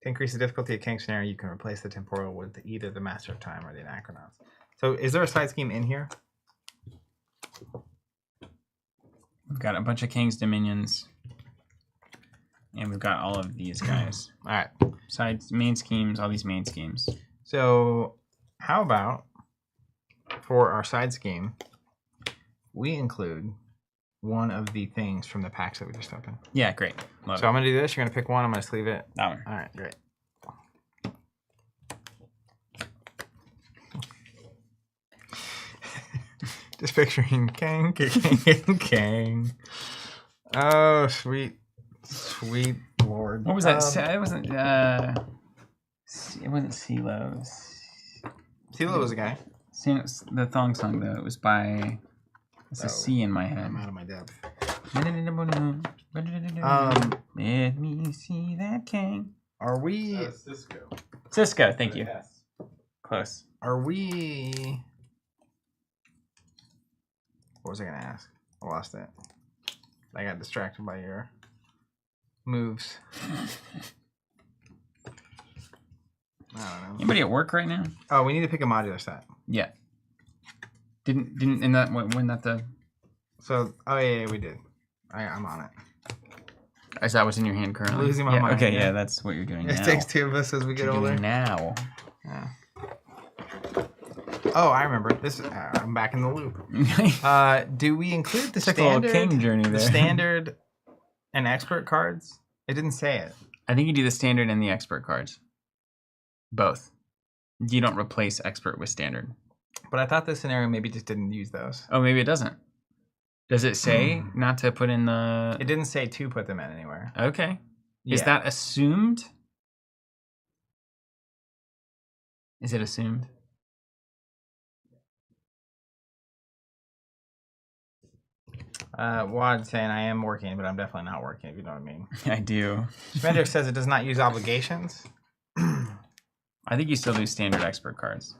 To increase the difficulty of Kang's scenario, you can replace the temporal with either the Master of Time or the Anachronauts. So is there a side scheme in here? We've got a bunch of Kang's Dominions. And we've got all of these guys. All right. Sides, main schemes, all these main schemes. So how about for our side scheme, we include one of the things from the packs that we just opened. Yeah, great. Love So I'm going to do this. You're going to pick one. I'm going to sleeve it. that one. All right, great. Just picturing Kang. Oh, sweet Lord. What was that? It wasn't. It wasn't CeeLo. CeeLo was a guy. The thong song though. It was by. It's a C in my head. I'm out of my depth. Let me see that Kang. Are we? Cisco. Cisco, thank you. Yes. Close. Are we? What was I gonna ask? I lost it. I got distracted by your moves. I don't know. Anybody at work right now? Oh, we need to pick a modular set. Yeah. Didn't in that when that the So, oh yeah, we did. I'm on it. is that what's in your hand currently? Losing my mind, Okay, yeah. yeah, that's what you're doing It now. takes 2 of us as we What get you're older. doing now. Yeah. Oh, I remember. This. I'm back in the loop. Do we include the Took a little standard, King journey the there. standard, and expert cards? It didn't say it. I think you do the standard and the expert cards. Both. You don't replace expert with standard. But I thought this scenario maybe just didn't use those. Oh, maybe it doesn't. Does it say not to put in the? It didn't say to put them in anywhere. Okay. Is Yeah. that assumed? Is it assumed? Well, I'm saying I am working, but I'm definitely not working, if you know what I mean. I do. Spender says it does not use obligations. I think you still do standard expert cards.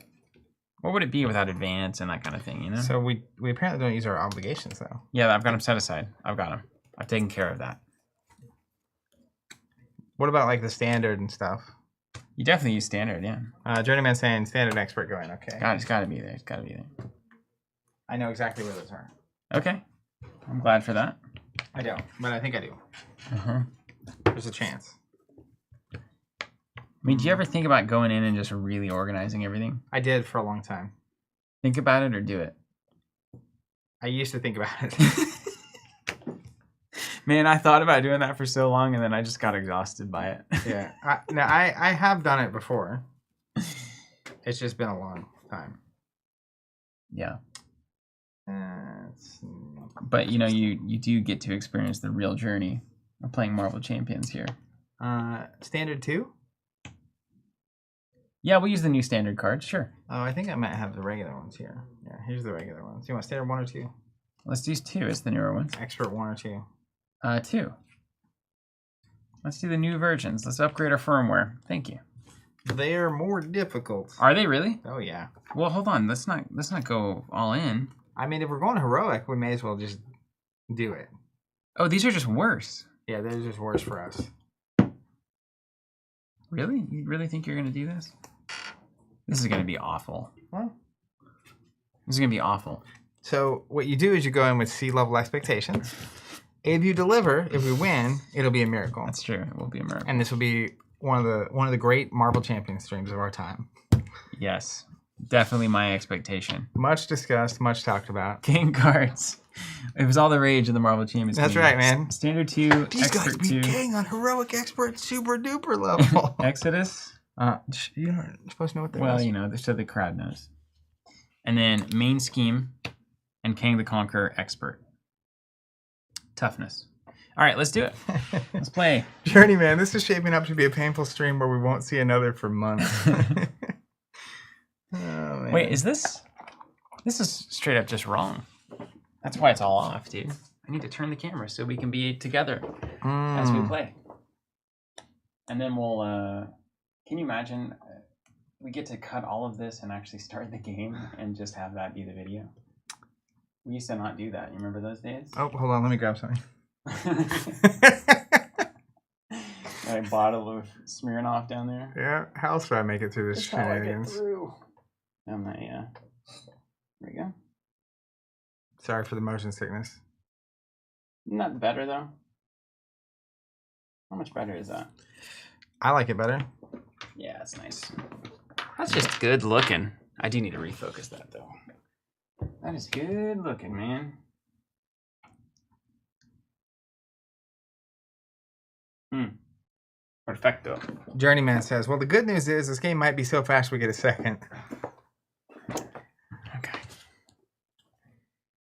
What would it be without advance and that kind of thing, you know? So we apparently don't use our obligations, though. Yeah, I've got them set aside. I've got them. I've taken care of that. What about, like, the standard and stuff? You definitely use standard, yeah. Journeyman saying standard expert going, okay. It's got to be there. It's got to be there. I know exactly where those are. Okay. I'm glad for that. I don't, but I think I do. Uh-huh. There's a chance. I mean, do you ever think about going in and just really organizing everything? I did for a long time. Think about it or do it? I used to think about it. Man, I thought about doing that for so long, and then I just got exhausted by it. Yeah. I have done it before. It's just been a long time. Yeah. Let's see. But, you know, you do get to experience the real journey of playing Marvel Champions here. Standard 2? Yeah, we'll use the new standard cards, sure. Oh, I think I might have the regular ones here. Yeah, here's the regular ones. You want standard 1 or 2? Let's use 2 as the newer ones. Expert 1 or 2? 2. Let's do the new versions. Let's upgrade our firmware. Thank you. They are more difficult. Are they really? Oh yeah. Well, hold on. Let's not go all in. I mean, if we're going heroic, we may as well just do it. Oh, these are just worse. Yeah, they're just worse for us. Really? You really think you're gonna do this? This is gonna be awful. Well, This is gonna be awful. so what you do is you go in with sea-level expectations. If you deliver, if we win, it'll be a miracle. That's true. It will be a miracle. And this will be one of the great Marvel Champions streams of our time. Yes, definitely my expectation. Much discussed, much talked about. King cards. It was all the rage in the Marvel Champions. That's community. right, man. Standard 2, These guys Expert beat 2. Kang on heroic expert super duper level. Exodus. You're not supposed to know what that Well, is. you know, so the crowd knows. And then main scheme and Kang the Conqueror Expert. Toughness. All right, let's do it. Let's play. Journeyman, this is shaping up to be a painful stream where we won't see another for months. Oh, man. Wait, is this? This is straight up just wrong. That's why it's all off, dude. I need to turn the camera so we can be together as we play. And then we'll. Can you imagine? We get to cut all of this and actually start the game and just have that be the video. We used to not do that. You remember those days? Oh, hold on. Let me grab something. A bottle of Smirnoff down there. Yeah, how else do I make it through this That's how I get shenanigans? through. And there we go. Sorry for the motion sickness. Not better though. How much better is that? I like it better. Yeah, it's nice. That's just good looking. I do need to refocus that though. That is good looking, man. Perfecto. Journeyman says, well, the good news is this game might be so fast we get a second. Okay.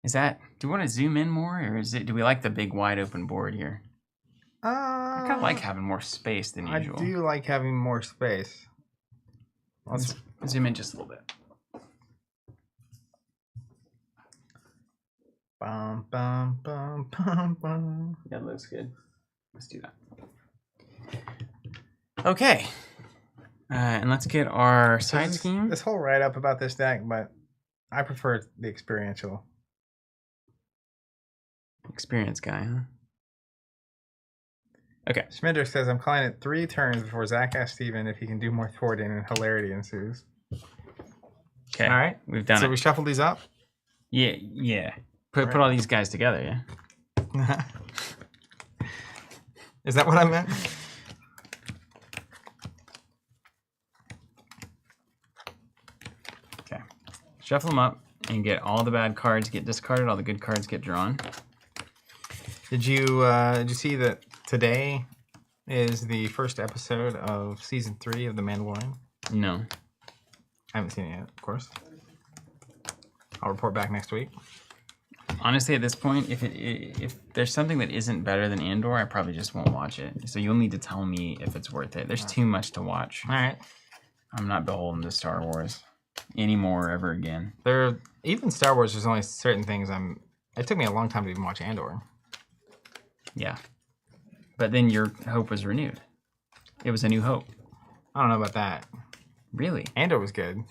Is that, do we want to zoom in more or is it, do we like the big wide open board here? I kind of like having more space than usual. I do like having more space. Let's zoom in just a little bit. Bum, bum, bum, bum, bum. That looks good. Let's do that. Okay. And let's get our side scheme. This whole write-up about this deck, but I prefer the experiential. Experience guy, huh? Okay. Schminder says, I'm calling it 3 turns before Zach asks Steven if he can do more thwarting and hilarity ensues. Okay. All right. We've done So it. we shuffle these up? Yeah, yeah. Put all these guys together, yeah? Is that what I meant? Okay. Shuffle them up and get all the bad cards get discarded, all the good cards get drawn. Did you see that today is the first episode of season 3 of The Mandalorian? No. I haven't seen it yet, of course. I'll report back next week. Honestly, at this point, if there's something that isn't better than Andor, I probably just won't watch it. So you'll need to tell me if it's worth it. There's too much to watch. All right. I'm not beholden to Star Wars anymore ever again. Even Star Wars, there's only certain things it took me a long time to even watch Andor. Yeah. But then your hope was renewed. It was a new hope. I don't know about that. Really? Andor was good.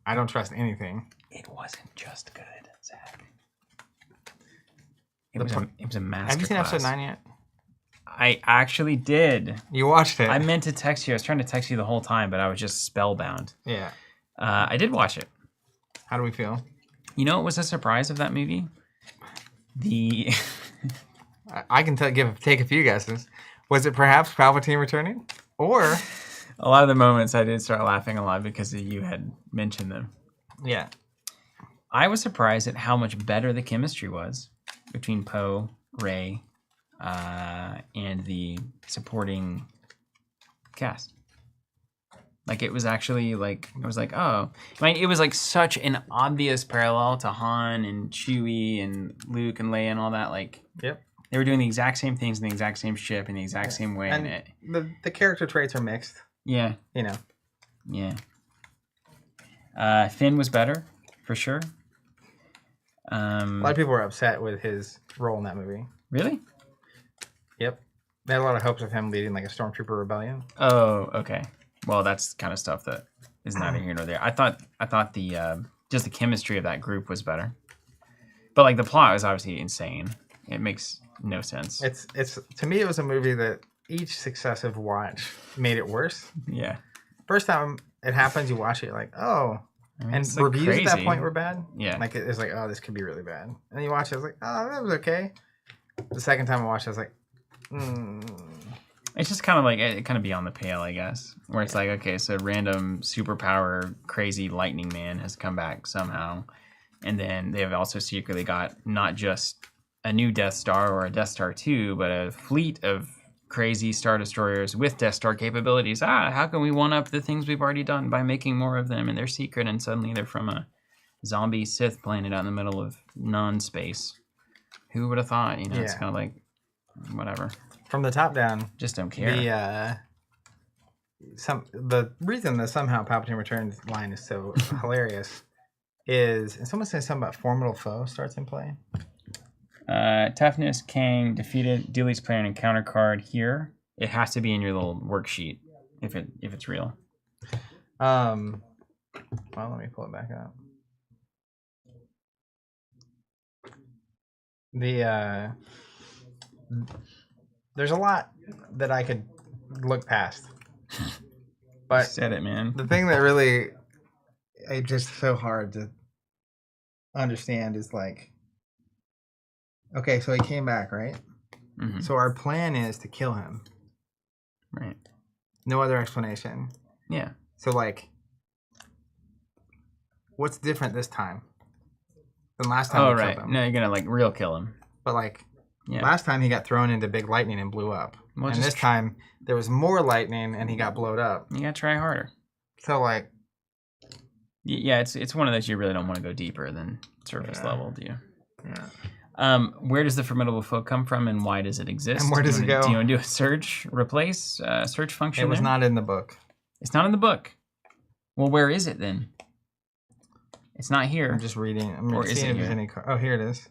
I don't trust anything. It wasn't just good, Zach. It was a masterclass. Have you seen episode 9 yet? I actually did. You watched it. I meant to text you. I was trying to text you the whole time, but I was just spellbound. Yeah. I did watch it. How do we feel? You know what was a surprise of that movie? I can take a few guesses. Was it perhaps Palpatine returning? Or... A lot of the moments I did start laughing a lot because you had mentioned them. Yeah. I was surprised at how much better the chemistry was between Poe, Rey, and the supporting cast. Like it was actually like I was like, oh, I mean, it was like such an obvious parallel to Han and Chewie and Luke and Leia and all that. Like, Yep. They were doing the exact same things in the exact same ship in the exact same way. And the character traits are mixed. Yeah. You know. Yeah. Finn was better for sure. A lot of people were upset with his role in that movie. Really? Yep. They had a lot of hopes of him leading like a stormtrooper rebellion. Oh, okay. Well, that's kind of stuff that is neither here nor there. I thought the just the chemistry of that group was better, but like the plot was obviously insane. It makes no sense. It's to me it was a movie that each successive watch made it worse. Yeah. First time it happens, you watch it, you're like, oh. I mean, And it's, like, reviews crazy. at that point were bad. Yeah. Like it's like, oh, this could be really bad. And then you watch it, I was like, oh, that was okay. The second time I watched it, I was like, It's just kind of like kind of beyond the pale, I guess. Where it's like, okay, so random superpower crazy lightning man has come back somehow, and then they have also secretly got not just a new Death Star or a Death Star 2, but a fleet of crazy Star Destroyers with Death Star capabilities. How can we one up the things we've already done by making more of them? And they're secret, and suddenly they're from a zombie Sith planet out in the middle of non-space. Who would have thought? You know, it's kind of like whatever. From the top down, Just don't care. The reason that somehow Palpatine Returns line is so hilarious is, and someone says something about formidable foe starts in play. Toughness, Kang defeated Dooley's player and encounter card here. It has to be in your little worksheet if it's real. Well, let me pull it back up. There's a lot that I could look past, but You said it, man. the thing that really it's just so hard to understand is like, okay, so he came back, right? Mm-hmm. So our plan is to kill him. Right. No other explanation. Yeah. So like, what's different this time than last time? Oh, we right. killed him? No, you're gonna like real kill him. But like, Yeah. last time he got thrown into big lightning and blew up, Well, and just this time there was more lightning and he got blowed up. You gotta try harder. So like, Yeah, it's one of those you really don't want to go deeper than surface level, do you? yeah. Where does the formidable foe come from, and why does it exist? And where does it go? Do you want to do a search, replace, search function? It was not in the book. It's not in the book. Well, where is it then? It's not here. I'm just reading. I'm Or is seeing it if there's here? any. Oh, here it is.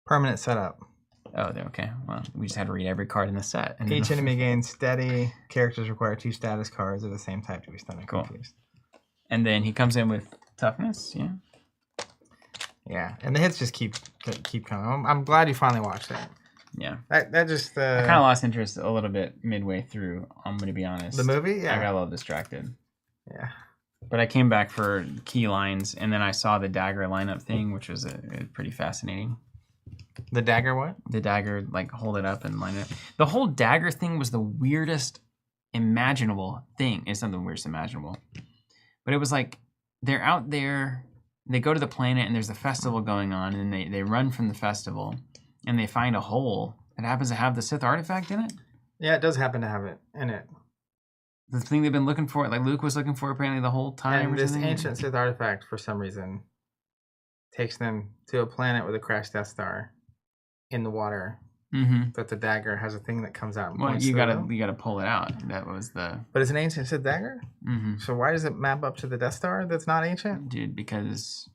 Permanent setup. Oh, okay. Well, we just had to read every card in the set. And Each enemy gains steady. Characters require 2 status cards of the same type to be stunned and Cool. confused. And then he comes in with toughness. Yeah. Yeah, and the hits just keep coming. I'm glad you finally watched it. Yeah. That just I kind of lost interest a little bit midway through. I'm gonna be honest. the movie. I got Yeah, a little distracted. yeah. But I came back for key lines, and then I saw the dagger lineup thing, which was pretty fascinating. The dagger what? The dagger, like, hold it up and line it up. The whole dagger thing was the weirdest imaginable thing. It's not the weirdest imaginable. But it was like, they're out there, they go to the planet, and there's a festival going on, and they run from the festival, and they find a hole that happens to have the Sith artifact in it. Yeah, it does happen to have it in it. The thing they've been looking for, like Luke was looking for apparently the whole time. And or this something. ancient Sith artifact, for some reason, takes them to a planet with a crashed Death Star in the water. Mm-hmm. But the dagger has a thing that comes out. And Well, points you to gotta them. you gotta pull it out. That was the But it's an ancient Sith dagger. mm-hmm. So why does it map up to the Death Star? That's not ancient. Dude, because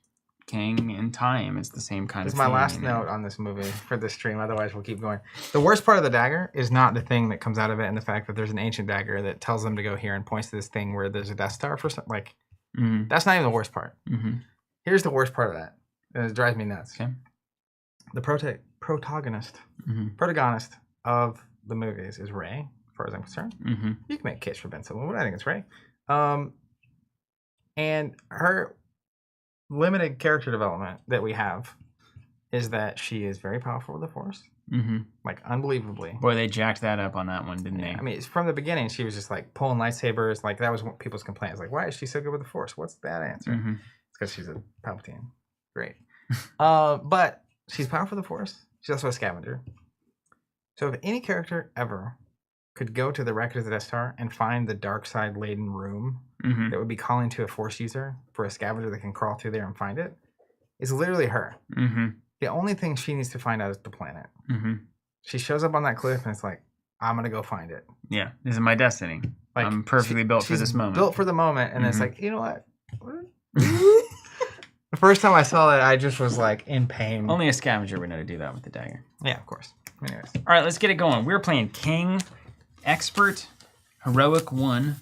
Kang and time is the same kind That's of my thing. last you know? note on this movie for this stream. Otherwise, we'll keep going. The worst part of the dagger is not the thing that comes out of it, and the fact that there's an ancient dagger that tells them to go here and points to this thing where there's a Death Star for some. Like, Mm-hmm. that's not even the worst part. Mm-hmm. Here's the worst part of that, and it drives me nuts. Okay. The protagonist Mm-hmm. of the movies is Rey, as far as I'm concerned. Mm-hmm. You can make a case for Ben Solo, but I think it's Rey. And her limited character development that we have is that she is very powerful with the Force, Mm-hmm. like unbelievably. Boy, they jacked that up on that one, didn't they? I mean, it's from the beginning, she was just like pulling lightsabers. Like that was what people's complaints. Like, why is she so good with the Force? What's that answer? Mm-hmm. It's because she's a Palpatine. Great. But she's powerful with the Force. She's also a scavenger. So if any character ever could go to the Wreckers of Death Star and find the dark side laden room Mm-hmm. that would be calling to a Force user for a scavenger that can crawl through there and find it, it's literally her. Mm-hmm. The only thing she needs to find out is the planet. Mm-hmm. She shows up on that cliff and it's like, I'm gonna go find it. Yeah, this is my destiny. Like, I'm perfectly built for she's this moment. Built for the moment, and it's Mhm. like, you know what? The first time I saw that, I just was like in pain. Only a scavenger would know to do that with the dagger. Yeah, of course. Anyways, All right, let's get it going. We're playing Kang, Expert, Heroic 1,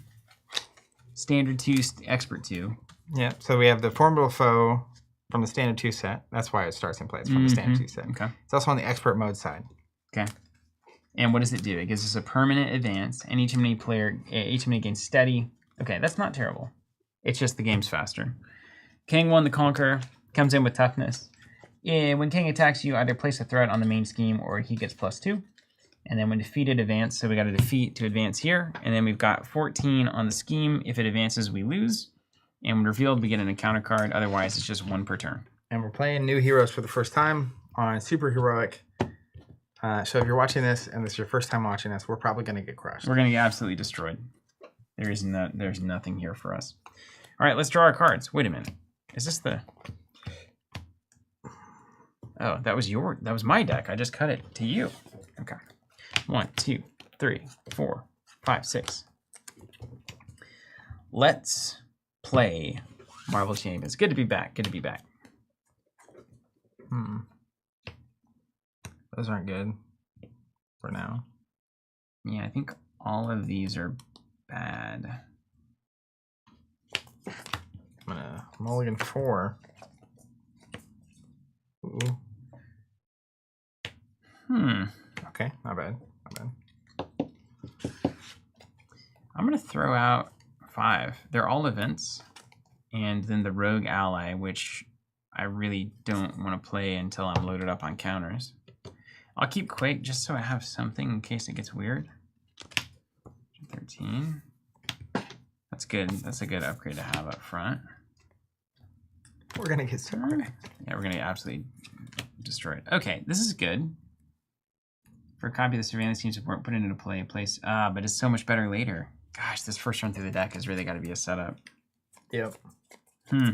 Standard 2, Expert 2. yeah. So we have the Formidable Foe from the Standard 2 set. That's why it starts in play. It's from the Standard 2 set. Okay. It's also on the Expert mode side. Okay. And what does it do? It gives us a permanent advance, and each enemy gains steady. Okay, that's not terrible. It's just the game's faster. Kang 1 the Conqueror comes in with toughness. When Kang attacks you, either place a threat on the main scheme or he gets +2. And then when defeated, advance. So we got a defeat to advance here. And then we've got 14 on the scheme. If it advances, we lose. And when revealed, we get an encounter card. Otherwise, it's just 1 per turn. And we're playing new heroes for the first time on Super Heroic. So if you're watching this and this is your first time watching this, we're probably going to get crushed. We're going to get absolutely destroyed. There's nothing here for us. All right, let's draw our cards. Wait a minute. Is this the... Oh, that was my deck. I just cut it to you. Okay. 1, 2, 3, 4, 5, 6. Let's play Marvel Champions. Good to be back. Good to be back. Those aren't good for now. Yeah, I think all of these are bad. I'm gonna mulligan 4. Ooh. Okay, not bad. Not bad. I'm gonna throw out 5. They're all events, and then the Rogue Ally, which I really don't want to play until I'm loaded up on counters. I'll keep Quake just so I have something in case it gets weird. 13. That's good. That's a good upgrade to have up front. We're gonna get started. Yeah, we're gonna get absolutely destroyed. Okay, this is good. For a copy of the surveillance team support, put it into place. But it's so much better later. Gosh, this first run through the deck has really got to be a setup. Yep. Hmm.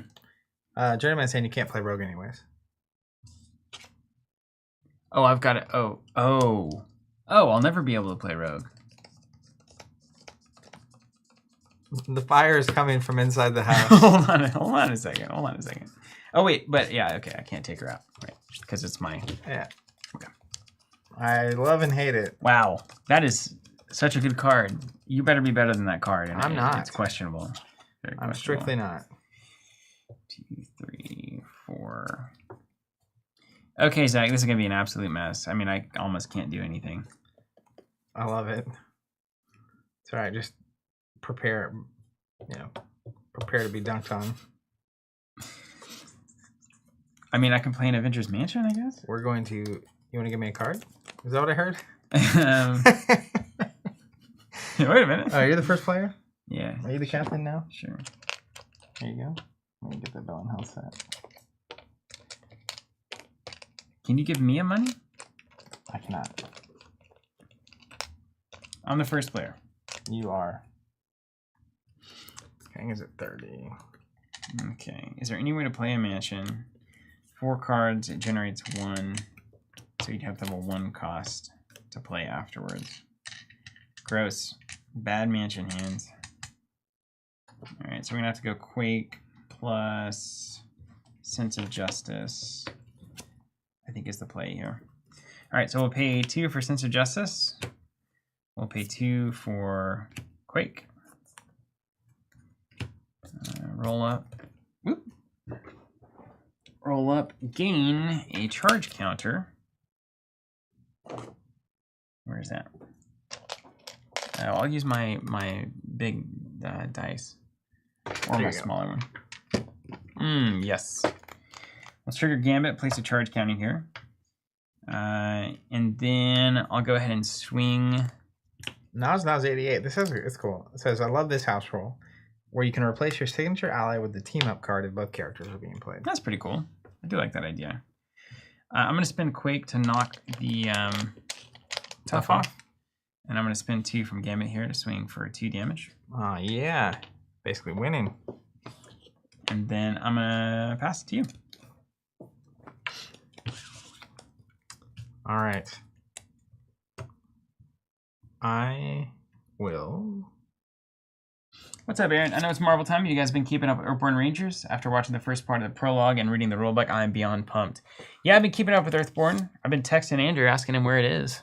Journeyman's saying you can't play Rogue anyways. Oh, I've got it. Oh, I'll never be able to play Rogue. The fire is coming from inside the house. Hold on a second. Oh, wait, but yeah, okay, I can't take her out. Right, because it's my... Yeah. Okay. I love and hate it. Wow, that is such a good card. You better be better than that card. And I'm not. It's questionable. Very I'm questionable. strictly not. 2, 3, 4... Okay, Zach, this is going to be an absolute mess. I mean, I almost can't do anything. I love it. It's all right. Just prepare, prepare to be dunked on. I mean, I can play an Avengers Mansion, I guess? We're going to... You want to give me a card? Is that what I heard? Wait a minute. Oh, you're the first player? Yeah. Are you the captain now? Sure. There you go. Let me get the Bell and Health set. Can you give me a money? I cannot. I'm the first player. You are. Kang is at 30. Okay. Is there any way to play a mansion? 4 cards, it generates 1. So you'd have to have a 1 cost to play afterwards. Gross. Bad mansion hands. Alright, so we're going to have to go Quake plus Sense of Justice. I think is the play here. Alright, so we'll pay 2 for Sense of Justice. We'll pay 2 for Quake. Roll up. Whoop. Roll up. Gain a charge counter. Where is that? I'll use my big dice. Or my smaller one. Yes. Let's trigger Gambit, place a charge counter here. And then I'll go ahead and swing. Now's 88. This is it's cool. It says, I love this house roll, where you can replace your signature ally with the team up card if both characters are being played. That's pretty cool. I do like that idea. I'm going to spend Quake to knock the Tough off. And I'm going to spend 2 from Gambit here to swing for 2 damage. Oh, yeah. Basically winning. And then I'm going to pass it to you. All right. I will. What's up, Aaron? I know it's Marvel time. You guys been keeping up with Earthborn Rangers? After watching the first part of the prologue and reading the rulebook, I am beyond pumped. Yeah, I've been keeping up with Earthborn. I've been texting Andrew asking him where it is.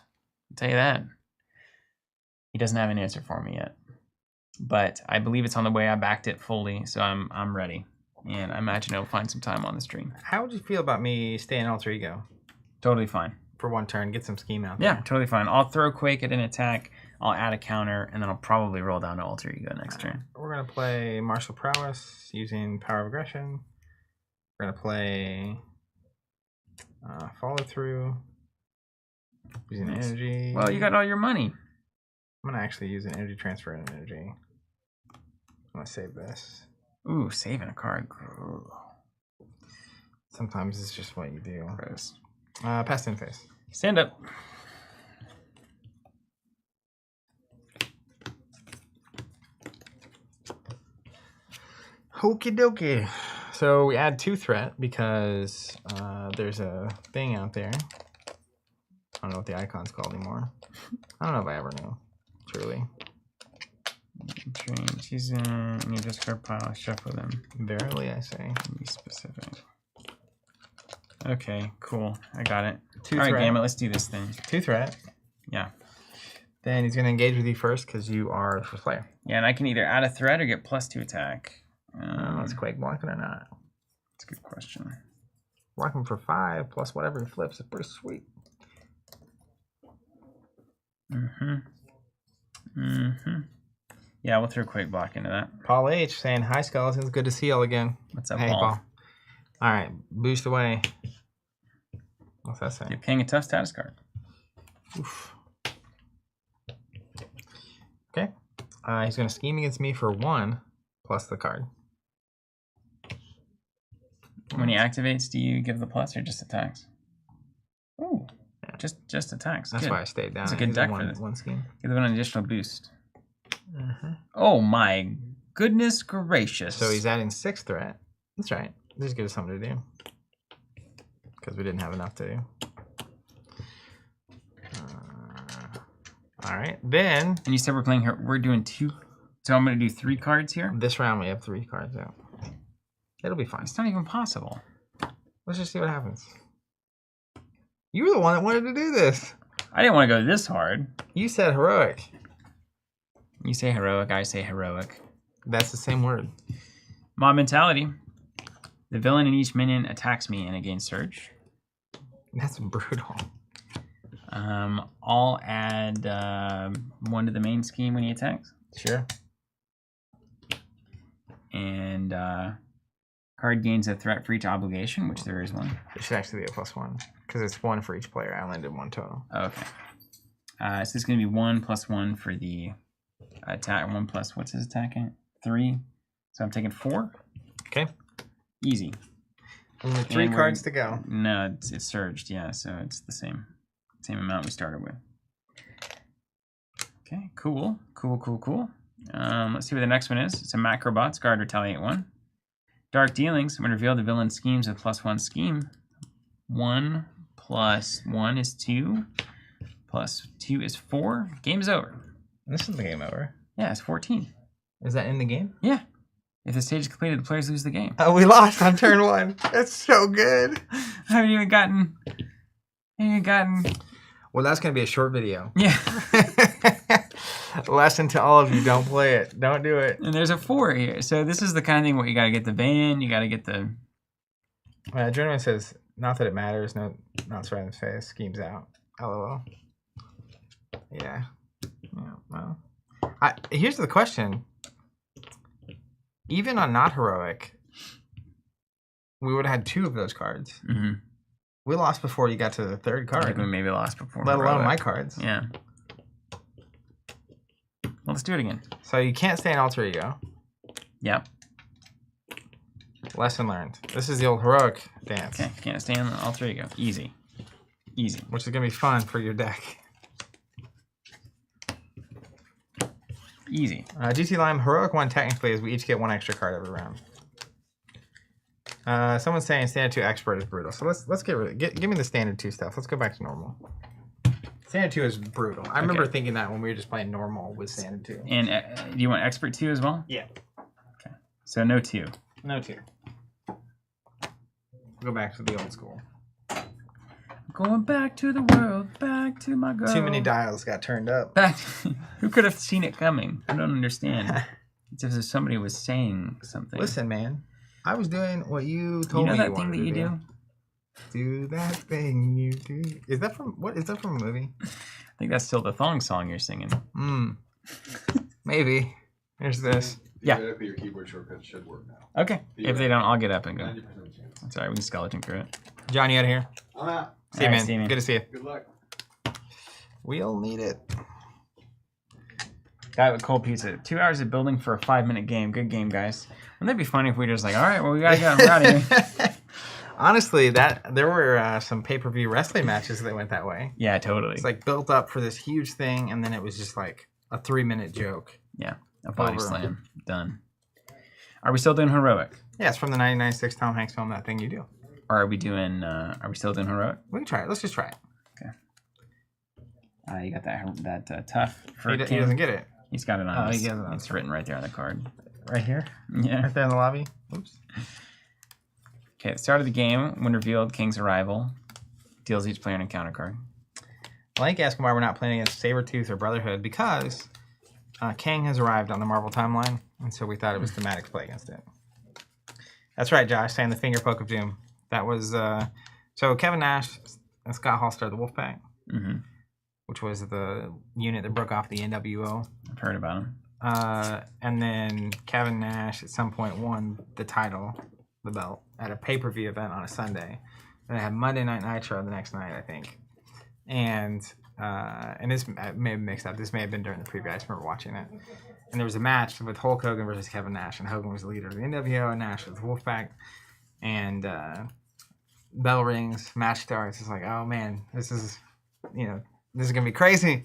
I'll tell you that. He doesn't have an answer for me yet. But I believe it's on the way. I backed it fully, so I'm ready. And I imagine it'll find some time on the stream. How would you feel about me staying alter ego? Totally fine. For one turn, get some scheme out Yeah, there. totally fine. I'll throw Quake at an attack. I'll add a counter, and then I'll probably roll down to alter ego next turn. We're going to play Martial Prowess using Power of Aggression. We're going to play Follow Through using Energy. Well, you got all your money. I'm going to actually use an Energy Transfer and Energy. I'm going to save this. Ooh, saving a card. Sometimes it's just what you do. Gross. Pass in face. Stand up. Okie dokie. So we add 2 threat because there's a thing out there. I don't know what the icon's called anymore. I don't know if I ever knew. Truly. She's in your discard pile. Shuffle them. Verily, I say. Be specific. Okay, cool. I got it. 2 All right, threat. Gambit, let's do this thing. 2 threat. Yeah. Then he's going to engage with you first because you are the first player. Yeah, and I can either add a threat or get +2 attack. Is Quake blocking or not? That's a good question. Blocking for 5 plus whatever he flips is pretty sweet. Yeah, we'll throw Quake block into that. Paul H saying, hi, Skeletons. Good to see y'all again. What's up, Hey, Paul? Paul. All right, boost away. What's that say? You're paying a tough status card. Oof. Okay. He's going to scheme against me for 1 plus the card. When he activates, do you give the plus or just attacks? Ooh, Yeah. just attacks. That's Good. why I stayed down. That's a good He's deck one, for this. one scheme. Give them an additional boost. Oh my goodness gracious! So he's adding 6 threat. That's right. Just give us something to do. Because we didn't have enough to do. All right. Then, And you said we're playing her. We're doing 2. So I'm going to do 3 cards here. this round we have 3 cards out. It'll be fine. It's not even possible. Let's just see what happens. You were the one that wanted to do this. I didn't want to go this hard. You said heroic. You say heroic, I say heroic. That's the same word. Mob mentality. The villain in each minion attacks me and I gain surge. That's brutal. I'll add 1 to the main scheme when he attacks. Sure. And card gains a threat for each obligation, which there is one. It should actually be a +1 because it's 1 for each player. I only did 1 total. Oh, okay. So it's going to be 1 + 1 for the attack. 1 plus, what's his attacking? 3. So I'm taking 4. Okay. Easy. Only 3 And cards to go. No, it's surged, yeah, so it's the same amount we started with. Okay, cool. Let's see what the next one is. It's a Macrobots, Guard Retaliate 1. Dark Dealings, I'm going to reveal the villain schemes with +1 scheme. 1 + 1 is 2, + 2 is 4. Game is over. This is the game over. Yeah, it's 14. Is that in the game? Yeah. If the stage is completed, the players lose the game. Oh, we lost on turn 1. That's so good. I haven't even gotten... Well, that's going to be a short video. Yeah. Lesson to all of you, don't play it. Don't do it. And there's a 4 here. So this is the kind of thing where you got to get the van, you got to get the... Journeyman says, not that it matters. No, not right in the face. Schemes out. LOL. Yeah. Well. Here's the question. Even on not heroic, we would have had 2 of those cards. Mm-hmm. We lost before you got to the 3rd I card. think we maybe lost before. Let alone heroic. my cards. Yeah. Well, let's do it again. So you can't stay in alter ego. Yep. Lesson learned. This is the old heroic dance. Okay. Can't stand alter ego. Easy. Which is going to be fun for your deck. Easy. GT Lime, heroic one technically is we each get one extra card every round. Someone's saying standard 2 expert is brutal. So let's get rid of it. Give me the standard 2 stuff. Let's go back to normal. Standard 2 is brutal. I remember thinking that when we were just playing normal with standard 2. And do you want expert 2 as well? Yeah. Okay. So no 2. No 2. Go back to the old school. Going back to the world, back to my girl. Too many dials got turned up. Back. Who could have seen it coming? I don't understand. It's as if somebody was saying something. Listen, man. I was doing what you told me. You know that thing that you do? Do that thing you do. Is that from what? Is that from a movie? I think that's still the thong song you're singing. Maybe. There's this. Yeah. Your keyboard shortcuts should work now. Okay. If they don't, I'll get up and go. 90% chance. That's all right. We can skeleton through it. John, you out of here? I'm out. See you, All right, man. see you, man. Good to see you. Good luck. We'll need it. Guy with cold pizza. 2 hours of building for a 5-minute game. Good game, guys. Wouldn't that be funny if we were just like, all right, well, we gotta get out of here. Honestly, there were some pay-per-view wrestling matches that went that way. Yeah, totally. It's like built up for this huge thing, and then it was just like a 3-minute joke. Yeah, a body Over. slam. Done. Are we still doing heroic? Yeah, it's from the 1996 Tom Hanks film, That Thing You Do. Or are we doing? Are we still doing heroic? We can try it. Let's just try it. Okay. You got that tough. For He doesn't get it. He's got it on. Oh, his, he gets it on it's his written right there on the card. Right here? Yeah. Right there in the lobby? Oops. Okay. At the start of the game, when revealed, King's arrival deals each player an encounter card. Blank asking why we're not playing against Sabretooth or Brotherhood because Kang has arrived on the Marvel timeline, and so we thought it was thematic to play against it. That's right, Josh, saying the finger poke of doom. That was so Kevin Nash and Scott Hall started the Wolfpack, which was the unit that broke off the NWO. I've heard about him. And then Kevin Nash at some point won the title, the belt, at a pay-per-view event on a Sunday. And they had Monday Night Nitro the next night, I think. And this may have mixed up. This may have been during the preview. I just remember watching it. And there was a match with Hulk Hogan versus Kevin Nash, and Hogan was the leader of the NWO, and Nash was the Wolfpack. And bell rings, match starts. It's like, oh man, this is gonna be crazy.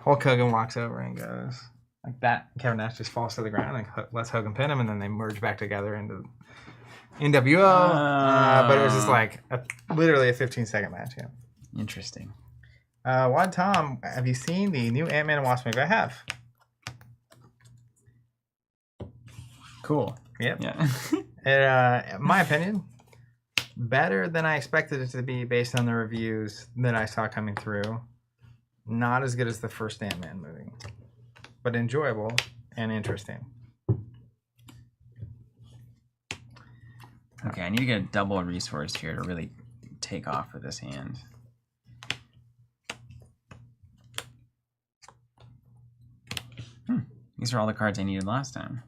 Hulk Hogan walks over and goes like that. Kevin Nash just falls to the ground and lets Hogan pin him, and then they merge back together into NWO. But it was just like literally a 15-second match. Yeah. Interesting. Wad Tom, have you seen the new Ant-Man and Wasp movie? I have. Cool. Yep. Yeah. In my opinion, better than I expected it to be based on the reviews that I saw coming through. Not as good as the first Ant-Man movie, but enjoyable and interesting. Okay, I need to get a double resource here to really take off with this hand. These are all the cards I needed last time.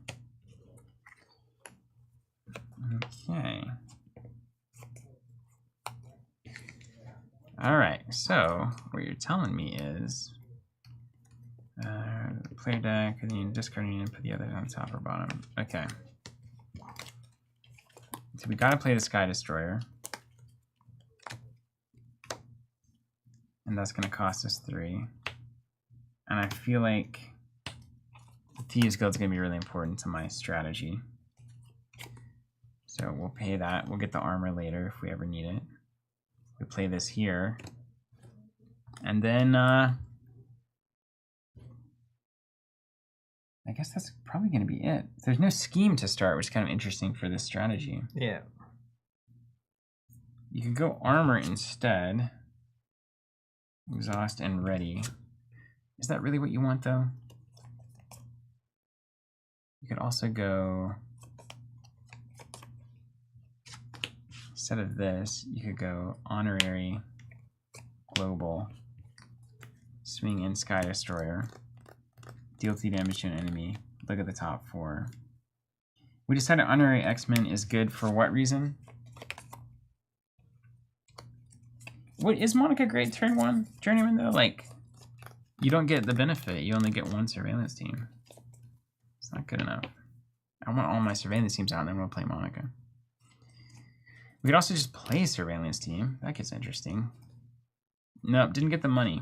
Okay. All right, so what you're telling me is player deck, and then discarding and put the others on top or bottom. Okay. So we gotta play the Sky Destroyer. And that's gonna cost us 3. And I feel like the Thieves Guild is gonna be really important to my strategy. So we'll pay that. We'll get the armor later if we ever need it. We play this here. And then I guess that's probably going to be it. There's no scheme to start, which is kind of interesting for this strategy. Yeah. You could go armor instead. Exhaust and ready. Is that really what you want, though? You could also go... Instead of this, you could go honorary, global, swing in Sky Destroyer, deal 3 damage to an enemy, look at the top 4. We decided honorary X-Men is good for what reason? What is Monica great turn 1 journeyman though? Like, you don't get the benefit, you only get 1 surveillance team. It's not good enough. I want all my surveillance teams out and then we'll play Monica. We could also just play surveillance team. That gets interesting. Nope, didn't get the money.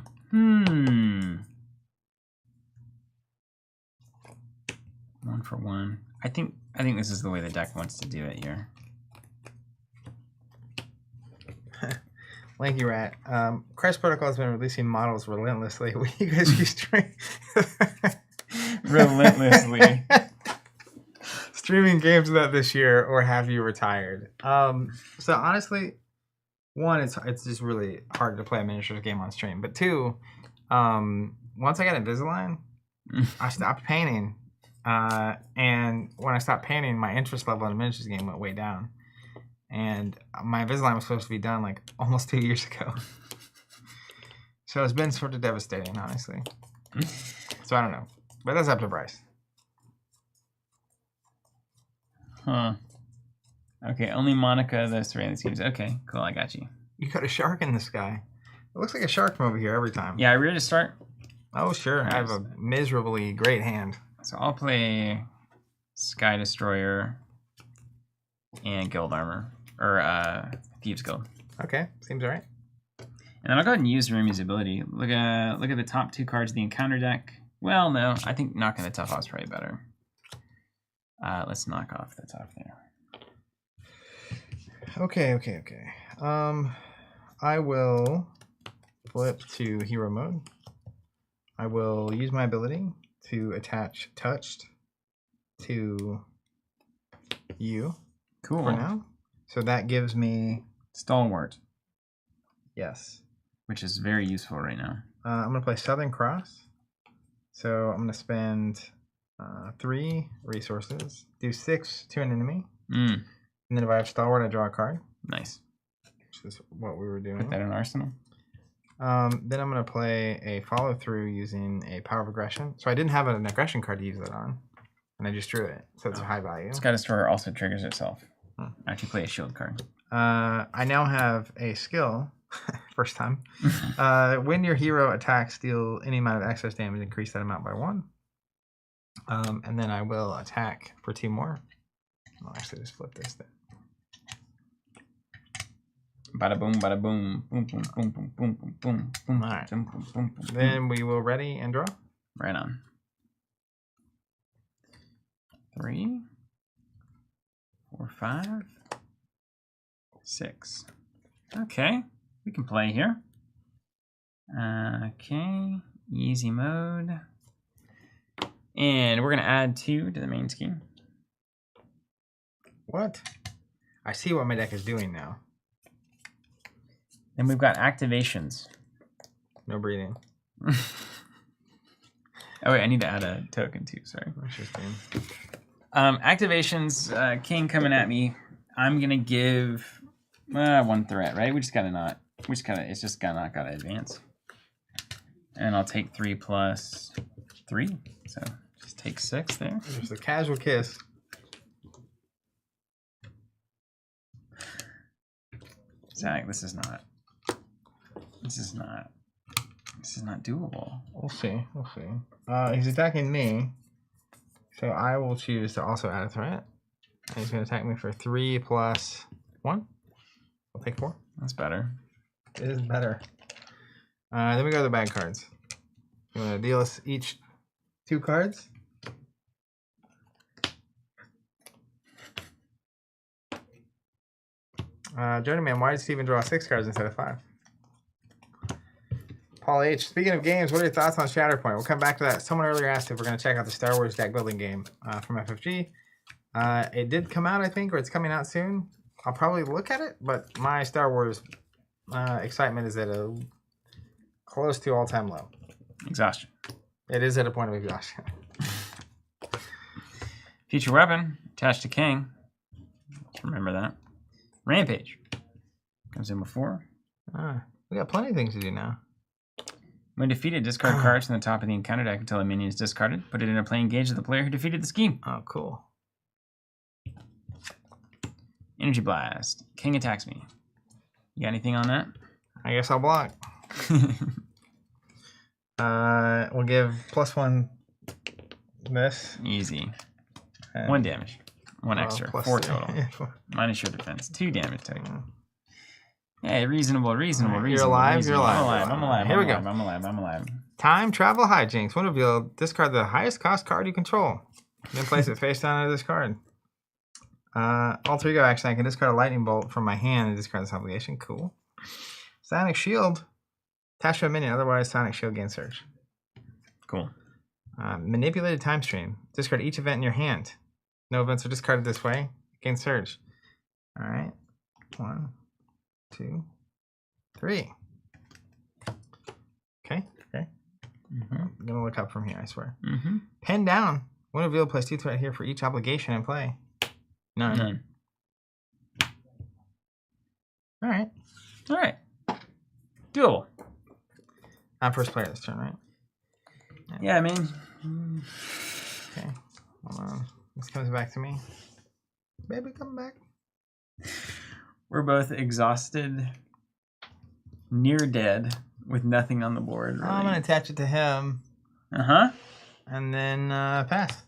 1 for 1. I think this is the way the deck wants to do it here. Lanky Rat. Christ Protocol has been releasing models relentlessly. Will you guys be Relentlessly. streaming games of that this year, or have you retired? So honestly, one, it's just really hard to play a miniatures game on stream. But two, once I got Invisalign, I stopped painting. And when I stopped painting, my interest level in a miniatures game went way down. And my Invisalign was supposed to be done like almost 2 years ago. So it's been sort of devastating, honestly. So I don't know. But that's up to Bryce. Huh. Okay, only Monica, those 3 in these games. Okay, cool, I got you. You got a shark in the sky. It looks like a shark from over here every time. Yeah, are we ready to start? Oh, sure. Nice. I have a miserably great hand. So I'll play Sky Destroyer and Guild Armor. Or Thieves Guild. Okay, seems all right. And then I'll go ahead and use Rumi's ability. Look at the top 2 cards of the encounter deck. Well, no, I think knocking the tough off is probably better. Let's knock off the top there. Okay. I will flip to hero mode. I will use my ability to attach touched to you. Cool. For now. So that gives me Stalwart. Yes. Which is very useful right now. I'm going to play Southern Cross. So I'm going to spend 3 resources, do 6 to an enemy. And then if I have Stalwart, I draw a card. Nice. Which is what we were doing. Put that in Arsenal. Then I'm going to play a follow through using a Power of Aggression. So I didn't have an aggression card to use that on. And I just drew it. So it's a high value. Sky Destroyer also triggers itself. After you play a shield card. I now have a skill. First time. When your hero attacks, deal any amount of excess damage, increase that amount by 1. And then I will attack for 2 more. I'll actually just flip this then. Bada boom, bada boom. Boom, boom, boom, boom, boom, boom, boom, boom. All right. Boom, boom, boom, boom, Then we will ready and draw. Right on. 3, 4, 5, 6. Okay, we can play here. Okay, easy mode. And we're going to add 2 to the main scheme. What? I see what my deck is doing now. Then we've got activations. No breathing. Oh, wait, I need to add a token too, sorry. Interesting. Activations, King coming at me. I'm going to give 1 threat, right? It's just not got to advance. And I'll take 3 plus 3. So just take 6 there. Just a casual kiss. Zach, this is not doable. We'll see. He's attacking me. So I will choose to also add a threat. And he's going to attack me for 3 plus 1. I'll take 4. That's better. It is better. Then we go to the bad cards. I'm going to deal us each 2 cards. Journeyman, why did Steven draw 6 cards instead of 5? Paul H. Speaking of games, what are your thoughts on Shatterpoint? We'll come back to that. Someone earlier asked if we're going to check out the Star Wars deck building game from FFG. It did come out, I think, or it's coming out soon. I'll probably look at it, but my Star Wars excitement is at a close to all-time low. Exhaustion. It is at a point of exhaustion. Future weapon attached to Kang. Let's remember that. Rampage comes in before. We got plenty of things to do now. When defeated, discard cards from the top of the encounter deck until a minion is discarded. Put it in a play engage of the player who defeated the scheme. Oh, cool. Energy Blast. King attacks me. You got anything on that? I guess I'll block. We'll give +1 this. Easy. And 1 damage. 1 extra. plus 4 3. total. Minus your defense. 2 damage taken. Hey, reasonable. You're alive. I'm alive. Here we go. I'm alive. Time travel hijinks. One reveal. Discard the highest cost card you control. Then place it face down under this card. Alter ego action. I can discard a lightning bolt from my hand and discard this obligation. Cool. Sonic Shield. Attach to a minion. Otherwise, Sonic Shield gains surge. Cool. Manipulated time stream. Discard each event in your hand. No events are discarded this way. Gain surge. All right. 1, 2, 3. Okay. Okay. I'm gonna look up from here. I swear. Pen down. When revealed, place 2 threat here for each obligation in play. None. All right. All right. Doable. I'm first player this turn, right? Yeah, I mean. Okay. Hold on. This comes back to me. Baby, come back. We're both exhausted, near dead, with nothing on the board. Really. I'm going to attach it to him. Uh-huh. And then pass.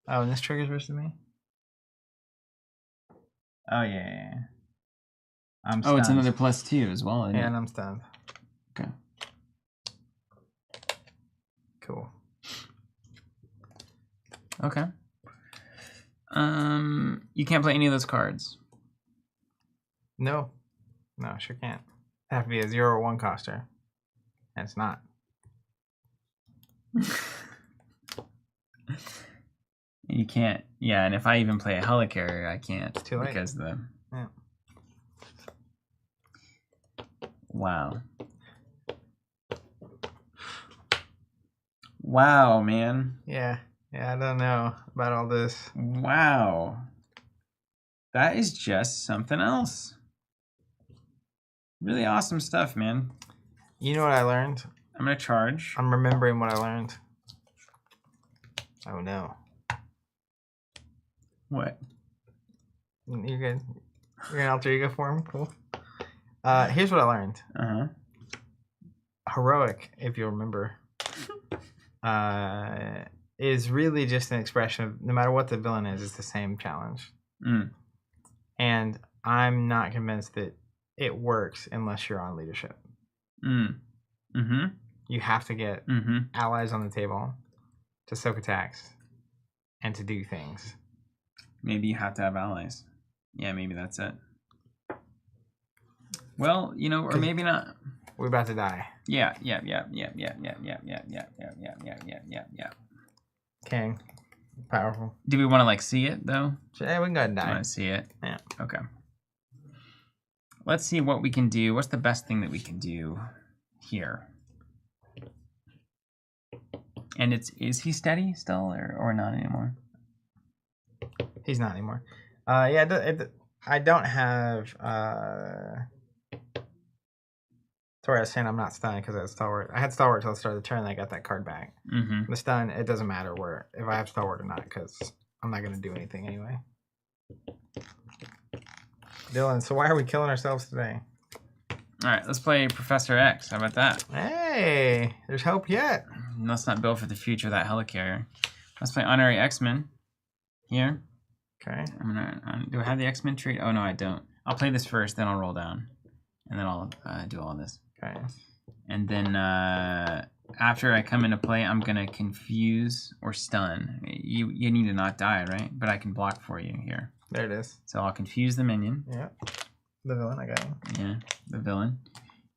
Oh, and this triggers versus me? Oh, yeah. I'm stunned. Oh, it's another +2 as well. Yeah, and I'm stunned. Okay. Cool. Okay. You can't play any of those cards. No. No, sure can't. It'd have to be a 0 or 1 coster. And it's not. You can't. Yeah, and if I even play a helicarrier, I can't. It's too late. Because the... Yeah. Wow. Wow, man. Yeah. Yeah, I don't know about all this. Wow. That is just something else. Really awesome stuff, man. You know what I learned? I'm going to charge. I'm remembering what I learned. Oh, no. What? You're good. You're in alter ego form? Cool. Here's what I learned. Uh-huh. Heroic, if you'll remember, is really just an expression of no matter what the villain is, it's the same challenge. And I'm not convinced that it works unless you're on leadership. You have to get allies on the table to soak attacks and to do things. Maybe you have to have allies. Yeah, maybe that's it. Well, you know, or maybe not. We're about to die. Yeah. Kang. Powerful. Do we want to, like, see it, though? Yeah, we can go ahead and Do you die. want to see it? Yeah. Okay. Let's see what we can do. What's the best thing that we can do here? And is he steady still or not anymore? He's not anymore. Yeah, I don't have... Sorry, I was saying I'm not stunned because I had Stalwart. I had Stalwart till the start of the turn and I got that card back. The stun, it doesn't matter if I have Stalwart or not because I'm not going to do anything anyway. Dylan, so why are we killing ourselves today? All right, let's play Professor X. How about that? Hey, there's hope yet. Let's not build for the future of that helicarrier. Let's play Honorary X-Men here. Okay. Do I have the X-Men tree? Oh, no, I don't. I'll play this first, then I'll roll down. And then I'll do all this. Okay. And then after I come into play, I'm going to confuse or stun. You need to not die, right? But I can block for you here. There it is. So I'll confuse the minion. Yeah. The villain, I got you. Yeah, the villain.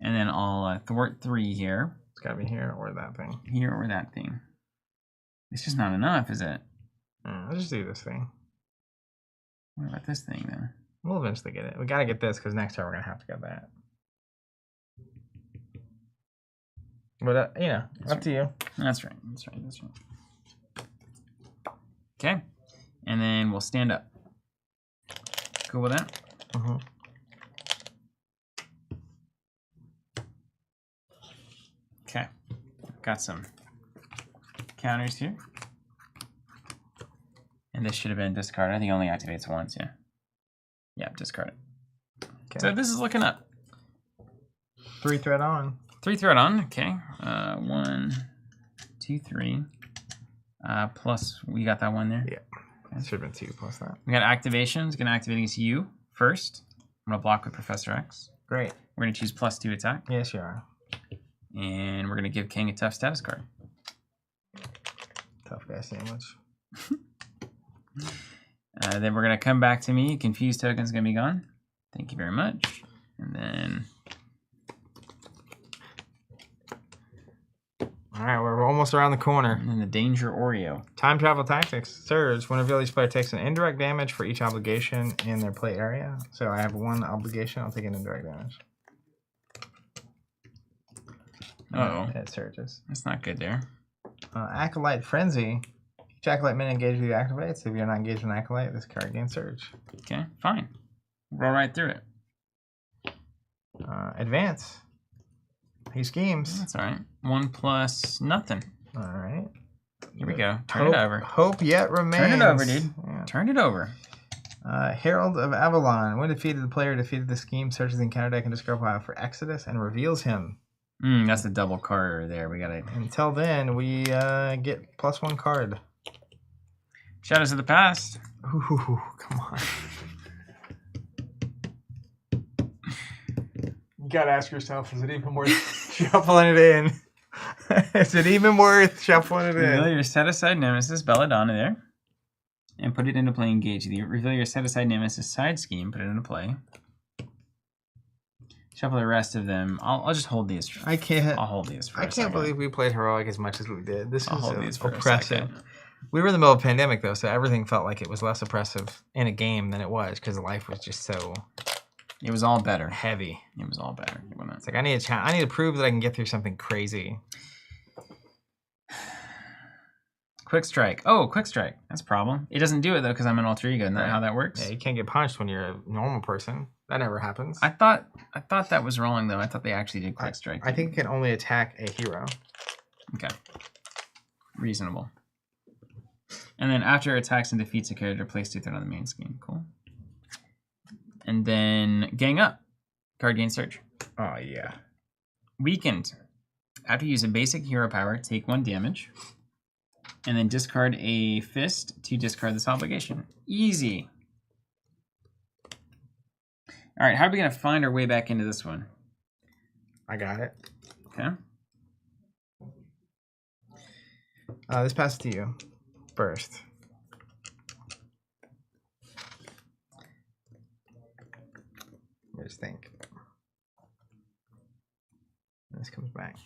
And then I'll thwart 3 here. It's got to be here or that thing. Here or that thing. It's just not enough, is it? Let's just do this thing. What about this thing, then? We'll eventually get it. We got to get this because next turn we're going to have to get that. But, you know, That's up right. to you. That's right. Okay. And then we'll stand up. Cool with that? Okay. Got some counters here. And this should have been discarded. I think it only activates once, yeah. Yeah, discard it. Okay. So this is looking up. 3 threat on. 3 threat on, okay. 1, 2, 3. Plus, we got that one there. Yeah. It should have been 2 plus that. We got activations. Going to activate against you first. I'm going to block with Professor X. Great. We're going to choose +2 attack. Yes, you are. And we're going to give Kang a tough status card. Tough guy sandwich. Then we're gonna come back to me. Confused token's gonna be gone. Thank you very much. And then. All right, we're almost around the corner. And then the Danger Oreo. Time travel tactics. Surge. When revealed, each player takes an indirect damage for each obligation in their play area. So I have one obligation. I'll take an indirect damage. Uh-oh. It surges. That's not good there. Acolyte Frenzy. Each Acolyte minion engaged with you activates. If you're not engaged with an Acolyte, this card gains Surge. Okay, fine. Roll right through it. Advance. He schemes. That's all right. 1 plus nothing. All right. Here we go. Turn it over. Hope yet remains. Turn it over, dude. Yeah. Turn it over. Herald of Avalon. When defeated, the player defeated the scheme, searches the encounter deck and discard pile for Exodus and reveals him. That's a double card there. We got it. Until then, we get +1 card. Shadows of the Past. Ooh, come on. You gotta ask yourself, is it even worth shuffling it in? Is it even worth shuffling it in? Reveal your set-aside Nemesis, Belladonna there. And put it into play, engage. Reveal your set-aside Nemesis side scheme, put it into play. Shuffle the rest of them. I'll just hold these. I can't. I'll hold these for I a can't second. believe we played Heroic as much as we did. This I'll is hold these for a oppressive. second. We were in the middle of a pandemic, though, so everything felt like it was less oppressive in a game than it was because life was just so It was all better. heavy. It was all better. It's like I need to prove that I can get through something crazy. Quick Strike. Oh, Quick Strike. That's a problem. It doesn't do it, though, because I'm an alter ego. Isn't that how that works? Yeah, you can't get punched when you're a normal person. That never happens. I thought that was wrong, though. I thought they actually did Quick Strike. I think it can only attack a hero. Okay. Reasonable. And then after it attacks and defeats a character, place 2/3 on the main scheme. Cool. And then Gang Up. Card gain Surge. Oh, yeah. Weakened. After you use a basic hero power, take 1 damage. And then discard a fist to discard this obligation. Easy. All right, how are we going to find our way back into this one? I got it. Okay. This passes to you first. Let me just think. This comes back.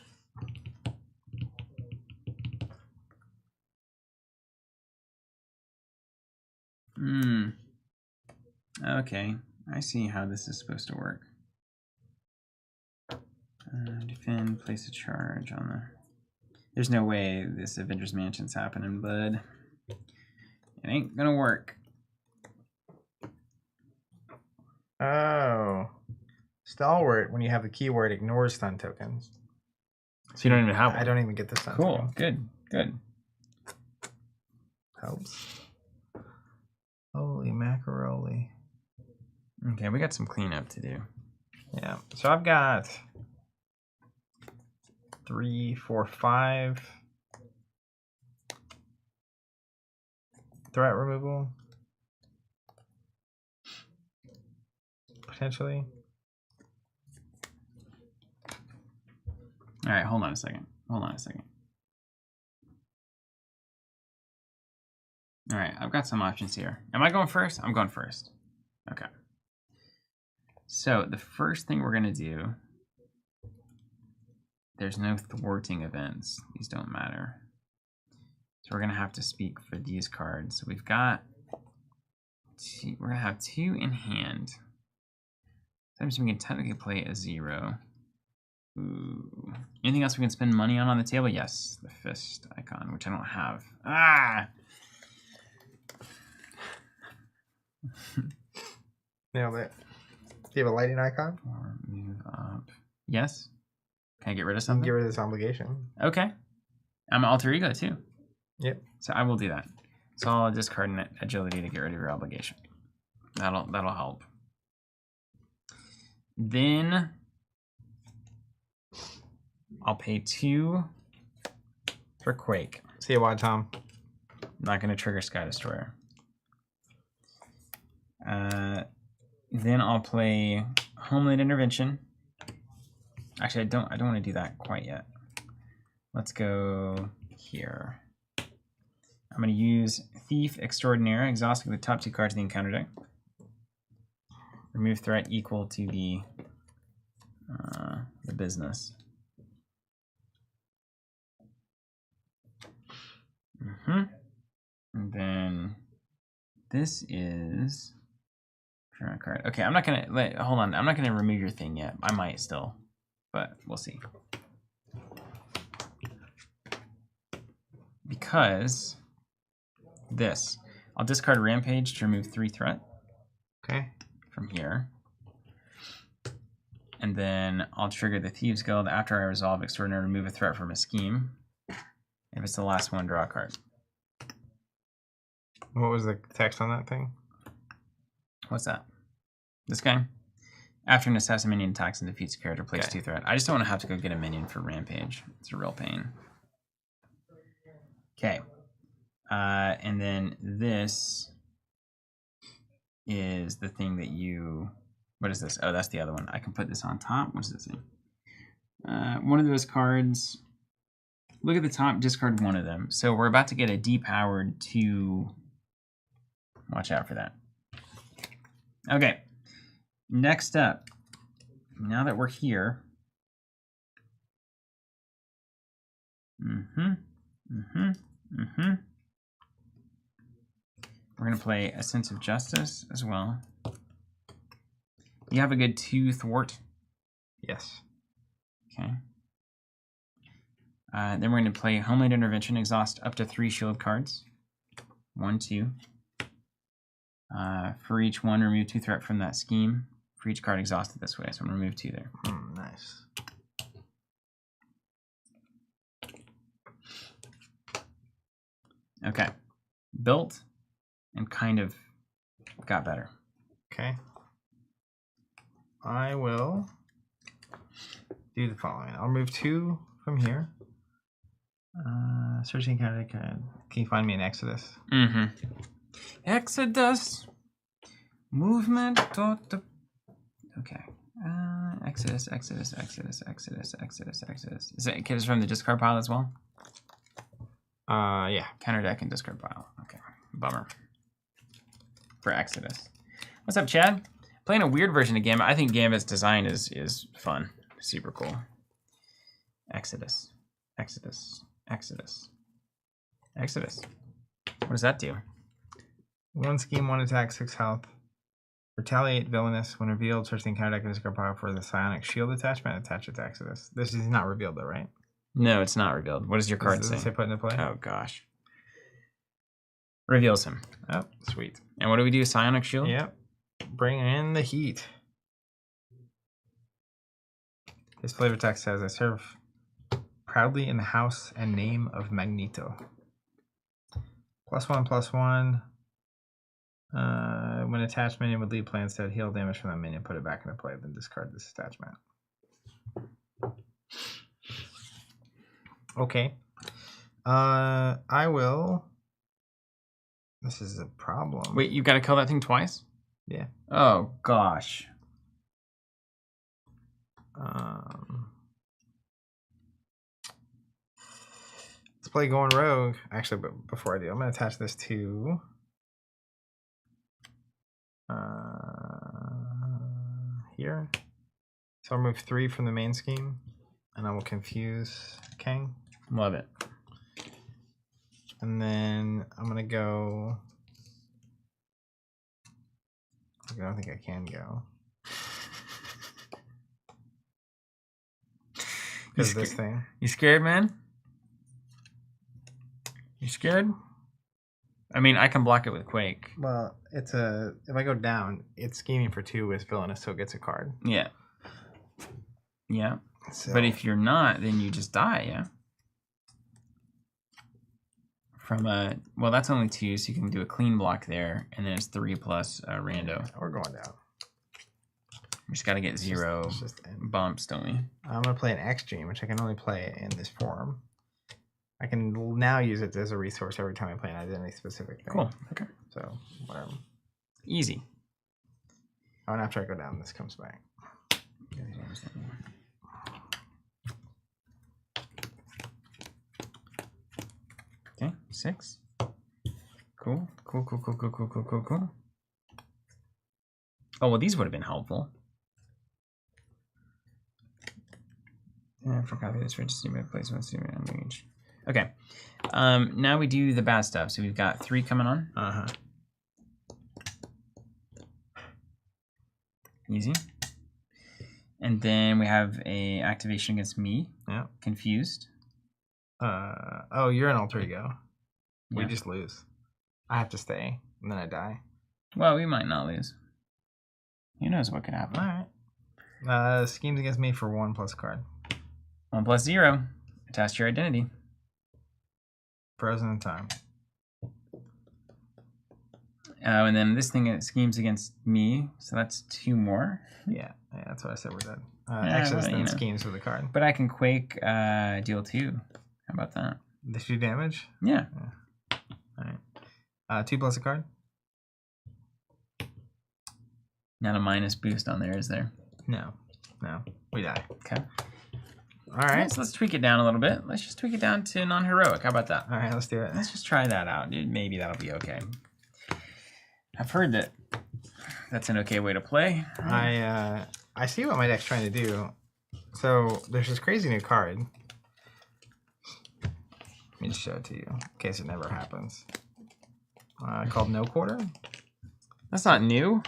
Okay, I see how this is supposed to work. Defend, place a charge on the... There's no way this Avengers Mansion's happening, bud. It ain't gonna work. Oh. Stalwart, when you have the keyword, ignores stun tokens. So you don't even have one. I don't even get the stun Cool, token. good, good. Helps. Holy macaroni. Okay, we got some cleanup to do. Yeah, so I've got 3, 4, 5 threat removal. Potentially. All right, hold on a second. Hold on a second. All right, I've got some options here. Am I going first? I'm going first. Okay. So the first thing we're going to do, there's no thwarting events. These don't matter. So we're going to have to speak for these cards. So we've got, we're going to have 2 in hand. Sometimes we can technically play a 0. Ooh. Anything else we can spend money on the table? Yes, the fist icon, which I don't have. Ah! Nailed it. Do you have a lighting icon? Or move up. Yes. Can I get rid of You can something? get rid of this obligation. Okay. I'm an alter ego too. Yep. So I will do that. So I'll discard an agility to get rid of your obligation. That'll help. Then I'll pay 2 for Quake. See you, Wad Tom. I'm not going to trigger Sky Destroyer. Then I'll play Homeland Intervention. Actually, I don't want to do that quite yet. Let's go here. I'm going to use Thief Extraordinaire, exhausting the top 2 cards of the encounter deck. Remove threat equal to the business. And then this is draw a card. Okay, I'm not gonna hold on. I'm not gonna remove your thing yet. I might still, but we'll see. Because this, I'll discard Rampage to remove 3 threat. Okay. From here. And then I'll trigger the Thieves Guild after I resolve Extraordinary, remove a threat from a scheme. If it's the last one, draw a card. What was the text on that thing? What's that? This guy? After an assassin minion attacks and defeats a character, plays 2 threat. I just don't want to have to go get a minion for Rampage. It's a real pain. Okay. And then this is the thing that you... What is this? Oh, that's the other one. I can put this on top. What does this say? One of those cards... Look at the top, discard one of them. So we're about to get a depowered 2... Watch out for that. Okay. Next up, now that we're here, we're going to play A Sense of Justice as well. You have a good 2 thwart? Yes. Okay. Then we're going to play Homeland Intervention, exhaust up to 3 shield cards. 1, 2. For each one, remove 2 threat from that scheme. For each card exhausted this way, so I'm going to remove 2 there. Nice. Okay. Built and kind of got better. Okay. I will do the following. I'll remove 2 from here. Searching card. Can you find me an Exodus? Exodus. Movement. Okay. Exodus. Is it kids from the discard pile as well? Yeah. Counter deck and discard pile. Okay. Bummer. For Exodus. What's up, Chad? Playing a weird version of Gambit. I think Gambit's design is fun. Super cool. Exodus. What does that do? 1 scheme, 1 attack, 6 health. Retaliate Villainous. When revealed, search the encounter deck and discard power for the Psionic Shield attachment. Attach it to Exodus. This is not revealed though, right? No, it's not revealed. What does your card say? Does it say put into play? Oh gosh. Reveals him. Oh, sweet. And what do we do? Psionic Shield? Yep. Bring in the heat. His flavor text says, I serve proudly in the house and name of Magneto. +1/+1. When attached minion would lead play instead, heal damage from that minion, put it back into play, then discard this attachment. Okay. I will. This is a problem. Wait, you got to kill that thing twice? Yeah. Oh gosh. Let's play Going Rogue. Actually, but before I do, I'm going to attach this to here. So I'll remove 3 from the main scheme, and I will confuse Kang. Love it. And then I'm going to go... I don't think I can go. Because of this thing. You scared, man? You scared? I mean, I can block it with Quake. Well, it's a... If I go down, it's scheming for 2 with Villainous, so it gets a card. Yeah. Yeah. So, but if you're not, then you just die, yeah? From a... Well, that's only 2, so you can do a clean block there, and then it's 3 plus rando. we're going down. We just got to get 0 bumps, don't we? I'm going to play an X-Dream, which I can only play in this form. I can now use it as a resource every time I play an identity-specific thing. Cool. Okay. So, whatever. Easy. Oh, and after I go down, this comes back. Okay, 6. Cool. Cool, cool, cool, cool, cool, cool, cool, cool. Oh, well, these would have been helpful. Yeah, for copy this register by placement. Okay. Now we do the bad stuff. So we've got 3 coming on. Uh-huh. Easy. And then we have a activation against me. Yeah. Confused. Oh, you're an alter ego. We Yeah. just lose. I have to stay, and then I die. Well, we might not lose. Who knows what could happen? All right. Schemes against me for 1 plus card. 1 plus 0. Attach your identity. Frozen in time. And then this thing schemes against me, so that's 2 more. Yeah, that's what I said we're dead. Yeah, Access well, then you know. schemes with the card. But I can Quake deal 2. How about that? Does do damage? Yeah. All right. 2 plus a card? Not a minus boost on there, is there? No. We die. Okay. All right. So let's tweak it down a little bit. Let's just tweak it down to non-heroic. How about that? All right, let's do it. Let's just try that out. Dude, maybe that'll be okay. I've heard that that's an okay way to play. I see what my deck's trying to do. So there's this crazy new card. Let me just show it to you in case it never happens. Called No Quarter. That's not new.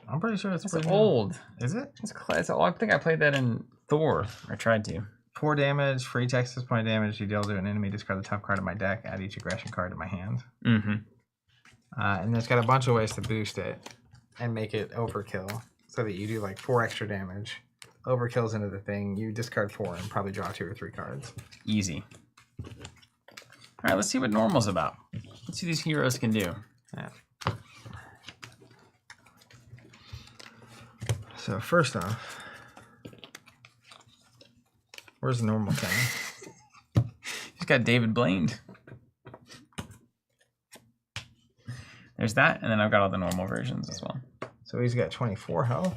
I'm pretty sure it's That's pretty new. old. Is it? It's old. I think I played that in Thor. I tried to. 4 damage, free Texas point damage. You deal to an enemy, discard the top card of my deck, add each aggression card to my hand. Mm-hmm. And it's got a bunch of ways to boost it and make it overkill so that you do like 4 extra damage. Overkills into the thing. You discard 4 and probably draw 2 or 3 cards. Easy. All right, let's see what normal's about. Let's see what these heroes can do. Yeah. So first off, where's the normal thing? He's got David Blaine. There's that, and then I've got all the normal versions as well. So he's got 24 health.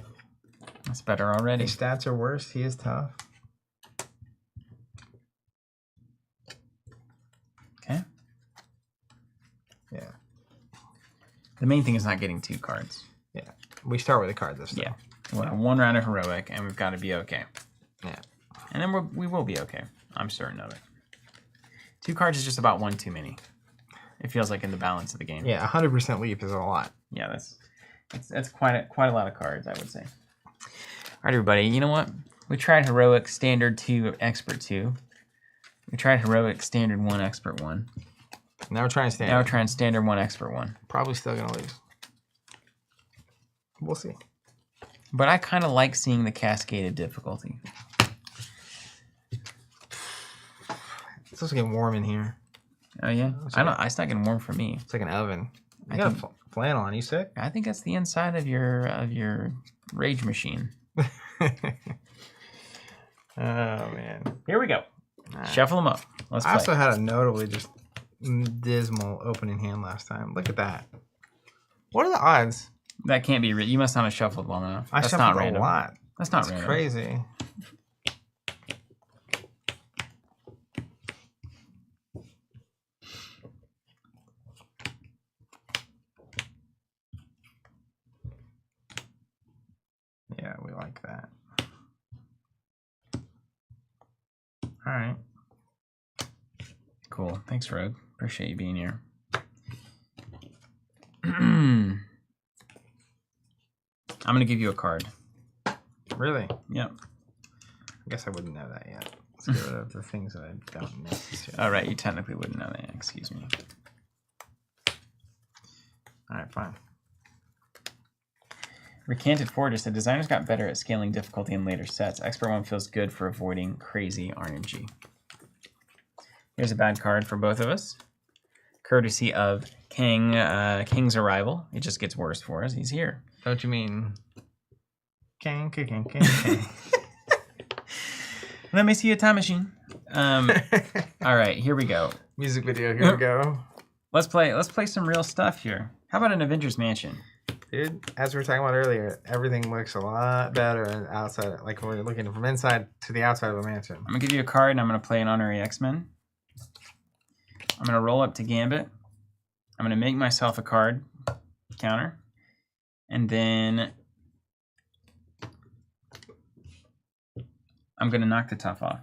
That's better already. His stats are worse. He is tough. Okay. Yeah. The main thing is not getting 2 cards. Yeah. We start with a card this time. Yeah. We'll have 1 round of heroic, and we've got to be okay. Yeah. And then we will be okay. I'm certain of it. 2 cards is just about 1 too many. It feels like in the balance of the game. Yeah, 100% leap is a lot. Yeah, that's quite a lot of cards, I would say. All right, everybody. You know what? We tried heroic standard 2, expert 2. We tried heroic standard 1, expert 1. Now we're trying to stand. Now we're trying standard 1, expert 1. Probably still gonna lose. We'll see. But I kind of like seeing the cascaded difficulty. It's also getting warm in here. Oh yeah, I don't. It's not getting warm for me. It's like an oven. I You got think- flannel on. You sick? I think that's the inside of your rage machine. Oh man. Here we go. Alright. Shuffle them up. Let's I play. also had a notably just dismal opening hand last time. Look at that. What are the odds? That can't be. You must not have shuffled long enough. I That's shuffled not a random. lot. That's not That's random. crazy. Yeah, we like that. All right. Cool. Thanks, Rogue. Appreciate you being here. I'm gonna give you a card. Really? Yep. I guess I wouldn't know that yet. Let's get rid of the things that I don't necessarily. All right. You technically wouldn't know that. Excuse me. All right, fine. Recanted Fortress. The designers got better at scaling difficulty in later sets. Expert 1 feels good for avoiding crazy RNG. Here's a bad card for both of us. Courtesy of Kang, Kang's arrival. It just gets worse for us. He's here. Don't you mean Kang? Let me see a time machine. All right, here we go. Music video. Here we go. Let's play some real stuff here. How about an Avengers Mansion? Dude, as we were talking about earlier, everything looks a lot better outside. Like when we're looking from inside to the outside of a mansion. I'm gonna give you a card, and I'm gonna play an honorary X-Men. I'm gonna roll up to Gambit. I'm going to make myself a card counter. And then I'm going to knock the tough off.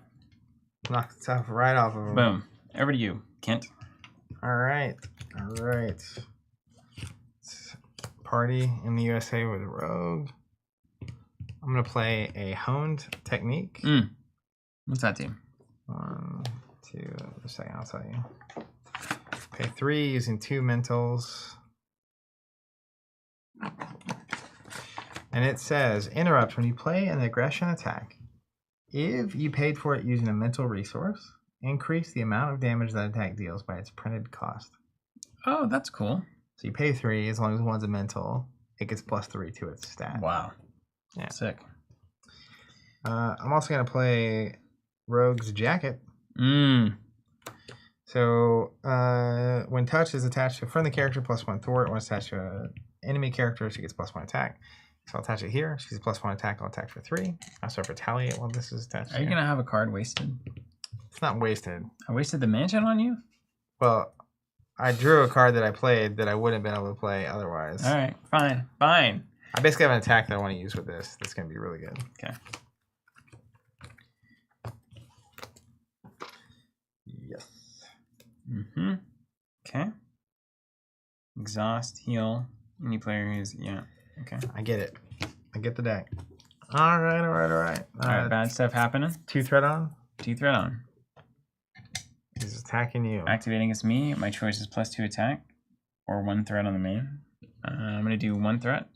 Knock the tough right off of him. Boom. Over to you, Kent. All right. All right. Party in the USA with Rogue. I'm going to play a honed technique. What's that do? 1, 2, a second, I'll tell you. Pay 3 using 2 mentals. And it says, interrupt when you play an aggression attack. If you paid for it using a mental resource, increase the amount of damage that attack deals by its printed cost. Oh, that's cool. So you pay 3, as long as one's a mental, it gets +3 to its stat. Wow. Yeah. Sick. I'm also going to play Rogue's Jacket. So when touch is attached to a friendly character, +1 thwart. When it's attached to an enemy character, she gets +1 attack. So I'll attach it here. She gets +1 attack. I'll attack for 3. I start retaliate while this is attached. Are you going to have a card wasted? It's not wasted. I wasted the mansion on you? Well, I drew a card that I played that I wouldn't have been able to play otherwise. All right, fine, fine. I basically have an attack that I want to use with this. That's going to be really good. Okay. Yes. Okay. Exhaust, heal. Any player who's, yeah. Okay. I get it. I get the deck. All right, all right, all right. All right, bad stuff happening. 2 threat on. 2 threat on. He's attacking you. Activating as me. My choice is +2 attack or 1 threat on the main. I'm going to do 1 threat.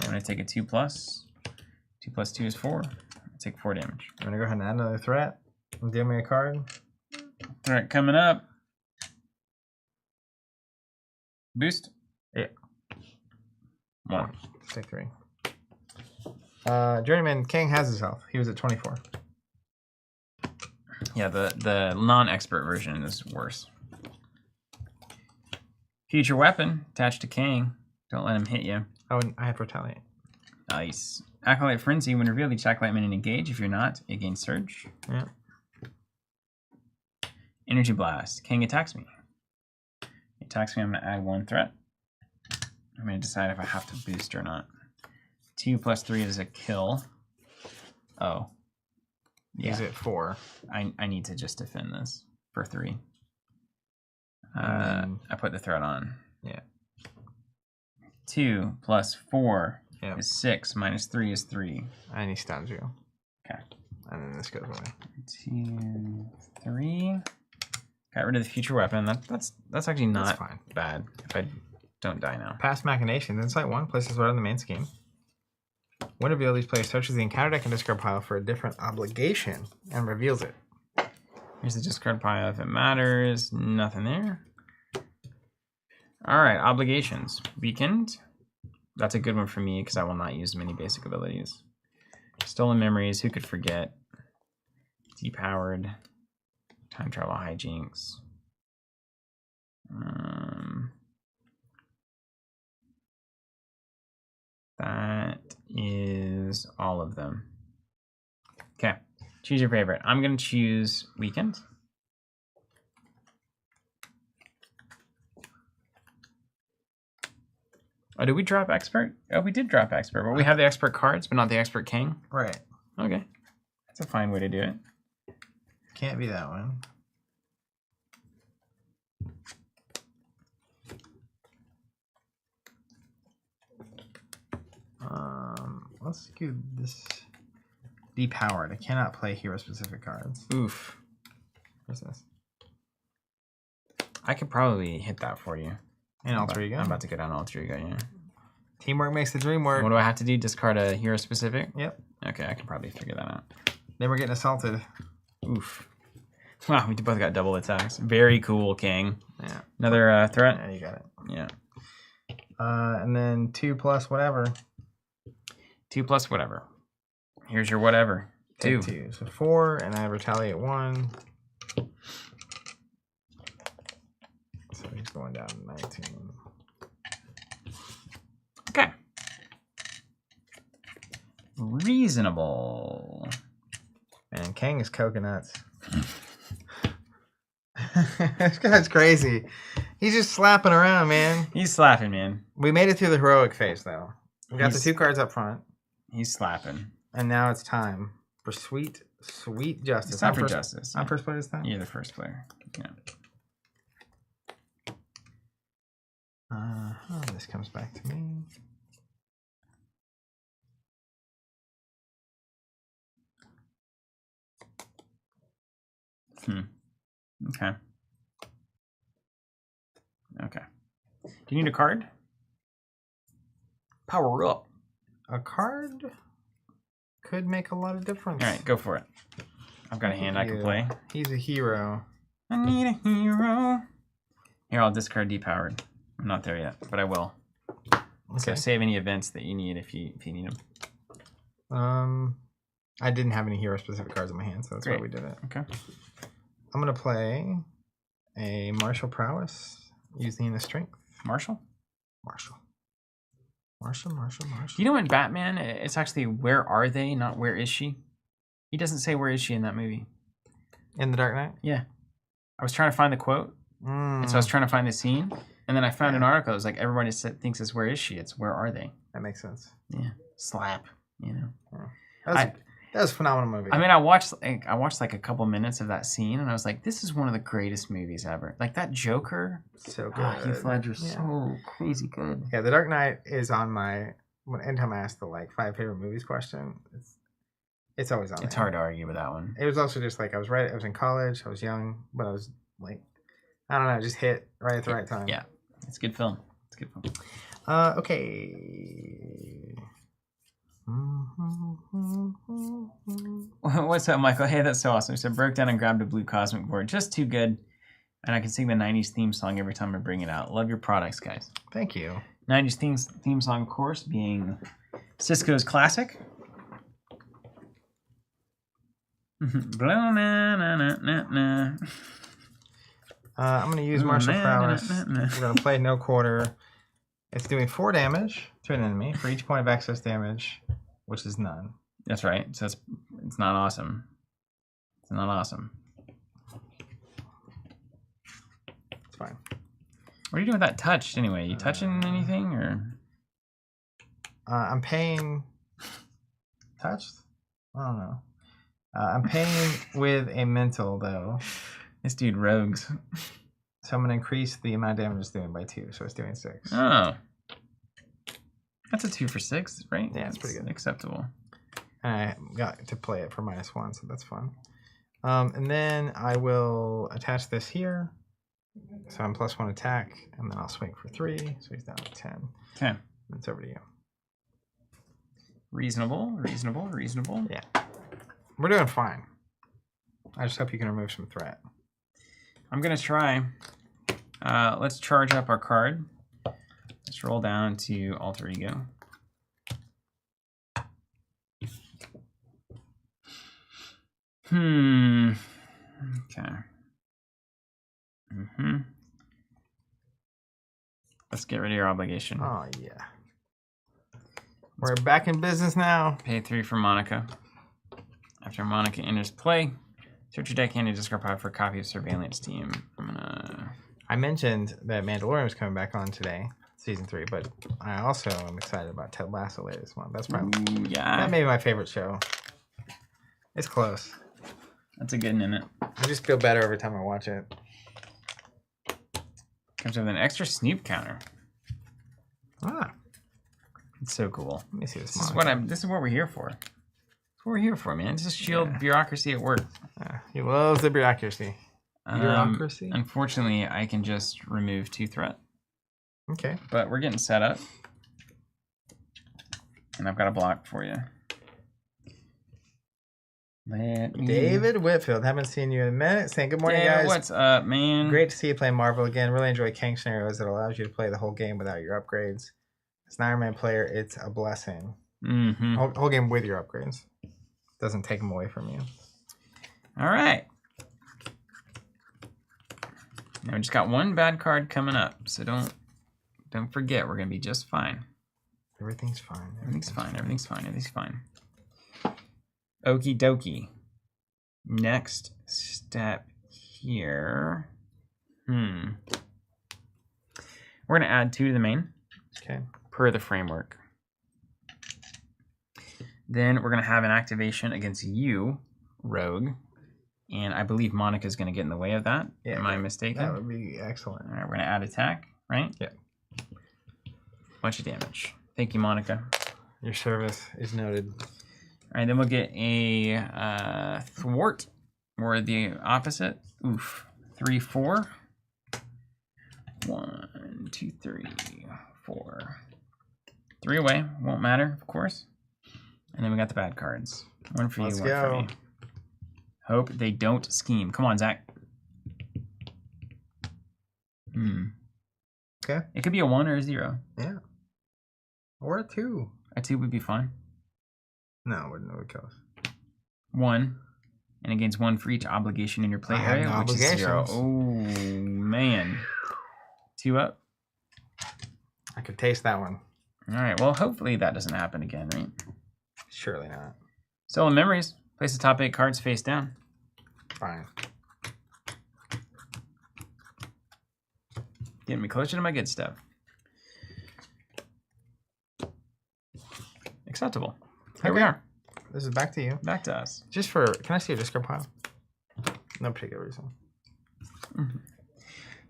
I'm going to take a 2+. 2 + 2 is 4. I take 4 damage. I'm going to go ahead and add another threat. Deal me a card. Threat coming up. Boost. Yeah. 1. Take 3. Journeyman Kang has his health. He was at 24. Yeah, the non-expert version is worse. Future weapon attached to Kang. Don't let him hit you. Oh, and I have retaliate. Nice. Acolyte Frenzy. When revealed, each Acolyte minion engage. If you're not, it gains Surge. Yeah. Energy Blast. Kang attacks me. He attacks me. I'm going to add 1 threat. I'm going to decide if I have to boost or not. 2 + 3 is a kill. Oh. Yeah. He's at 4. I need to just defend this for 3. Then, I put the threat on. Yeah. 2 + 4 Yep. is 6. - 3 is 3. And he stuns you. Okay. And then this goes away. 2, 3. Got rid of the future weapon. That's actually not That's fine. bad if I don't die now. Past Machinations. Insight 1 places right on the main scheme. When revealed, each player searches the encounter deck and discard pile for a different obligation and reveals it. Here's the discard pile if it matters. Nothing there. All right, obligations. Weakened. That's a good one for me because I will not use many basic abilities. Stolen memories. Who could forget? Depowered. Time travel hijinks. That is all of them. Okay, choose your favorite. I'm going to choose Weekend. Oh, did we drop Expert? Oh, we did drop Expert, but we have the Expert cards, but not the Expert King. Right. Okay, that's a fine way to do it. Can't be that one. Let's do this. Depowered. I cannot play hero-specific cards. Oof. What's this? I could probably hit that for you. And Alter Ego. I'm about to go down Alter Ego, yeah. Teamwork makes the dream work. What do I have to do? Discard a hero specific? Yep. Okay, I can probably figure that out. Then we're getting assaulted. Oof. Wow, we both got double attacks. Very cool, King. Yeah. Another threat? Yeah, you got it. Yeah. And then 2 + whatever. 2 + whatever. Here's your whatever. 2. 2. So 4, and I retaliate 1. So he's going down to 19. Okay. Reasonable. And Kang is coconuts. This guy's crazy. He's just slapping around, man. He's slapping, man. We made it through the heroic phase, though. We got the He's- 2 cards up front. He's slapping. And now it's time for sweet, sweet justice. It's time for first, justice. I'm first player this time? You're the first player. Yeah. This comes back to me. Okay. Okay. Do you need a card? Power up. A card could make a lot of difference. All right, go for it. I've got a hand I can play. He's a hero. I need a hero. Here, I'll discard depowered. I'm not there yet, but I will. So Okay. save any events that you need if you need them. I didn't have any hero specific cards in my hand, so that's why Great. we did it. Okay. I'm gonna play a martial prowess using the strength. Marshall? Martial. You know in Batman, it's actually where are they, not where is she? He doesn't say where is she in that movie. In the Dark Knight? Yeah. I was trying to find the quote, and so I was trying to find the scene, and then I found an article. It was like, everybody thinks it's where is she? It's where are they? That makes sense. Yeah. Slap, you know. That was a phenomenal movie. I mean, I watched like a couple minutes of that scene, and I was like, "This is one of the greatest movies ever." Like that Joker, so good. Heath Ledger's so crazy good. Yeah, The Dark Knight is on my. Anytime I ask the 5 favorite movies question, it's always on. It's there. hard to argue with that one. It was also just I was right. I was in college. I was young, but I was I don't know, just hit right at the right time. Yeah, it's a good film. It's a good film. Okay. What's up, Michael? Hey, that's so awesome. So broke down and grabbed a blue cosmic board. Just too good. And I can sing the 90s theme song every time I bring it out. Love your products, guys. Thank you. 90s theme song, of course, being Cisco's classic. I'm going to use martial prowess. We're going to play no quarter. It's doing 4 damage to an enemy for each point of excess damage, which is none. That's right. So it's not awesome. It's not awesome. It's fine. What are you doing with that touch anyway? You touching anything or? I'm paying. Touched? I don't know. I'm paying with a mental though. This dude rogues. So I'm gonna increase the amount of damage it's doing by 2, so it's doing 6. Oh. That's a 2 for 6, right? Yeah, it's pretty good. Acceptable. And I got to play it for -1, so that's fun. And then I will attach this here. So I'm +1 attack, and then I'll swing for 3, so he's down to 10. Okay. It's over to you. Reasonable. Yeah. We're doing fine. I just hope you can remove some threat. I'm gonna try. Let's charge up our card. Let's roll down to Alter Ego. Okay. Let's get rid of your obligation. Oh, yeah. We're back in business now. Pay 3 for Monica. After Monica enters play, search your deck hand and discard pile for a copy of Surveillance Team. I mentioned that Mandalorian was coming back on today, season 3, but I also am excited about Ted Lasso later this month. That's probably that may be my favorite show. It's close. That's a good one, isn't it? I just feel better every time I watch it. Comes with an extra snoop counter. Ah, It's so cool. let me see this. This is what we're here for. That's what we're here for, man. Just shield bureaucracy at work. He loves the bureaucracy. Bureaucracy? Unfortunately, I can just remove 2 threat. Okay. But we're getting set up. And I've got a block for you. David Whitfield, haven't seen you in a minute. Saying good morning, guys. What's up, man? Great to see you play Marvel again. Really enjoy Kang scenarios that allows you to play the whole game without your upgrades. As an Iron Man player, it's a blessing. Mm-hmm. Whole game with your upgrades. Doesn't take them away from you. All right. Now we just got 1 bad card coming up, so don't forget we're gonna be just fine. Everything's fine. Everything's fine. Okie dokie. Next step here. We're going to add 2 to the main. Okay. Per the framework. Then we're going to have an activation against you, Rogue. And I believe Monica's going to get in the way of that. Yeah, Am I mistaken? That would be excellent. All right, we're going to add attack, right? Yeah. Bunch of damage. Thank you, Monica. Your service is noted. All right, then we'll get a thwart, or the opposite. Oof. 3, 4. 1, 2, 3, 4. 3 away. Won't matter, of course. And then we got the bad cards. One for you, Let's one for go. me. Hope they don't scheme. Come on, Zach. Okay. It could be a 1 or a 0. Yeah. Or a 2. A 2 would be fine. No, it wouldn't know what goes. 1. And it gains 1 for each obligation in your play I have area, no which is 0. obligations. Oh, man. 2 up. I could taste that one. All right. Well, hopefully that doesn't happen again, right? Surely not. Stolen Memories. Place the top 8 cards face down. Fine. Getting me closer to my good stuff. Acceptable. Here we Okay. are. This is back to you. Back to us. Just for, can I see your discard pile? No particular reason.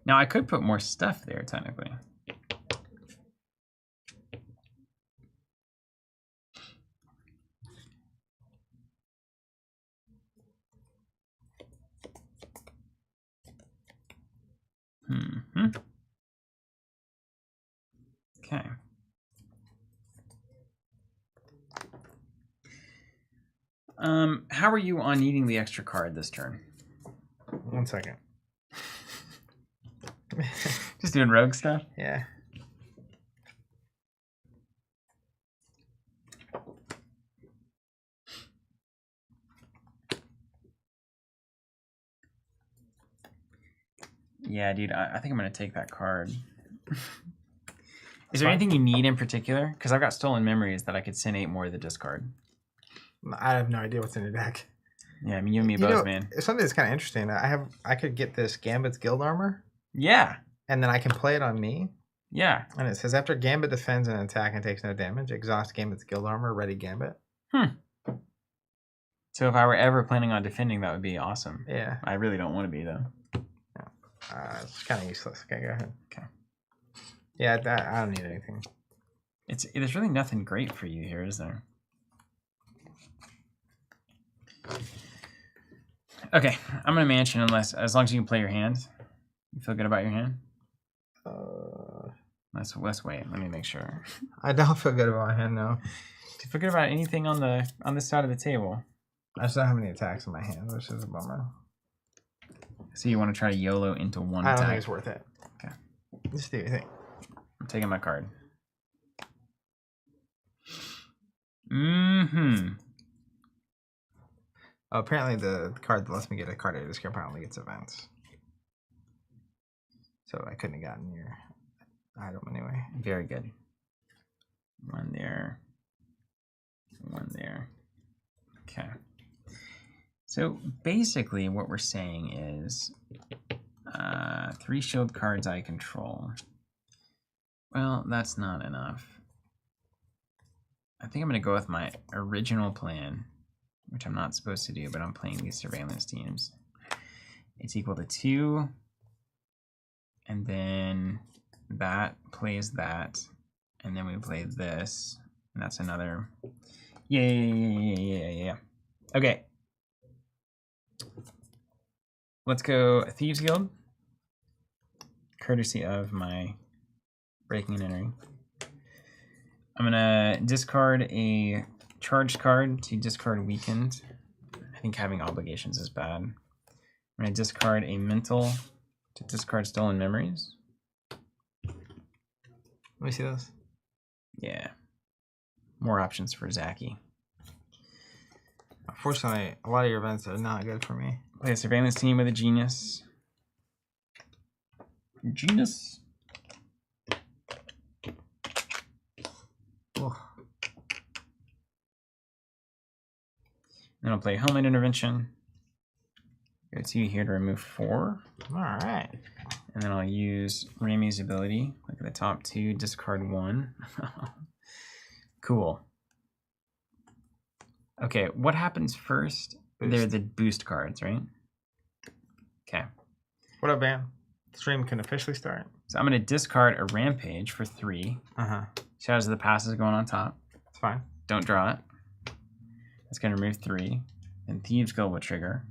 Now, I could put more stuff there, technically. Okay. How are you on needing the extra card this turn? 1 second. Just doing rogue stuff? Yeah. Yeah, dude, I think I'm going to take that card. Is there Fine. anything you need in particular? Because I've got Stolen Memories that I could send 8 more to the discard. I have no idea what's in your deck. Yeah, I mean, you and me You both, know, man. Something that's kind of interesting. I could get this Gambit's Guild Armor, Yeah, and then I can play it on me. yeah. And it says after Gambit defends an attack and takes no damage, exhaust Gambit's Guild Armor, ready Gambit. So if I were ever planning on defending, that would be awesome. Yeah. I really don't want to be, though. It's kind of useless. Okay, go ahead. Okay. Yeah, I don't need anything. There's really nothing great for you here, is there? Okay, I'm gonna mansion as long as you can play your hand. You feel good about your hand? Let's wait. Let me make sure. I don't feel good about my hand now. Do you feel good about anything on this side of the table? I just don't have any attacks in my hand, which is a bummer. So you want to try to YOLO into one I don't attack? think it's worth it. Okay. Just do your thing. I'm taking my card. Oh, apparently the card that lets me get a card out of this card only gets events. So I couldn't have gotten your item anyway. Very good. One there. One there. Okay. So basically what we're saying is 3 shield cards I control. Well, that's not enough. I think I'm going to go with my original plan, which I'm not supposed to do, but I'm playing these surveillance teams. It's equal to 2, and then that plays that, and then we play this, and that's another. Yeah. Okay. Let's go Thieves Guild, courtesy of my breaking and entering. I'm gonna discard a charged card to discard weakened. I think having obligations is bad. I'm gonna discard a mental to discard stolen memories. Let me see those. Yeah. More options for Zaki. Unfortunately, a lot of your events are not good for me. Play a surveillance team with a genius. Genius. Ugh. Then I'll play Helmet Intervention. Go 2 here to remove 4. All right. And then I'll use Rami's ability. Look at the top 2, discard 1. Cool. Okay, what happens first? Boost. They're the boost cards, right? Okay. What up, Van? Stream can officially start. So I'm going to discard a Rampage for 3. Shadows of the Past is going on top. It's fine. Don't draw it. That's going to remove 3. And Thieves Guild will trigger.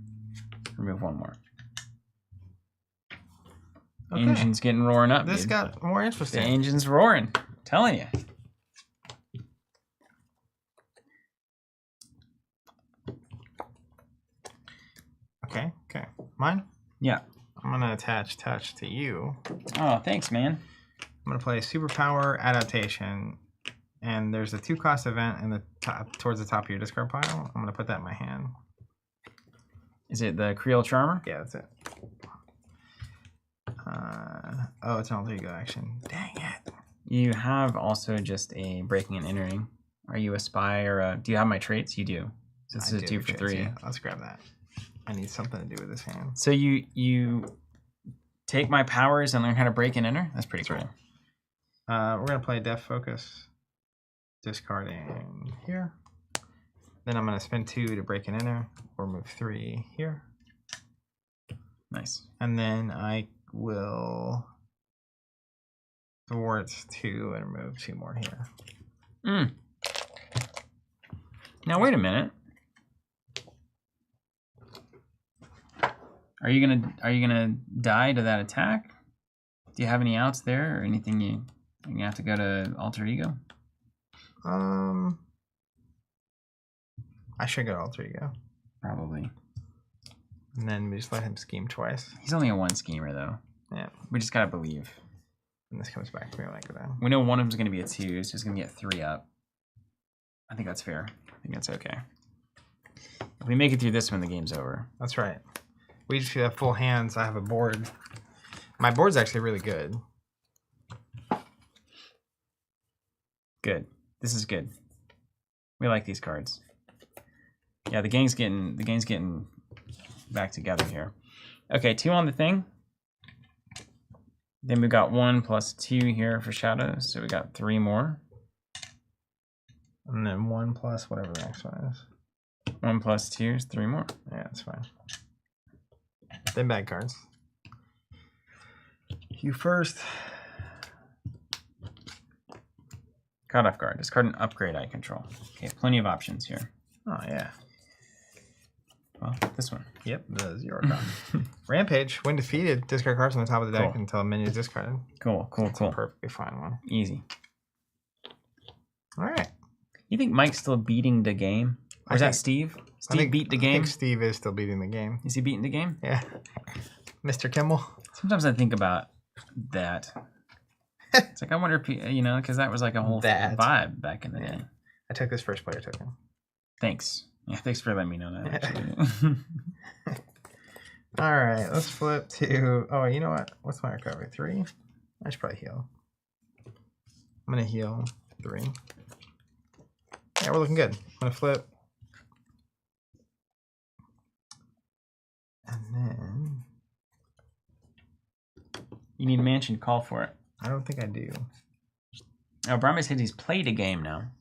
Remove 1 more. Okay. Engine's getting roaring up. This dude. got more The interesting. engine's roaring. I'm telling you. Okay. Mine? Yeah. I'm going to attach touch to you. Oh, thanks, man. I'm going to play Superpower Adaptation. And there's a 2-cost event in the top, towards the top of your discard pile. I'm going to put that in my hand. Is it the Creole Charmer? Yeah, that's it. Oh, it's an alter ego action. Dang it. You have also just a breaking and entering. Are you a spy or a... Do you have my traits? You do. So this I is a do 2 for have 3. traits, yeah. Let's grab that. I need something to do with this hand. So you take my powers and learn how to break and enter? That's pretty cool. Right. We're going to play Depth Focus. Discarding here. Then I'm going to spend 2 to break and enter. Or move 3 here. Nice. And then I will thwart 2 and remove 2 more here. Now wait a minute. Are you gonna die to that attack? Do you have any outs there or anything you have to go to alter ego? I should go to alter ego. Probably. And then we just let him scheme twice. He's only a 1 schemer though. Yeah. We just gotta believe. And this comes back to me when I go down. We know one of them's gonna be a 2, so he's gonna get 3 up. I think that's fair. I think that's okay. If we make it through this one, the game's over. That's right. We just have full hands. I have a board. My board's actually really good. Good. This is good. We like these cards. Yeah, the gang's getting back together here. Okay, 2 on the thing. Then we got 1 plus 2 here for shadows, so we got 3 more. And then 1 plus whatever the next one is. 1 plus 2 is 3 more. Yeah, that's fine. Then bad cards. You first. Caught off guard. Discard an upgrade I control. Okay, plenty of options here. Oh, yeah. Well, this one. Yep, the 0 card. Rampage. When defeated, discard cards on the top of the deck Cool. until a menu is discarded. Cool. That's a perfectly fine one. Easy. All right. You think Mike's still beating the game? Or is that Steve? Steve beat the I game? think Steve is still beating the game. Is he beating the game? Yeah. Mr. Kimmel. Sometimes I think about that. It's like, I wonder if, because that was like a whole That. vibe back in the day. I took this first player token. Thanks. Yeah, thanks for letting me know that, actually. All right, let's flip to. Oh, you know what? What's my recovery? 3? I should probably heal. I'm going to heal 3. Yeah, we're looking good. I'm going to flip. And then. You need a mansion, call for it. I don't think I do. Oh, Brahma said he's played a game now.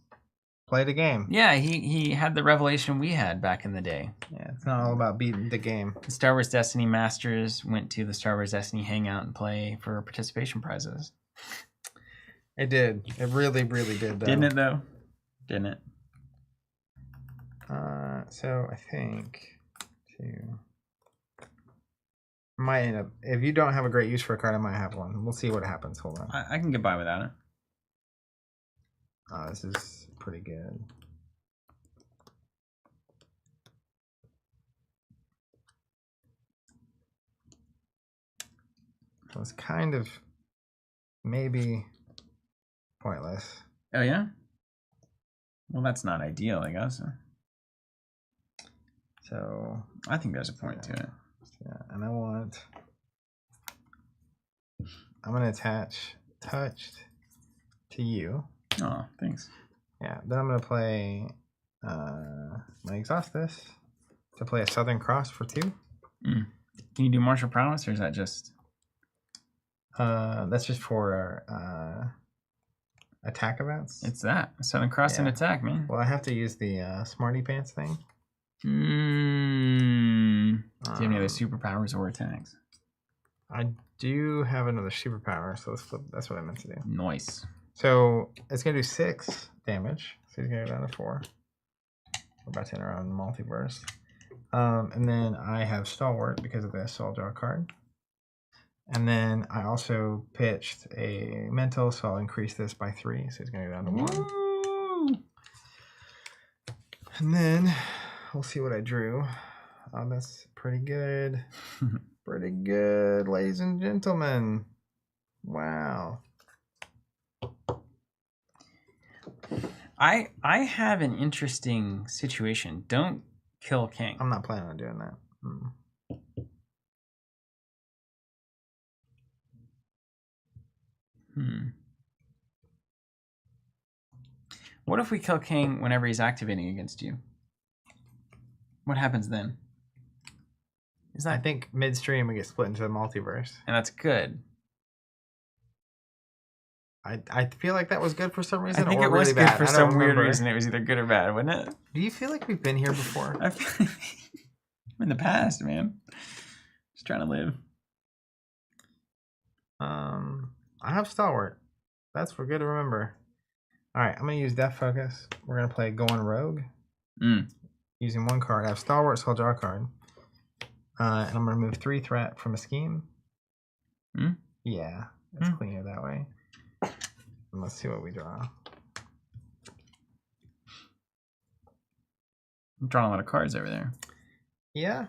Play the game. Yeah, he had the revelation we had back in the day. Yeah, it's not all about beating the game. The Star Wars Destiny Masters went to the Star Wars Destiny Hangout and play for participation prizes. It did. It really, really did, though. Didn't it, though? Didn't it? So I think might end up. If you don't have a great use for a card, I might have one. We'll see what happens. Hold on. I can get by without it. Oh, this is pretty good. So it's kind of maybe pointless. Oh, yeah? Well, that's not ideal, I guess. So I think there's a point to it. yeah, and I'm gonna attach touched to you. Oh, thanks. Yeah, then I'm gonna play my exhaust this to play a Southern Cross for 2. Can you do martial prowess, or is that just That's just for attack events. It's that. Southern Cross and attack, man. Well, I have to use the Smarty Pants thing. Do you have any other superpowers or attacks? I do have another superpower, so let's flip. That's what I meant to do. Nice. So it's gonna do 6 damage. So he's gonna go down to 4. We're about to enter on multiverse. And then I have Stalwart because of the Soul Draw card. And then I also pitched a mental, so I'll increase this by 3. So it's gonna go down to 1. Woo! And then we'll see what I drew. Oh, that's pretty good. Pretty good, ladies and gentlemen. Wow. I have an interesting situation. Don't kill King. I'm not planning on doing that. What if we kill King whenever he's activating against you? What happens then? Is that I think midstream we get split into the multiverse. and that's good. I feel like that was good for some reason. I think or it was really good bad. for I don't some weird remember. reason. It was either good or bad, wasn't it? Do you feel like we've been here before? I feel in the past, man. Just trying to live. I have Stalwart. That's for good to remember. All right, I'm gonna use Death Focus. We're gonna play Going Rogue. Using 1 card. I have Stalwart, so I'll draw a card. And I'm gonna remove 3 threat from a scheme. Yeah, it's cleaner that way. And let's see what we draw. I'm drawing a lot of cards over there. Yeah.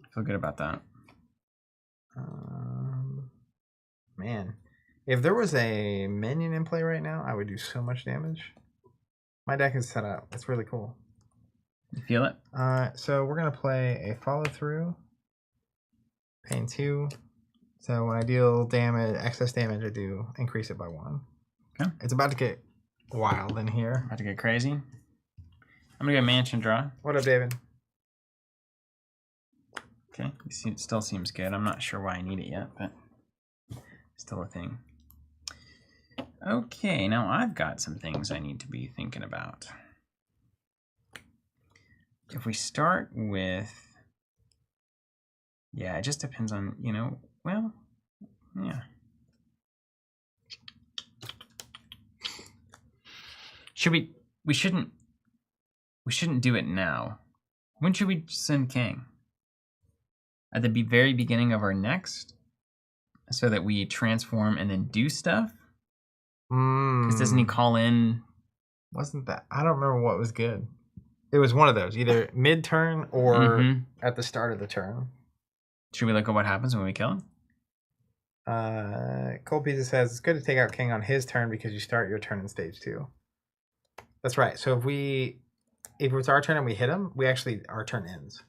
I feel good about that. Man, if there was a minion in play right now, I would do so much damage. My deck is set up. It's really cool. You feel it? So we're gonna play a follow through. Pain 2. So when I deal damage, excess damage, I do increase it by 1. Okay. It's about to get wild in here. About to get crazy. I'm gonna go mansion draw. What up, David? Okay, it still seems good. I'm not sure why I need it yet, but still a thing. Okay, now I've got some things I need to be thinking about. If we start with, yeah, it just depends on, well, yeah. We shouldn't do it now. When should we send Kang? At the very beginning of our next, so that we transform and then do stuff? Because doesn't he call in? Wasn't that? I don't remember what was good. It was one of those, either mid-turn or at the start of the turn. Should we look at what happens when we kill him? Cold Pizza says it's good to take out King on his turn because you start your turn in stage 2. That's right. So if it's our turn and we hit him, our turn ends.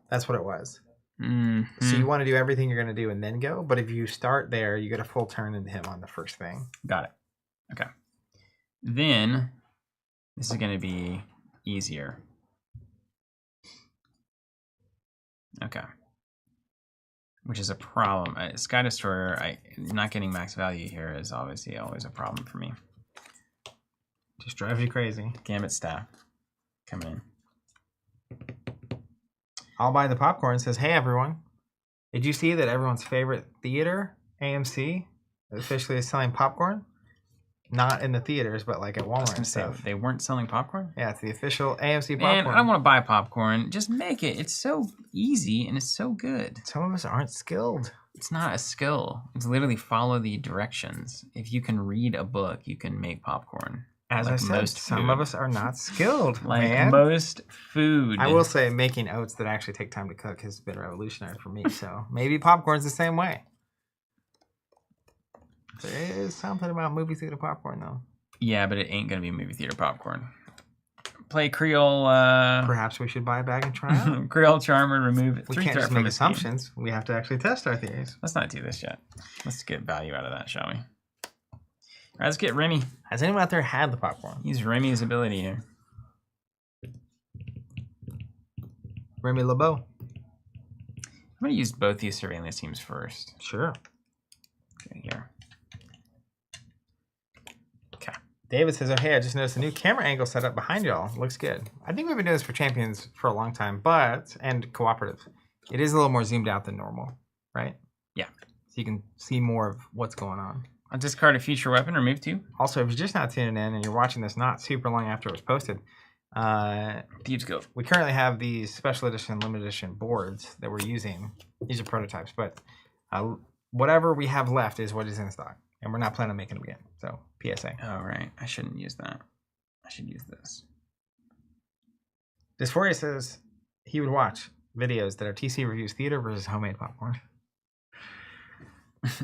That's what it was. So you want to do everything you're going to do and then go. But if you start there, you get a full turn into him on the first thing. Got it. Okay. Then this is going to be easier. Okay. Which is a problem. Sky Destroyer, not getting max value here is obviously always a problem for me. Just drives you crazy. Gambit staff coming in. I'll buy the popcorn says, hey everyone, did you see that everyone's favorite theater, AMC, officially is selling popcorn? Not in the theaters, but like at Walmart. I was gonna say, they weren't selling popcorn? Yeah, it's the official AMC popcorn. Man, I don't want to buy popcorn. Just make it. It's so easy and it's so good. Some of us aren't skilled. It's not a skill. It's literally follow the directions. If you can read a book, you can make popcorn. As I said, some of us are not skilled, man. Most food. I will say making oats that actually take time to cook has been revolutionary for me. So maybe popcorn's the same way. There is something about movie theater popcorn, though. Yeah, but it ain't going to be movie theater popcorn. Play Creole. Perhaps we should buy a bag and try out. Creole Charmer, remove We can't just make assumptions. We have to actually test our theories. Let's not do this yet. Let's get value out of that, shall we? All right, let's get Remy. Has anyone out there had the popcorn? Use Remy's ability here. Remy LeBeau. I'm gonna use both these surveillance teams first. Sure. Okay, here. Okay. David says, "Oh hey, I just noticed a new camera angle set up behind y'all. Looks good. I think we've been doing this for Champions for a long time, and cooperative. It is a little more zoomed out than normal, right? Yeah. So you can see more of what's going on. I'll discard a future weapon, remove 2. Also, if you're just not tuning in and you're watching this not super long after it was posted, Thieves go. we currently have these special edition, limited edition boards that we're using. These are prototypes, but whatever we have left is what is in stock, and we're not planning on making them again. So, PSA. Oh, right. I shouldn't use that. I should use this. Dysphoria says he would watch videos that are TC reviews theater versus homemade popcorn.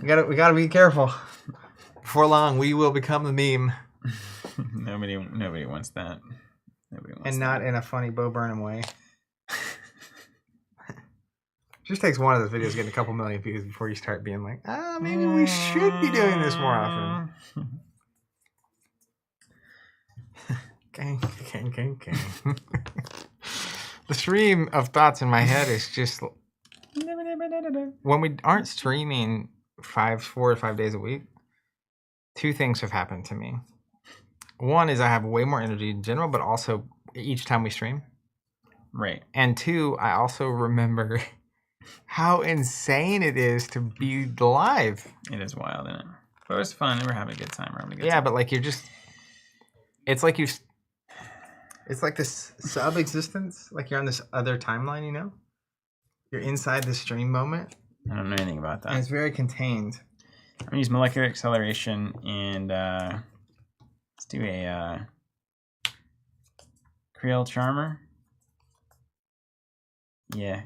we gotta be careful. Before long, we will become the meme. Nobody wants that. Nobody wants and not in a funny Bo Burnham way. Just takes one of those videos getting a couple million views before you start being like, maybe we should be doing this more often. Gang. The stream of thoughts in my head is just when we aren't streaming 4 or 5 days a week. 2 things have happened to me. One is I have way more energy in general, but also each time we stream. Right. And 2, I also remember how insane it is to be live. It is wild, isn't it? But it was fun. We're having a good time. Yeah, but like it's like this sub-existence. Like you're on this other timeline, you know? You're inside the stream moment. I don't know anything about that. And it's very contained. I'm going to use molecular acceleration and let's do a Creole Charmer. Yeah,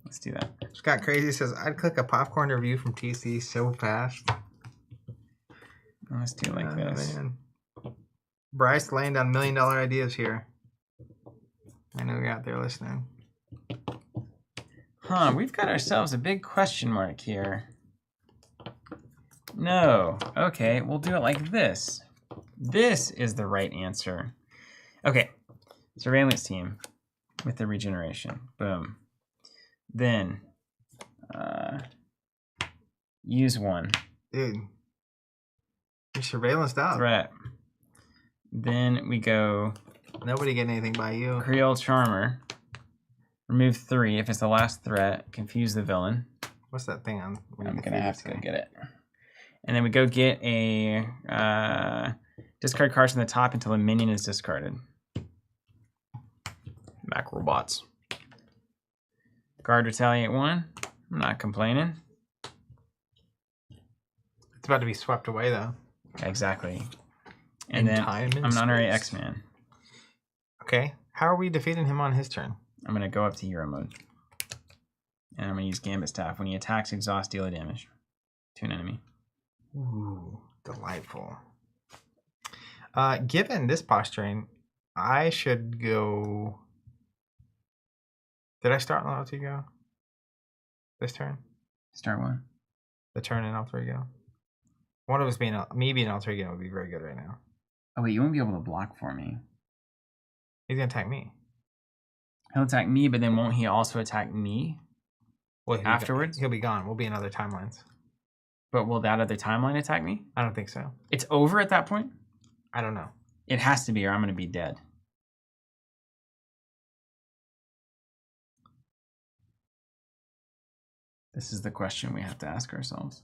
let's do that. Scott Crazy says, I'd click a popcorn review from TC so fast. Let's do it like this. Man. Bryce laying down $1 million ideas here. I know you're out there listening. Huh, we've got ourselves a big question mark here. No. Okay, we'll do it like this. This is the right answer. Okay, surveillance team with the regeneration. Boom. Then, use 1. Dude, you're surveillanced out. Threat. Then we go Nobody getting anything by you. Creole Charmer. Remove 3 if it's the last threat. Confuse the villain. What's that thing on? I'm gonna have to go get it. And then we go get a discard cards from the top until a minion is discarded. Back robots. Guard Retaliate 1. I'm not complaining. It's about to be swept away though. Exactly. And then time and I'm an honorary space. X-Man. Okay. How are we defeating him on his turn? I'm gonna go up to hero mode. And I'm gonna use Gambit Staff. When he attacks, exhaust, deal damage to an enemy. Ooh, delightful. Given this posturing, I should go. Did I start on Alter Ego this turn? Start one. The turn in Alter Ego. One of us being me being Alter Ego would be very good right now. Oh wait, you won't be able to block for me. He's gonna attack me. He'll attack me, but then won't he also attack me? Well, Afterwards? he'll be gone. We'll be in other timelines. But will that other timeline attack me? I don't think so. It's over at that point? I don't know. It has to be, or I'm going to be dead. This is the question we have to ask ourselves.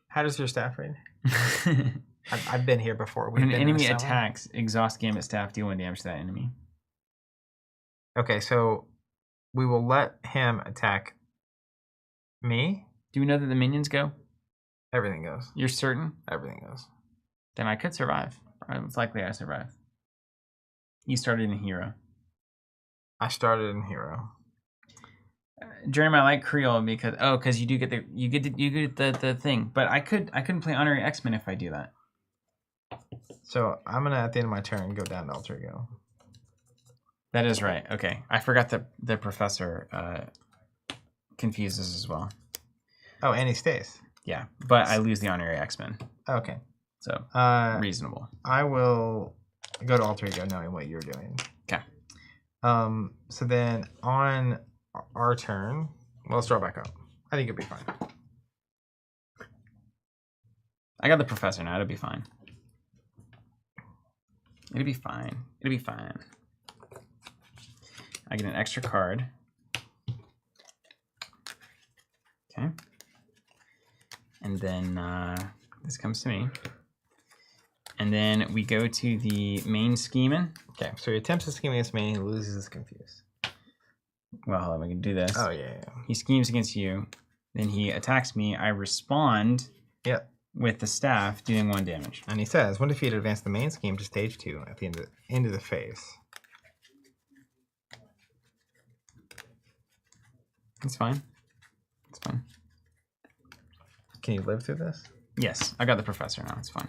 How does your staff read? I've been here before. When an enemy attacks, exhaust Gambit Staff, deal 1 damage to that enemy. Okay, so we will let him attack me. Do we know that the minions go? Everything goes. You're certain? Everything goes. Then I could survive. It's likely I survive. You started in hero. I started in hero. Jeremy, I like Creole because you do get the thing. But I couldn't play honorary X-Men if I do that. So I'm gonna at the end of my turn go down to Alter Ego. That is right. Okay, I forgot that the professor confuses as well. Oh, and he stays. Yeah, but I lose the honorary X-Men. Okay. So reasonable. I will go to alter ego knowing what you're doing. Okay. So then on our turn, well, let's draw back up. I think it'll be fine. I got the professor now. It'll be fine. It'll be fine. It'll be fine. I get an extra card. Okay. And then this comes to me. And then we go to the main scheming. Okay, so he attempts to scheme against me, he loses his confused. Well, hold on, we can do this. Oh, yeah. He schemes against you. Then he attacks me. I respond with the staff, doing 1 damage. And he says, when defeated, advance the main scheme to stage 2 at the end of the phase. It's fine. It's fine. Can you live through this? Yes, I got the professor now. It's fine.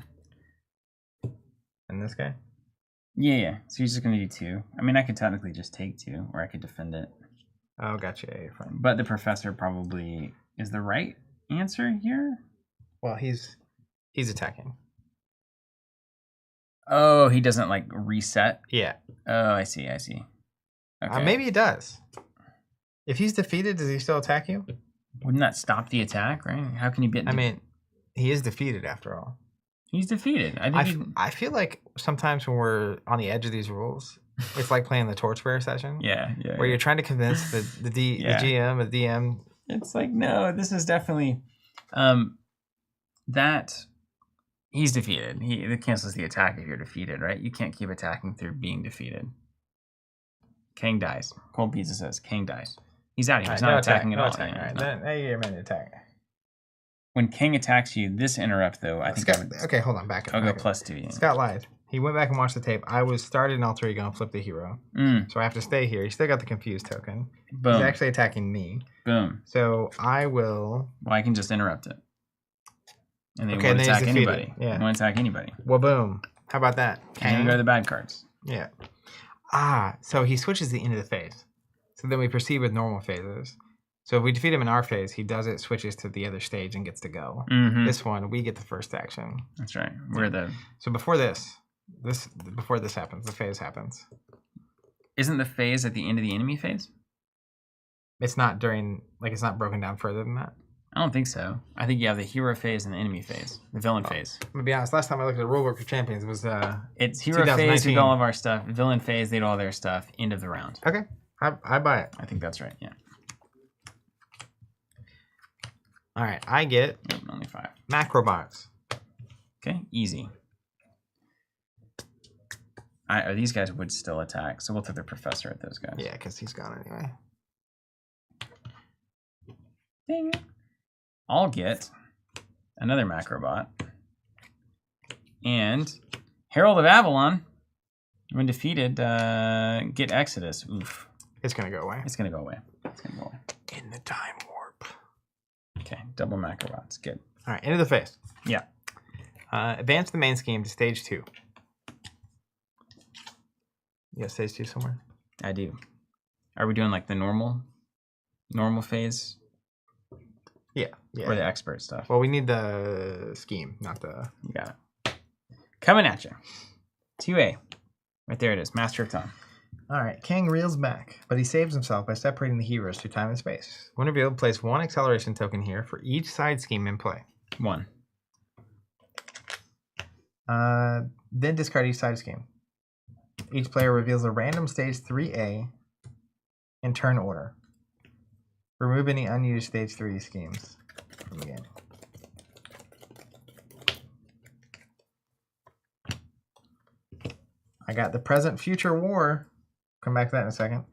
And this guy? Yeah. So he's just going to do 2. I mean, I could technically just take 2, or I could defend it. Oh, gotcha. Yeah, you're fine. But the professor probably is the right answer here. Well, he's attacking. Oh, he doesn't like reset. Yeah. Oh, I see. Okay. Maybe he does. If he's defeated, does he still attack you? Wouldn't that stop the attack, right? How can you be? I mean, he is defeated after all. He's defeated. I feel like sometimes when we're on the edge of these rules, it's like playing the torchbearer session. Yeah. Where you're trying to convince the GM, the DM. It's like, no, this is definitely that he's defeated. It cancels the attack if you're defeated, right? You can't keep attacking through being defeated. Kang dies. Cold Pizza says Kang dies. He's out. He's not attacking at all. Attack, right. Then you're meant to attack. When Kang attacks you, this interrupt though, I think okay, hold on, back up. I'll go +2. Yeah. Scott lied. He went back and watched the tape. I was started in alter ego and flipped the hero. So I have to stay here. He still got the confused token. Boom. He's actually attacking me. Boom. So I will. Well, I can just interrupt it. And they won't attack anybody. Yeah. Won't attack anybody. Well, boom. How about that? And then go to the bad cards. Yeah. So he switches the end of the phase. So then we proceed with normal phases. So if we defeat him in our phase, he does it, switches to the other stage, and gets to go. This one, we get the first action. That's right. We're the. So before this happens, the phase happens. Isn't the phase at the end of the enemy phase? It's not during, like, it's not broken down further than that. I don't think so. I think you have the hero phase and the enemy phase, the villain phase. I'm gonna be honest. Last time I looked at the rulebook for champions, it was it's hero phase. We do all of our stuff. Villain phase, they do all their stuff. End of the round. Okay, I buy it. I think that's right. Yeah. All right, I get only 5 macrobots. Okay, easy. These guys would still attack, so we'll throw the professor at those guys. Yeah, because he's gone anyway. Ding. I'll get another macrobot and Herald of Avalon. When defeated, get Exodus. Oof. It's gonna go away. It's gonna go away. It's gonna go away. In the time warp. Okay, double macrobots. Good. All right, end of the phase. Yeah. Advance the main scheme to stage 2. You got stage 2 somewhere? I do. Are we doing like the normal phase? Yeah. Or the expert stuff? Well, we need the scheme, not the. You got it. Coming at you. 2A. Right there it is. Master of Time. All right. Kang reels back, but he saves himself by separating the heroes through time and space. When revealed, place 1 acceleration token here for each side scheme in play. 1. Then discard each side scheme. Each player reveals a random stage 3A in turn order. Remove any unused stage 3 schemes from the game. I got the present future war. Come back to that in a second.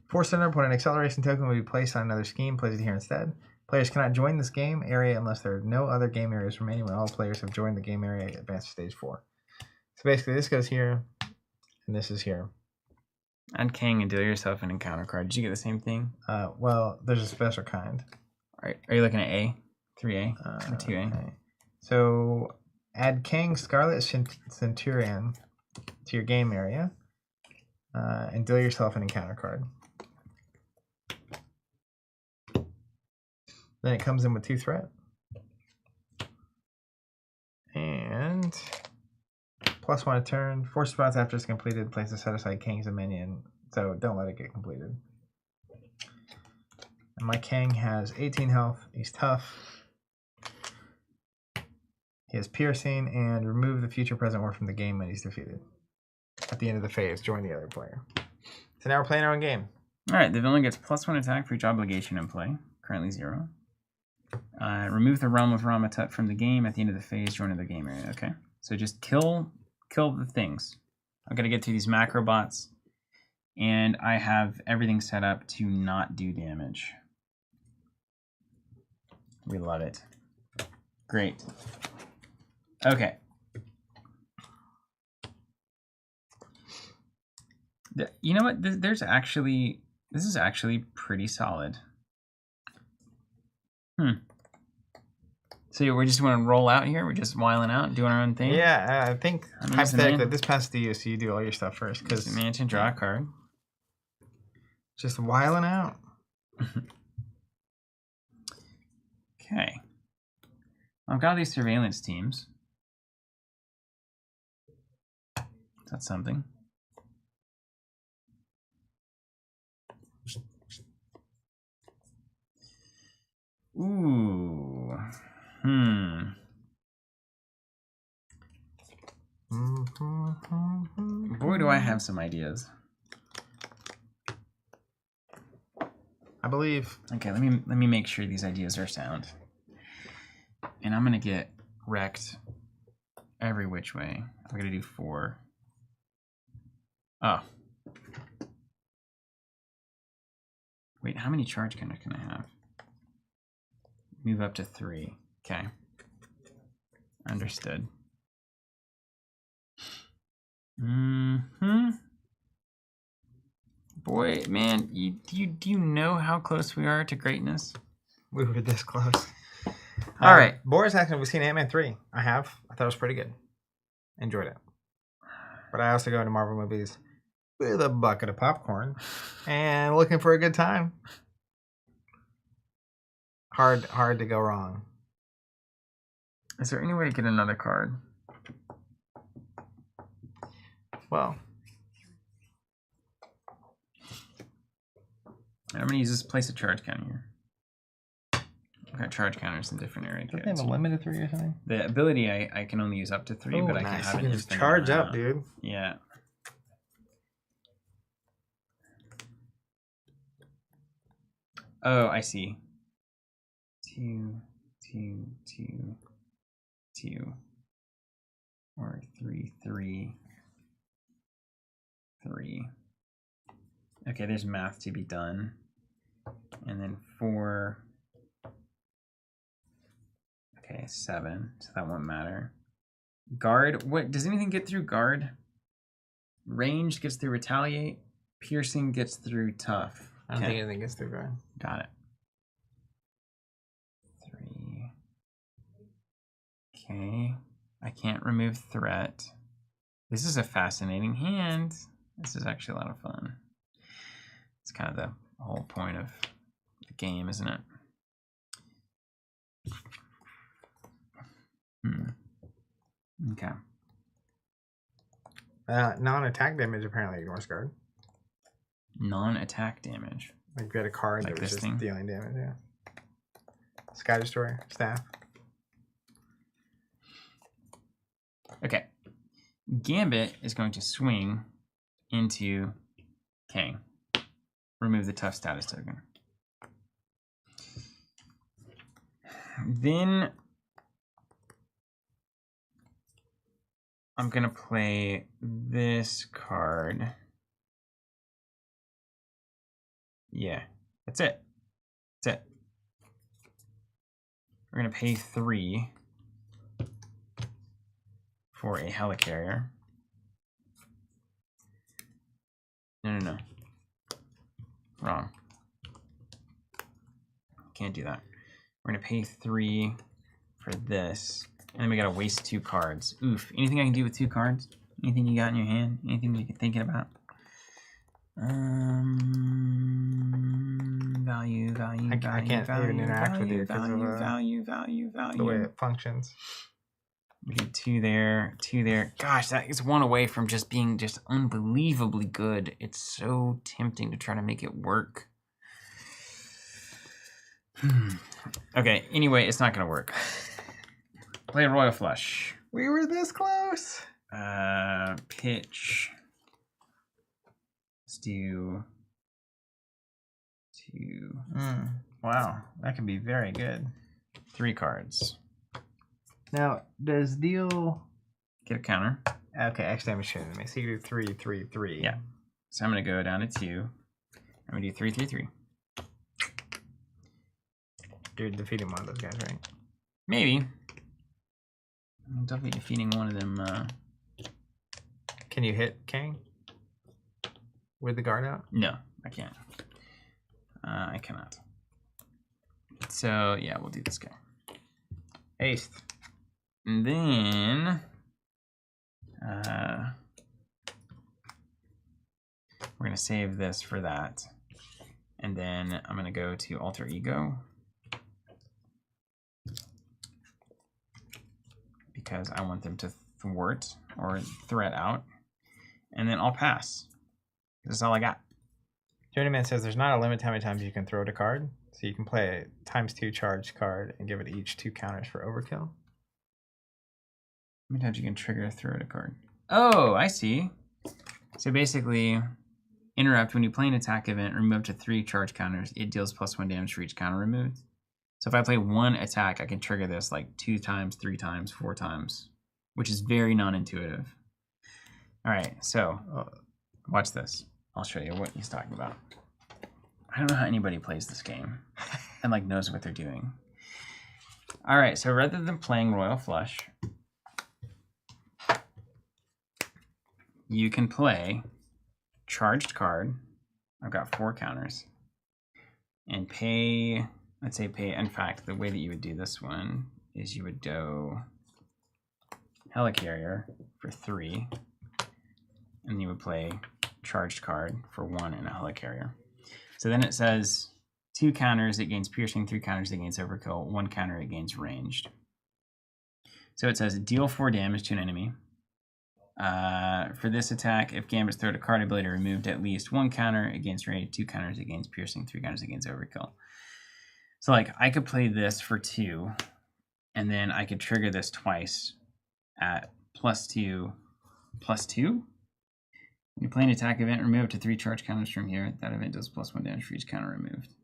Force center, put an acceleration token will be placed on another scheme. Place it here instead. Players cannot join this game area unless there are no other game areas remaining when all players have joined the game area at advanced stage 4. So basically this goes here, and this is here. Add Kang and deal yourself an encounter card. Did you get the same thing? Well, there's a special kind. All right. Are you looking at A? 3A? Or 2A? Okay. So add Kang Scarlet Centurion to your game area and deal yourself an encounter card. Then it comes in with 2 threat. And +1 a turn. 4 spots after it's completed. Place a set aside Kang as a minion. So don't let it get completed. And my Kang has 18 health. He's tough. He has piercing and remove the future, present, or from the game when he's defeated. At the end of the phase, join the other player. So now we're playing our own game. All right, the villain gets +1 attack for each obligation in play. Currently 0. Remove the realm of Ramatut from the game. At the end of the phase, join another game area. Okay, so just kill the things. I'm gonna get through these macro bots, and I have everything set up to not do damage. We love it. Great. Okay. You know what? This is actually pretty solid. So we just want to roll out here? We're just whiling out, doing our own thing? Yeah, I think hypothetically this passes to you, so you do all your stuff first. Because mansion, draw a card. Just whiling out. Okay. I've got these surveillance teams. That's something. Ooh. Boy, do I have some ideas. I believe. Okay, let me make sure these ideas are sound. And I'm gonna get wrecked every which way. I'm gonna do 4. Oh. Wait, how many charge counters can I have? Move up to 3. Okay. Understood. Boy, man, do you know how close we are to greatness? We were this close. All right. Boris asking, we've seen Ant-Man 3. I have. I thought it was pretty good. Enjoyed it. But I also go into Marvel movies with a bucket of popcorn and looking for a good time. Hard to go wrong. Is there any way to get another card? Well, I'm going to use this place a charge counter here. I've got charge counters in different area don't they have a limit of 3 or something? The ability I can only use up to 3, but I can nice. have You it can just charge up, dude. Yeah. Oh, I see. 2, 2, 2, 2, or 3, 3, 3. Okay, there's math to be done. And then 4. Okay, 7. So that won't matter. Guard. What does anything get through guard? Ranged gets through retaliate. Piercing gets through tough. I don't think anything gets through guard. Got it. 3. Okay. I can't remove threat. This is a fascinating hand. This is actually a lot of fun. It's kind of the whole point of the game, isn't it? Okay. Non-attack damage apparently ignores guard. Non-attack damage. Like you had a card Like that was this just thing? dealing damage, yeah. Sky Destroyer, staff. Okay. Gambit is going to swing into Kang. Remove the tough status token. Then I'm going to play this card. Yeah, that's it. That's it. We're going to pay 3 for a helicarrier. No. Wrong. Can't do that. We're going to pay 3 for this. And then we got to waste 2 cards. Oof. Anything I can do with 2 cards? Anything you got in your hand? Anything that you're thinking about? Value. I can't even interact with you because of value. the way it functions. We get 2 there, 2 there. Gosh, that is 1 away from just being just unbelievably good. It's so tempting to try to make it work. Okay, anyway, it's not going to work. Play a Royal Flush. We were this close. Pitch. Let's do 2. Wow, that can be very good. 3 cards. Now, does deal... Get a counter. Okay, X damage to enemy. So you do 3, 3, 3. Yeah. So I'm going to go down to 2. I'm going to do 3, 3, 3. You're defeating one of those guys, right? Maybe. I'm definitely defeating one of them. Can you hit Kang? With the guard out? No, I can't. I cannot. So, yeah, we'll do this guy. Haste. And then... we're going to save this for that. And then I'm going to go to Alter Ego. Because I want them to thwart or threat out. And then I'll pass. This is all I got. Journeyman says there's not a limit to how many times you can throw it a card. So you can play a ×2 charged card and give it each 2 counters for overkill. How many times you can trigger a throw it a card? Oh, I see. So basically, interrupt when you play an attack event, remove up to 3 charge counters. It deals +1 damage for each counter removed. So if I play 1 attack, I can trigger this like 2 times, 3 times, 4 times, which is very non-intuitive. All right, so watch this. I'll show you what he's talking about. I don't know how anybody plays this game and like knows what they're doing. All right, so rather than playing Royal Flush, you can play charged card. I've got 4 counters. And pay, let's say pay, in fact, the way that you would do this one is you would go Helicarrier for 3. And you would play charged card for 1 and a Helicarrier. So then it says 2 counters, it gains piercing, 3 counters, it gains overkill, 1 counter, it gains ranged. So it says deal 4 damage to an enemy. For this attack, if Gambit's throw a card ability removed at least 1 counter, it gains ranged, 2 counters, it gains piercing, 3 counters, it gains overkill. So like I could play this for 2, and then I could trigger this twice at +2, +2. When you play an attack event, remove up to 3 charge counters from here. That event does +1 damage for each counter removed.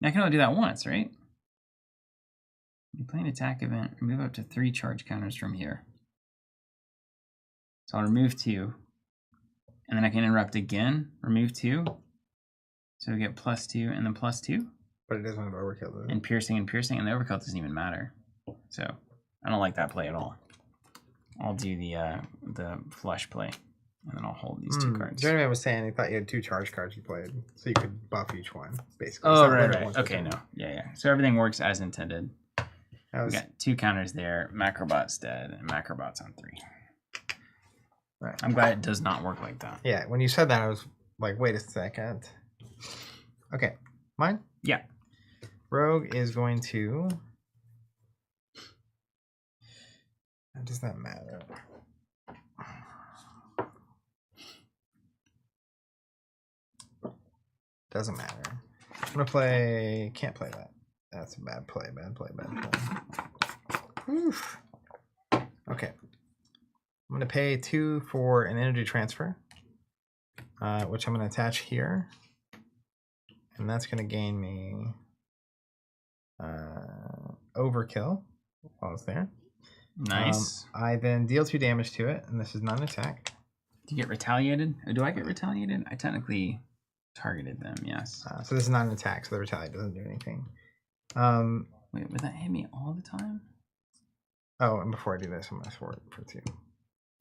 Now I can only do that once, right? When you play an attack event, remove up to 3 charge counters from here. So I'll remove 2. And then I can interrupt again, remove 2. So we get +2 and then +2. But it doesn't have overkill, does it? And piercing, and the overkill doesn't even matter. So I don't like that play at all. I'll do the flush play. And then I'll hold these 2 cards. Journeyman was saying he thought you had 2 charge cards you played, so you could buff each one, basically. Oh, So right. Okay, no. Yeah. So everything works as intended. We got 2 counters there. Macrobot's dead, and Macrobot's on 3. Right. I'm glad it does not work like that. Yeah, when you said that, I was like, wait a second. Okay, mine? Yeah. Rogue is going to... Does that matter? Doesn't matter. I'm gonna play. Can't play that. That's a bad play. Bad play. Oof. Okay. I'm gonna pay 2 for an energy transfer, which I'm gonna attach here, and that's gonna gain me overkill while it's there. Nice. I then deal 2 damage to it, and this is not an attack. Do you get retaliated? Or do I get retaliated? I technically targeted them, yes. So this is not an attack, so the retaliate doesn't do anything. Wait, would that hit me all the time? Oh, and before I do this, I'm going to sword it for 2.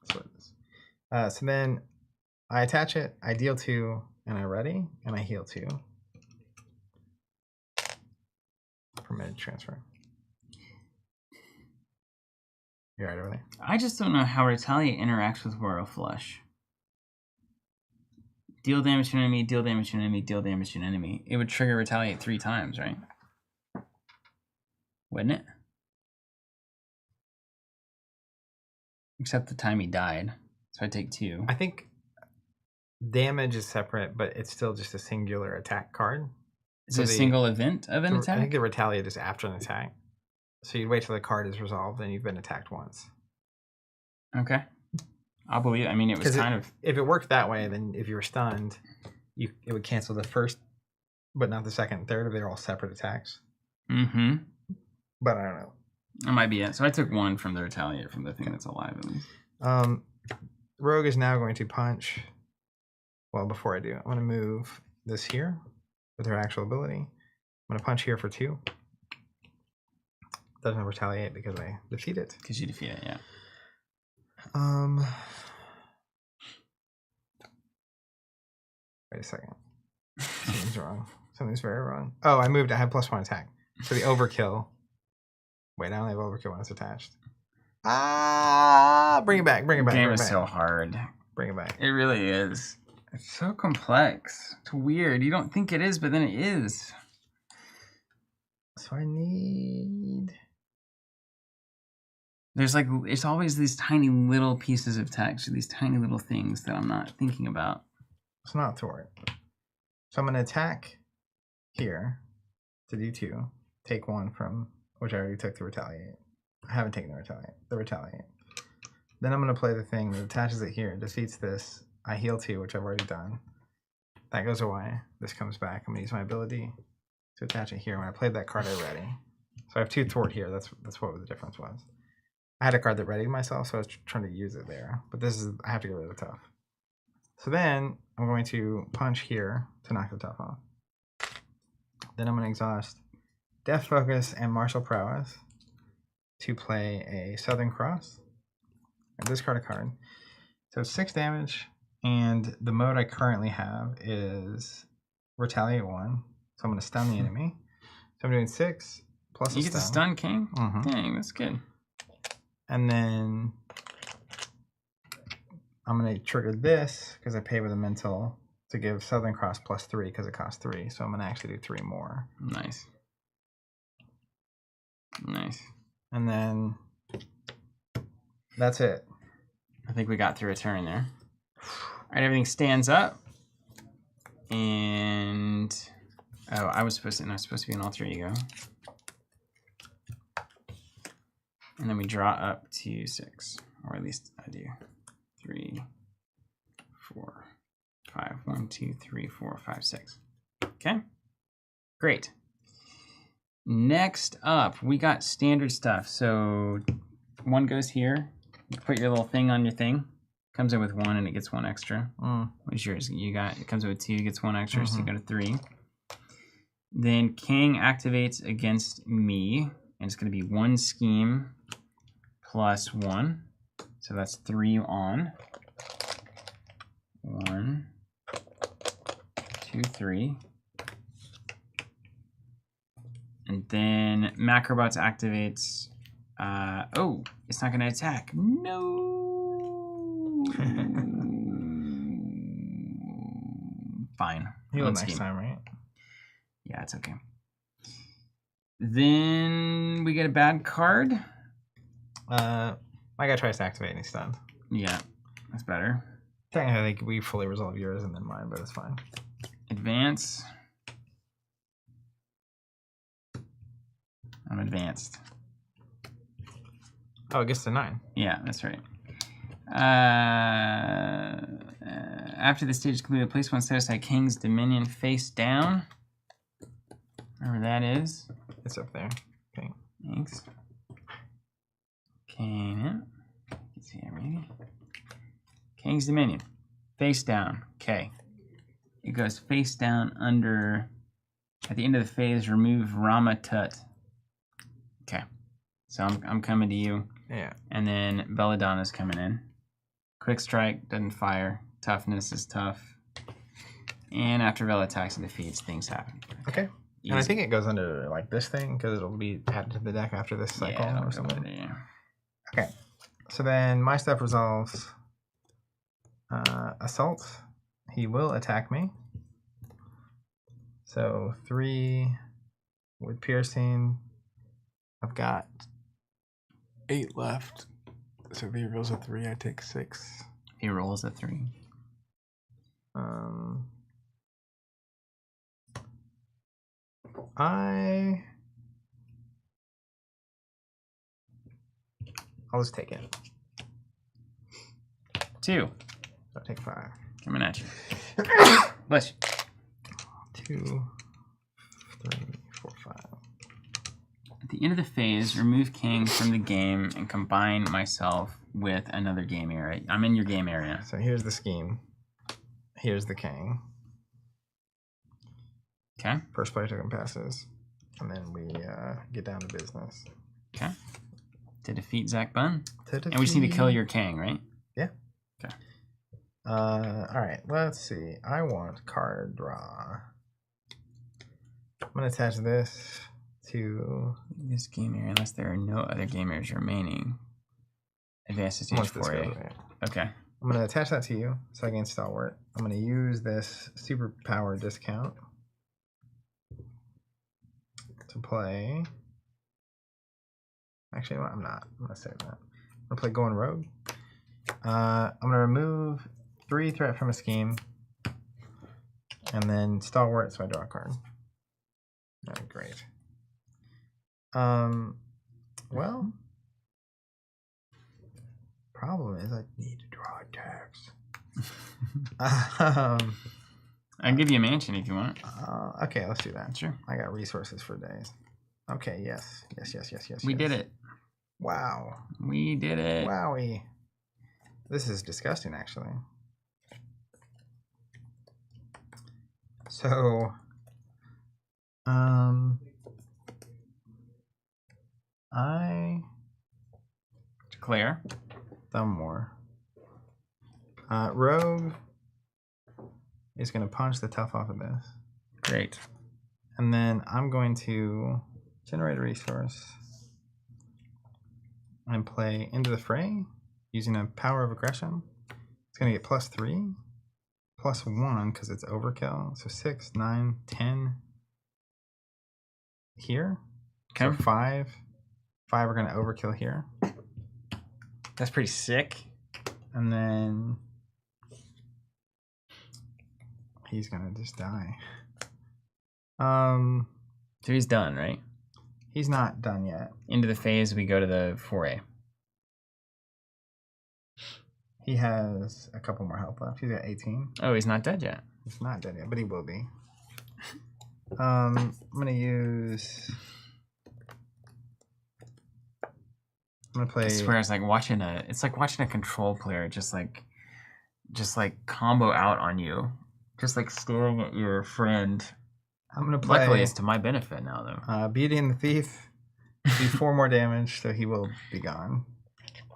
That's what it is. So then I attach it, I deal 2, and I ready, and I heal 2. Permitted transfer. You're right over there. I just don't know how Retaliate interacts with Royal Flush. Deal damage to an enemy, deal damage to an enemy, deal damage to an enemy. It would trigger Retaliate 3 times, right? Wouldn't it? Except the time he died. So I take 2. I think damage is separate, but it's still just a singular attack card. Is it a single event of an attack? I think the retaliate is after an attack. So you'd wait till the card is resolved and you've been attacked once. Okay. I'll believe it. I mean, it was kind of... If it worked that way, then if you were stunned, it would cancel the first, but not the second and third, if they're all separate attacks. Mm-hmm. But I don't know. That might be it. So I took 1 from the retaliate from the thing that's alive at least. Rogue is now going to punch. Well, before I do, I'm going to move this here with her actual ability. I'm going to punch here for 2. Doesn't retaliate because I defeat it. Because you defeat it, yeah. Wait a second. Something's wrong. Something's very wrong. Oh, I moved. I had +1 attack. So the overkill. Wait, I only have overkill when it's attached. Bring it back. Bring it back. The game is so hard. Bring it back. It really is. It's so complex. It's weird. You don't think it is, but then it is. So I need... There's like, it's always these tiny little pieces of text, or these tiny little things that I'm not thinking about. It's not thwart. So I'm going to attack here to do 2. Take 1 from, which I already took the retaliate. I haven't taken the retaliate. Then I'm going to play the thing that attaches it here. Defeats this. I heal 2, which I've already done. That goes away. This comes back. I'm going to use my ability to attach it here. When I played that card, I ready. So I have 2 thwart here. That's what the difference was. I had a card that readied myself, so I was trying to use it there. But this is, I have to get rid of the tough. So then I'm going to punch here to knock the tough off. Then I'm going to exhaust Death Focus and Martial Prowess to play a Southern Cross. And discard a card. So 6 damage, and the mode I currently have is Retaliate 1. So I'm going to stun the enemy. So I'm doing 6 plus a stun. You get to stun King? Mm-hmm. Dang, that's good. And then I'm going to trigger this because I pay with a mental to give Southern Cross +3 because it costs 3. So I'm going to actually do 3 more. Nice. Nice. And then that's it. I think we got through a turn there. All right, everything stands up. And oh, I was supposed to be an alter ego. And then we draw up to 6, or at least I do. 3, 4, 5. 1, 2, 3, 4, 5, 6. Okay, great. Next up, we got standard stuff. So 1 goes here. You put your little thing on your thing. Comes in with 1 and it gets 1 extra. What's yours? You got it comes in with 2, gets 1 extra, so you go to 3. Then Kang activates against me, and it's going to be 1 scheme plus 1. So that's 3 on. 1, 2, 3. And then Macrobots activates. Oh, it's not going to attack. No. Fine. Heal next time, right? Yeah, it's okay. Then we get a bad card. My guy tries to activate and he's stunned. Yeah, that's better. Technically, I think we fully resolve yours and then mine, but it's fine. Advance. I'm advanced. Oh, it gets to 9. Yeah, that's right. After the stage is completed, place 1 set aside King's Dominion face down. Wherever that is. It's up there. Okay. Thanks. King. Let's see, maybe. King's Dominion. Face down. Okay. It goes face down under. At the end of the phase, remove Rama Tut. Okay. So I'm coming to you. Yeah. And then Belladonna's coming in. Quick strike, doesn't fire. Toughness is tough. And after Bella attacks and defeats, things happen. Okay. Easy. And I think it goes under like this thing because it'll be added to the deck after this cycle or something. Okay. So then my stuff resolves. Assault. He will attack me. So 3 with piercing. I've got 8 left. So if he rolls a 3, I take 6. He rolls a 3. I'll just take it. 2. I'll take 5. Coming at you. Bless you. 2, 3, 4, 5. At the end of the phase, remove Kang from the game and combine myself with another game area. I'm in your game area. So here's the scheme. Here's the Kang. Okay. First player token passes. And then we get down to business. Okay. To defeat Zach Bunn. And we just need to kill your Kang, right? Yeah. Okay. Alright, let's see. I want card draw. I'm going to attach this to this game area, unless there are no other game areas remaining. Advance to stage 4A. Okay. I'm going to attach that to you so I can stalwart. I'm going to use this superpower discount to play. Actually, I'm not. I'm going to save that. I'm going to play Going Rogue. I'm going to remove 3 threat from a scheme. And then stalwart, so I draw a card. Alright, great. Well, problem is I need to draw attacks. I can give you a mansion if you want. Okay, let's do that. Sure. I got resources for days. Okay, yes. We did it. Wow. We did it. Wowie. This is disgusting, actually. So, I declare. Thumbmore. Rogue is going to punch the tough off of this. Great. And then I'm going to generate a resource and play Into the Fray using a power of aggression. It's going to get +3, +1 because it's overkill. So 6, 9, 10 here. Okay. So 5. 5 are going to overkill here. That's pretty sick. And then he's going to just die. So he's done, right? He's not done yet. Into the phase, we go to the 4A. He has a couple more health left. He's got 18. Oh, he's not dead yet. He's not dead yet, but he will be. I'm gonna use. I'm gonna play. I swear, it's like watching a control player just like combo out on you, just like staring at your friend. I'm gonna play. Luckily, it's to my benefit now, though. Beauty and the Thief. Do 4 more damage, so he will be gone,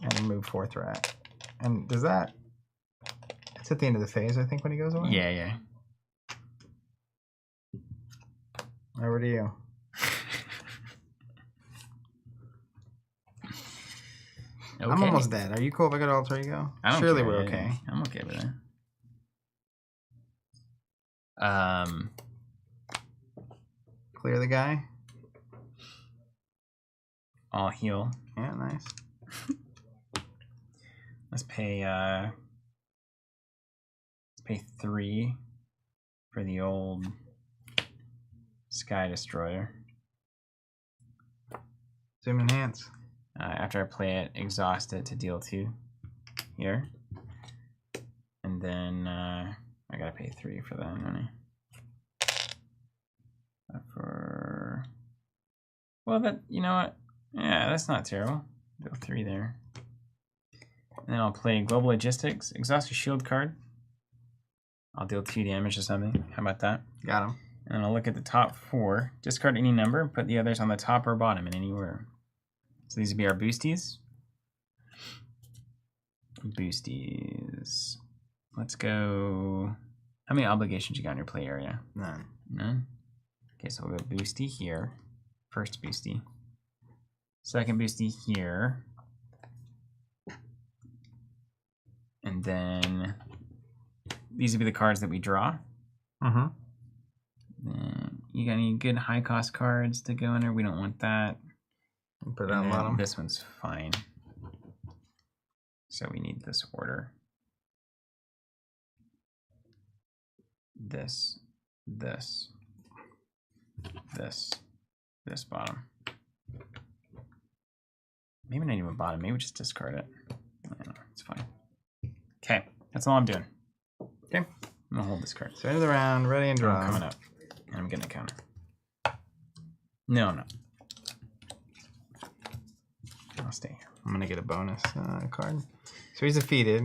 and remove 4 threat. And does that? It's at the end of the phase, I think, when he goes away. Yeah. Over to you. Okay. I'm almost dead. Are you cool if I go to Alter Ego? Surely we're okay. I'm okay with it. Clear the guy. I'll heal. Yeah, nice. Let's pay 3 for the old Sky Destroyer. Zoom enhance. After I play it, exhaust it to deal 2 here. And then I gotta pay 3 for that money. Well, that, you know what? Yeah, that's not terrible. Deal 3 there. And then I'll play Global Logistics, exhaust your shield card. I'll deal 2 damage or something. How about that? Got him. And then I'll look at the top 4, discard any number, put the others on the top or bottom in any order. So these would be our boosties. Boosties. Let's go. How many obligations you got in your play area? None. None? Okay, so we'll go boosty here. First boosty. Second boosty here. And then these would be the cards that we draw. Mm-hmm. Then you got any good high cost cards to go in there? We don't want that. Put it on the bottom. This one's fine. So we need this order. This bottom. Maybe not even bottom. Maybe just discard it. I don't know. It's fine. Okay, that's all I'm doing. Okay. I'm gonna hold this card. So end of the round, ready and draw. I'm coming up. And I'm getting a counter. No, I'm not. I'll stay here. I'm gonna get a bonus card. So he's defeated.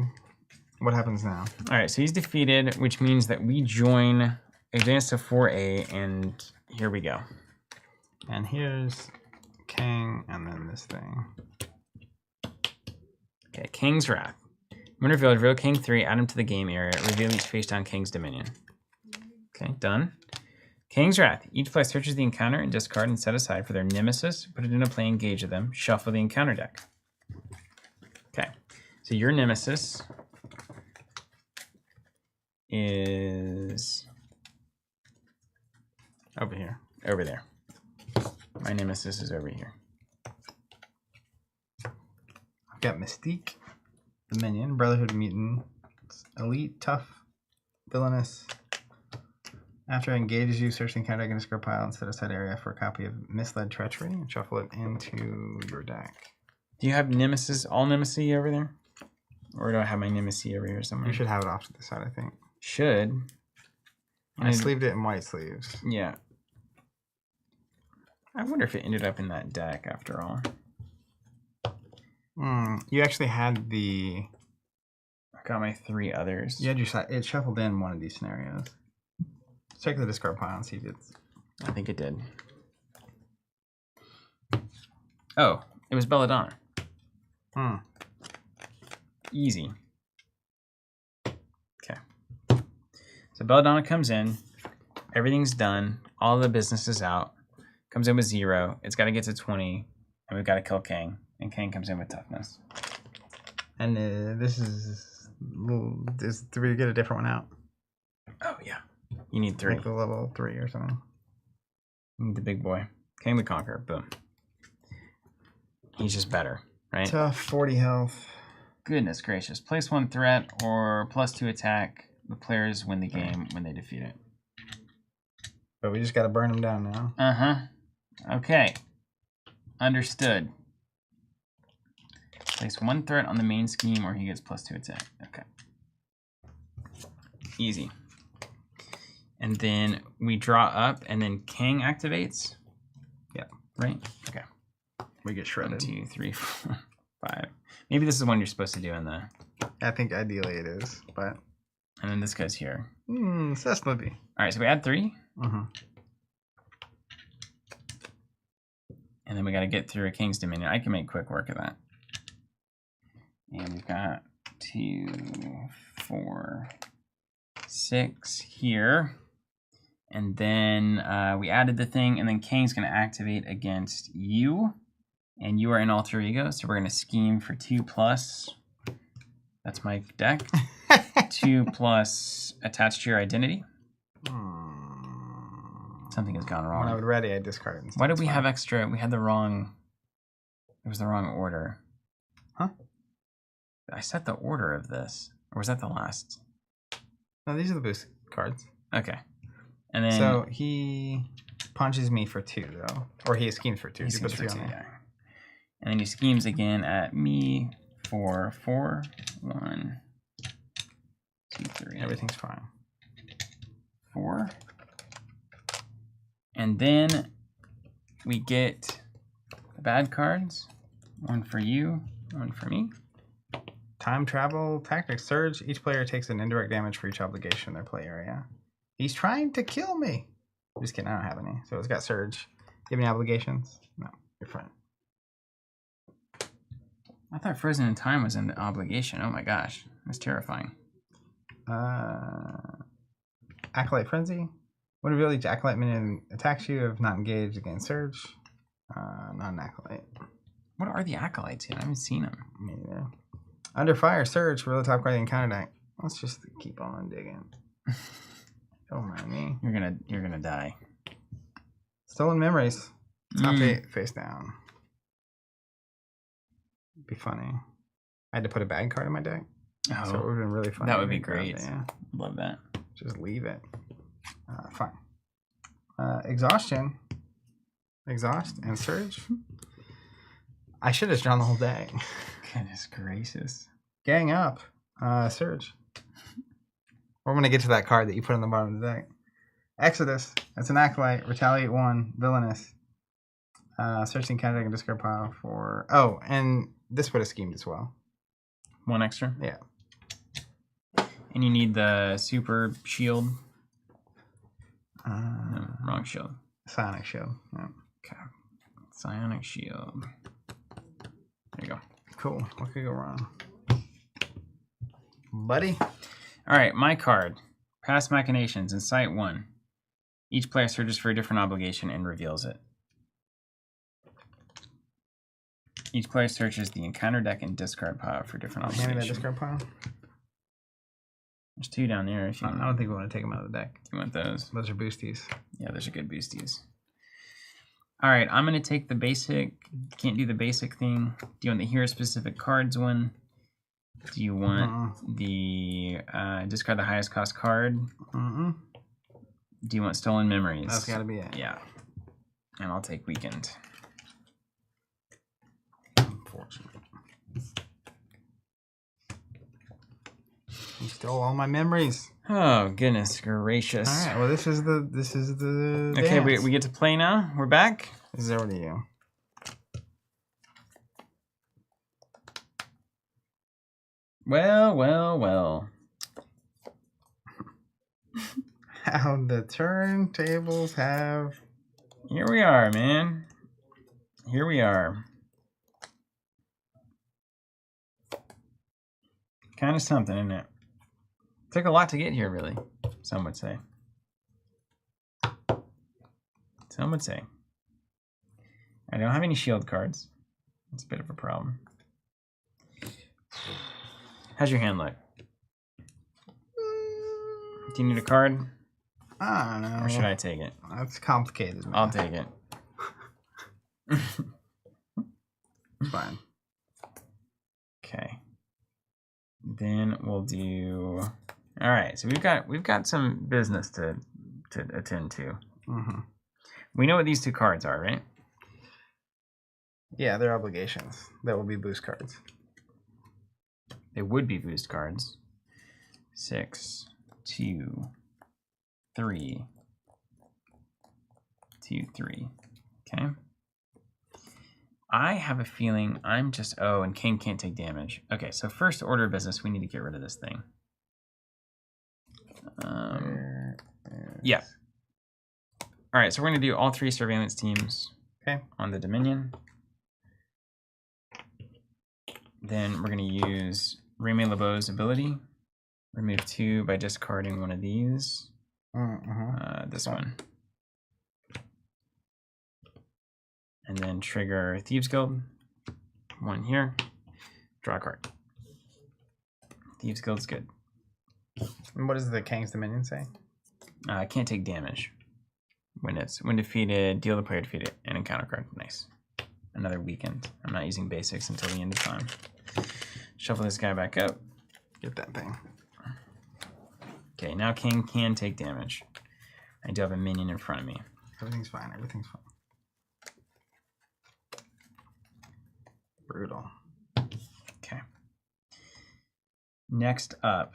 What happens now? All right, so he's defeated, which means that we join advance to 4A, and here we go. And here's Kang, and then this thing. Okay, King's Wrath. When revealed, reveal King 3, add him to the game area. Reveal each face down King's Dominion. Okay, done. King's Wrath. Each player searches the encounter and discard and set aside for their nemesis. Put it in a play, engage with them. Shuffle the encounter deck. Okay, so your nemesis is Over here. over there. My nemesis is over here. I've got Mystique, the minion, Brotherhood of Mutants, Elite, Tough, Villainous. After it engages you, search the encounter deck in a discard pile and set aside area for a copy of Misled Treachery and shuffle it into your deck. Do you have nemesis, all nemesis over there? Or do I have my nemesis over here somewhere? You should have it off to the side, I think. Should. I sleeved it in white sleeves. Yeah. I wonder if it ended up in that deck after all. You actually had the... I got my 3 others. You had your side. It shuffled in one of these scenarios. Check the discard pile and see if it's... I think it did. Oh, it was Belladonna. Easy. Okay. So Belladonna comes in. Everything's done. All the business is out. Comes in with 0. It's got to get to 20. And we've got to kill Kang. And Kang comes in with toughness. And this is... Do we get a different one out? Oh, yeah. You need 3. Like the level 3 or something. You need the big boy. Kang the Conqueror. Boom. He's just better, right? Tough, 40 health. Goodness gracious. Place 1 threat or +2 attack. The players win the game when they defeat it. But we just got to burn him down now. Uh-huh. Okay. Understood. Place 1 threat on the main scheme or he gets +2 attack. Okay. Easy. And then we draw up and then Kang activates? Yep. Right? Okay. We get shredded. 1, 2, 3, 4, 5. Maybe this is one you're supposed to do in the... I think ideally it is, but... And then this goes here. Cessna-B. All right, so we add 3. Mm-hmm. And then we got to get through a King's Dominion. I can make quick work of that. And we've got 2, 4, 6 here. And then we added the thing, and then Kang's going to activate against you. And you are in alter ego, so we're going to scheme for 2+. That's my deck. 2+ attached to your identity. Something has gone wrong. When I would ready, I discard it. Why did we have extra? We had the wrong... It was the wrong order. Huh? I set the order of this. Or was that the last? No, these are the boost cards. Okay. And then... So he punches me for 2, though. Or he schemes for 2. He schemes for 2, yeah. And then he schemes again at me for 4. 1, 2, 3. Everything's fine. 4. And then we get the bad cards. 1 for you, 1 for me. Time travel tactics. Surge. Each player takes an indirect damage for each obligation in their play area. He's trying to kill me. Just kidding. I don't have any. So it's got surge. Do you have any obligations? No. You're fine. I thought Frozen in Time was an obligation. Oh my gosh. That's terrifying. Acolyte Frenzy. When revealed, each Acolyte minion attacks you if not engaged against Surge. Not an Acolyte. What are the Acolytes here? I haven't seen them. Me neither. Under Fire, Surge. Reveal the top card of the encounter deck. Let's just keep on digging. Don't mind me. You're gonna die. Stolen Memories. Top 8 face down. Be funny. I had to put a bad card in my deck. Oh, So it would have been really fun. that to would be grab great. it, yeah. Love that. Just leave it. Fine. Exhaustion. Exhaust and surge. I should have drawn the whole deck. Goodness gracious. Gang up. Surge. We're going to get to that card that you put on the bottom of the deck. Exodus. That's an Acolyte. Retaliate 1. Villainous. Searching counter deck and discard pile for... Oh, and this would have schemed as well. 1 extra? Yeah. And you need the super shield. No, wrong shield. Psionic Shield. Yeah. Okay. Psionic shield. There you go. Cool. What could go wrong? Buddy? Alright, my card. Past Machinations. In Site 1. Each player searches for a different obligation and reveals it. Each player searches the encounter deck and discard pile for different Hand me that obligations. discard pile. There's 2 down there if you I don't think we want to take them out of the deck. you want those. Those are boosties. Yeah, those are good boosties. Alright, I'm going to take the basic. Can't do the basic thing. Do you want the hero specific cards one? Do you want the discard the highest cost card? Do you want stolen memories? That's got to be it. Yeah. And I'll take weekend. Unfortunate. You stole all my memories. Oh goodness gracious! All right. Well, this is the Okay, dance. we get to play now. We're back. This is over to you. Well. How the turntables have. Here we are, man. Here we are. Kind of something, isn't it? Took a lot to get here, really. Some would say. Some would say. I don't have any shield cards. It's a bit of a problem. How's your hand look? Do you need a card? I don't know. Or should I take it? That's complicated. Man. I'll take it. Fine. Okay. Then we'll do. All right. So we've got some business to attend to. We know what these 2 cards are, right? Yeah, they're obligations. That will be boost cards. They would be boost cards. 6, 2, 3, 2, 3. Okay. I have a feeling I'm just and Kang can't take damage. Okay, so first order of business, we need to get rid of this thing. Yeah. All right, so we're gonna do all 3 surveillance teams. Okay. On the Dominion. Then we're gonna use Remy LeBeau's ability. Remove 2 by discarding one of these. This one. And then trigger Thieves Guild. 1 here. Draw a card. Thieves Guild's good. And what does the Kang's Dominion say? Can't take damage. When defeated, deal the player defeated and encounter card. Nice. Another weekend. I'm not using basics until the end of time. Shuffle this guy back up. Get that thing. Okay, now Kang can take damage. I do have a minion in front of me. Everything's fine. Everything's fine. Brutal. Okay. Next up.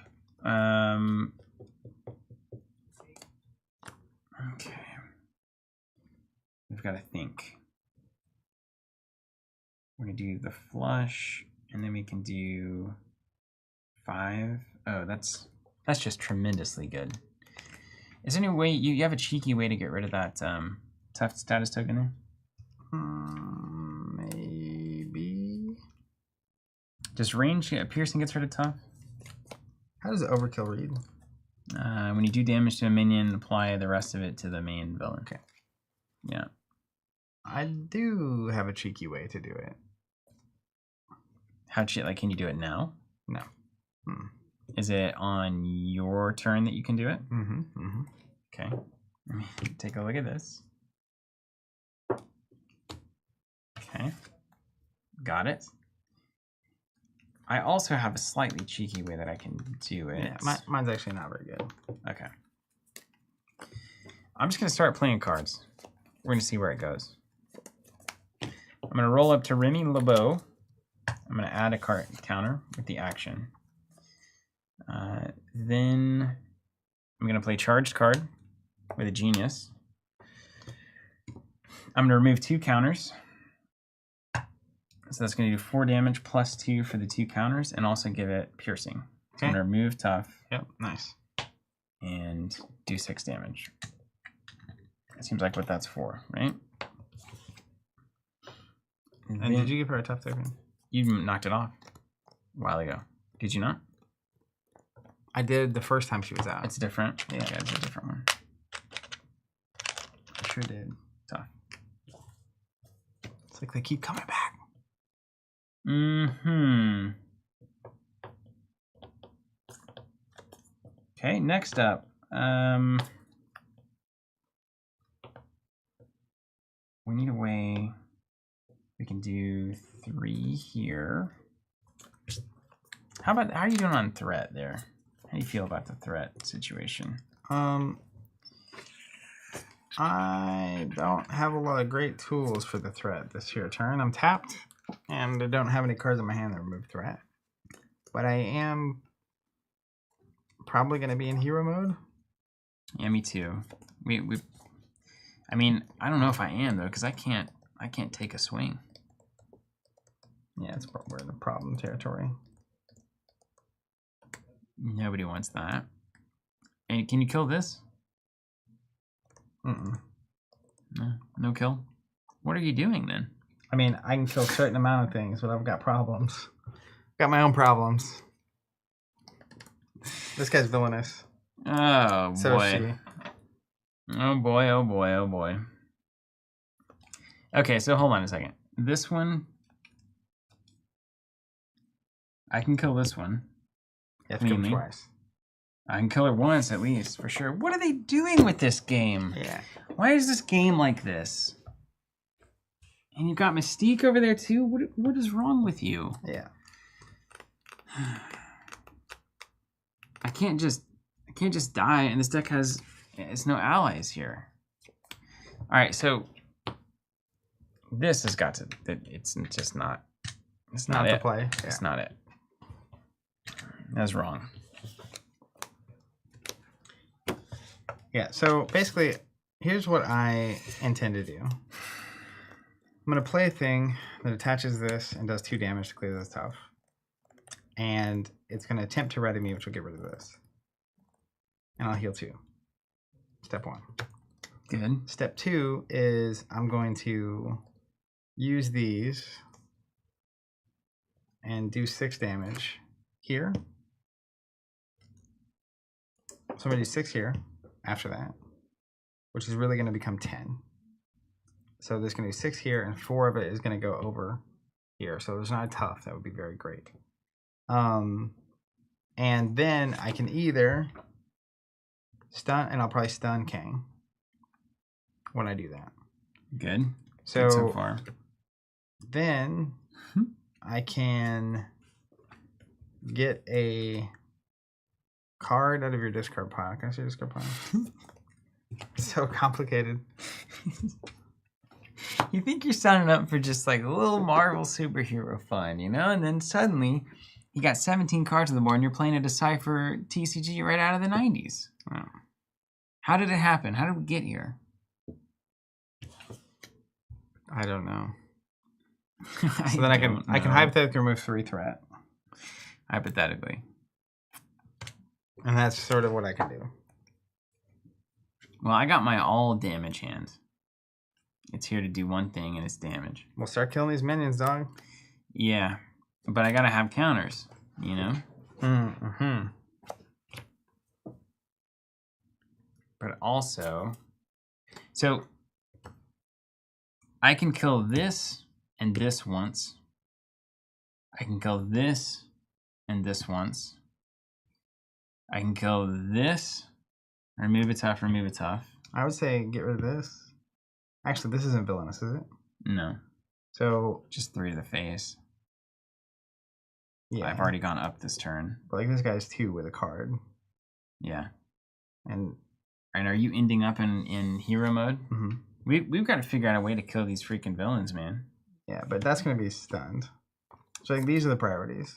Okay. We've got to think. We're going to do the flush, and then we can do 5. Oh, that's just tremendously good. Is there any way, you have a cheeky way to get rid of that tough status token there? Maybe. Does range piercing gets rid of tough? How does overkill read? When you do damage to a minion, apply the rest of it to the main villain. Okay. Yeah. I do have a cheeky way to do it. Can you do it now? No. Is it on your turn that you can do it? Okay. Let me take a look at this. Okay. Got it. I also have a slightly cheeky way that I can do it. Yeah, mine's actually not very good. Okay. I'm just going to start playing cards. We're going to see where it goes. I'm going to roll up to Remy LeBeau. I'm going to add a card counter with the action. Then I'm going to play charged card with a genius. I'm going to remove 2 counters. So that's going to do 4 damage plus 2 for the 2 counters and also give it piercing. So I'm going to remove tough. Yep, nice. And do 6 damage. That seems like what that's for, right? And did you give her a tough token? You knocked it off a while ago. Did you not? I did the first time she was out. It's different. Yeah, Okay, it's a different one. I sure did. Tough. It's like they keep coming back. Mm-hmm. Okay, next up. We need a way we can do 3 here. How are you doing on threat there? How do you feel about the threat situation? I don't have a lot of great tools for the threat this here turn. I'm tapped, and I don't have any cards in my hand that remove threat. But I am probably going to be in hero mode. Yeah, me too. I mean, I don't know if I am though, because I can't take a swing. Yeah, we're in the problem territory. Nobody wants that. And can you kill this? Mm-mm. No kill? What are you doing then? I mean, I can kill a certain amount of things, but I've got problems. Got my own problems. This guy's villainous. Oh, So is boy. she. Oh, boy, oh, boy, oh, boy. Okay, so hold on a second. This one... I can kill this one. You have to kill him Cleanly. twice. I can kill her once at least, for sure. What are they doing with this game? Yeah. Why is this game like this? And you've got Mystique over there too? What is wrong with you? Yeah. I can't just die, and this deck has no allies here. Alright, so this has got to it's just not Not it. to play. Yeah. It's not it. That's wrong. Yeah, so basically, here's what I intend to do. I'm going to play a thing that attaches this and does 2 damage to clear this tough. And it's going to attempt to ready me, which will get rid of this. And I'll heal 2. Step 1. Good. Step 2 is I'm going to use these and do 6 damage here. So I'm going to do 6 here after that, which is really going to become 10. So there's going to be 6 here, and 4 of it is going to go over here. So there's not a tough. That would be very great. And then I can either stun, and I'll probably stun Kang when I do that. Good. So, Good so far. Then I can get a card out of your discard pile. Can I see your discard pile? It's so complicated. You think you're signing up for just like a little Marvel superhero fun, you know? And then suddenly you got 17 cards on the board and you're playing a Decipher TCG right out of the 90s. Oh. How did it happen? How did we get here? I don't know. So then I can hypothetically remove 3 threat. Hypothetically. And that's sort of what I can do. Well, I got my all damage hand. It's here to do one thing and it's damage. We'll start killing these minions, dog. Yeah. But I gotta have counters, you know? Mm-hmm. But also... So... I can kill this and this once. I can kill this and this once. I can kill this. Remove a tough, remove a tough. I would say get rid of this. Actually, this isn't villainous, is it? No. So Just 3 to the face. Yeah. I've already gone up this turn. But like this guy's 2 with a card. Yeah. And are you ending up in hero mode? mm-hmm. We've got to figure out a way to kill these freaking villains, man. Yeah, but that's gonna be stunned. So like, these are the priorities.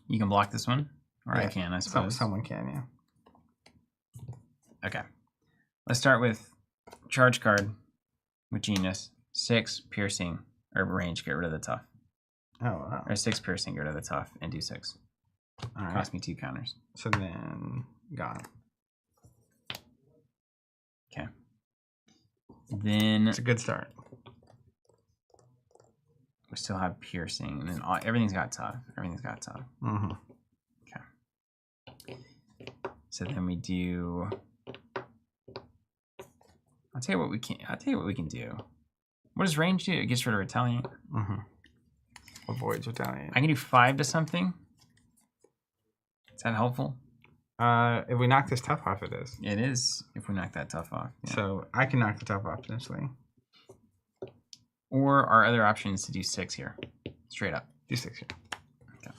You can block this one, or Yeah, I can, I suppose. Someone can, yeah. Okay. Let's start with charge card with Genius. 6 piercing or range, get rid of the tough. Oh wow. Or 6 piercing, get rid of the tough, and do 6. All right. Cost me 2 counters. So then gone. Okay. Then It's a good start. we still have piercing, and then everything's got tough. Everything's got tough. Mm-hmm. Okay. So then we do. I'll tell you what we can do. What does range do? It gets rid of retaliate. Mm-hmm. Avoids retaliate. I can do 5 to something. Is that helpful? If we knock this tough off, it is. It is if we knock that tough off. Yeah. So I can knock the tough off potentially. Or our other option is to do 6 here. Straight up. Do 6 here. Okay.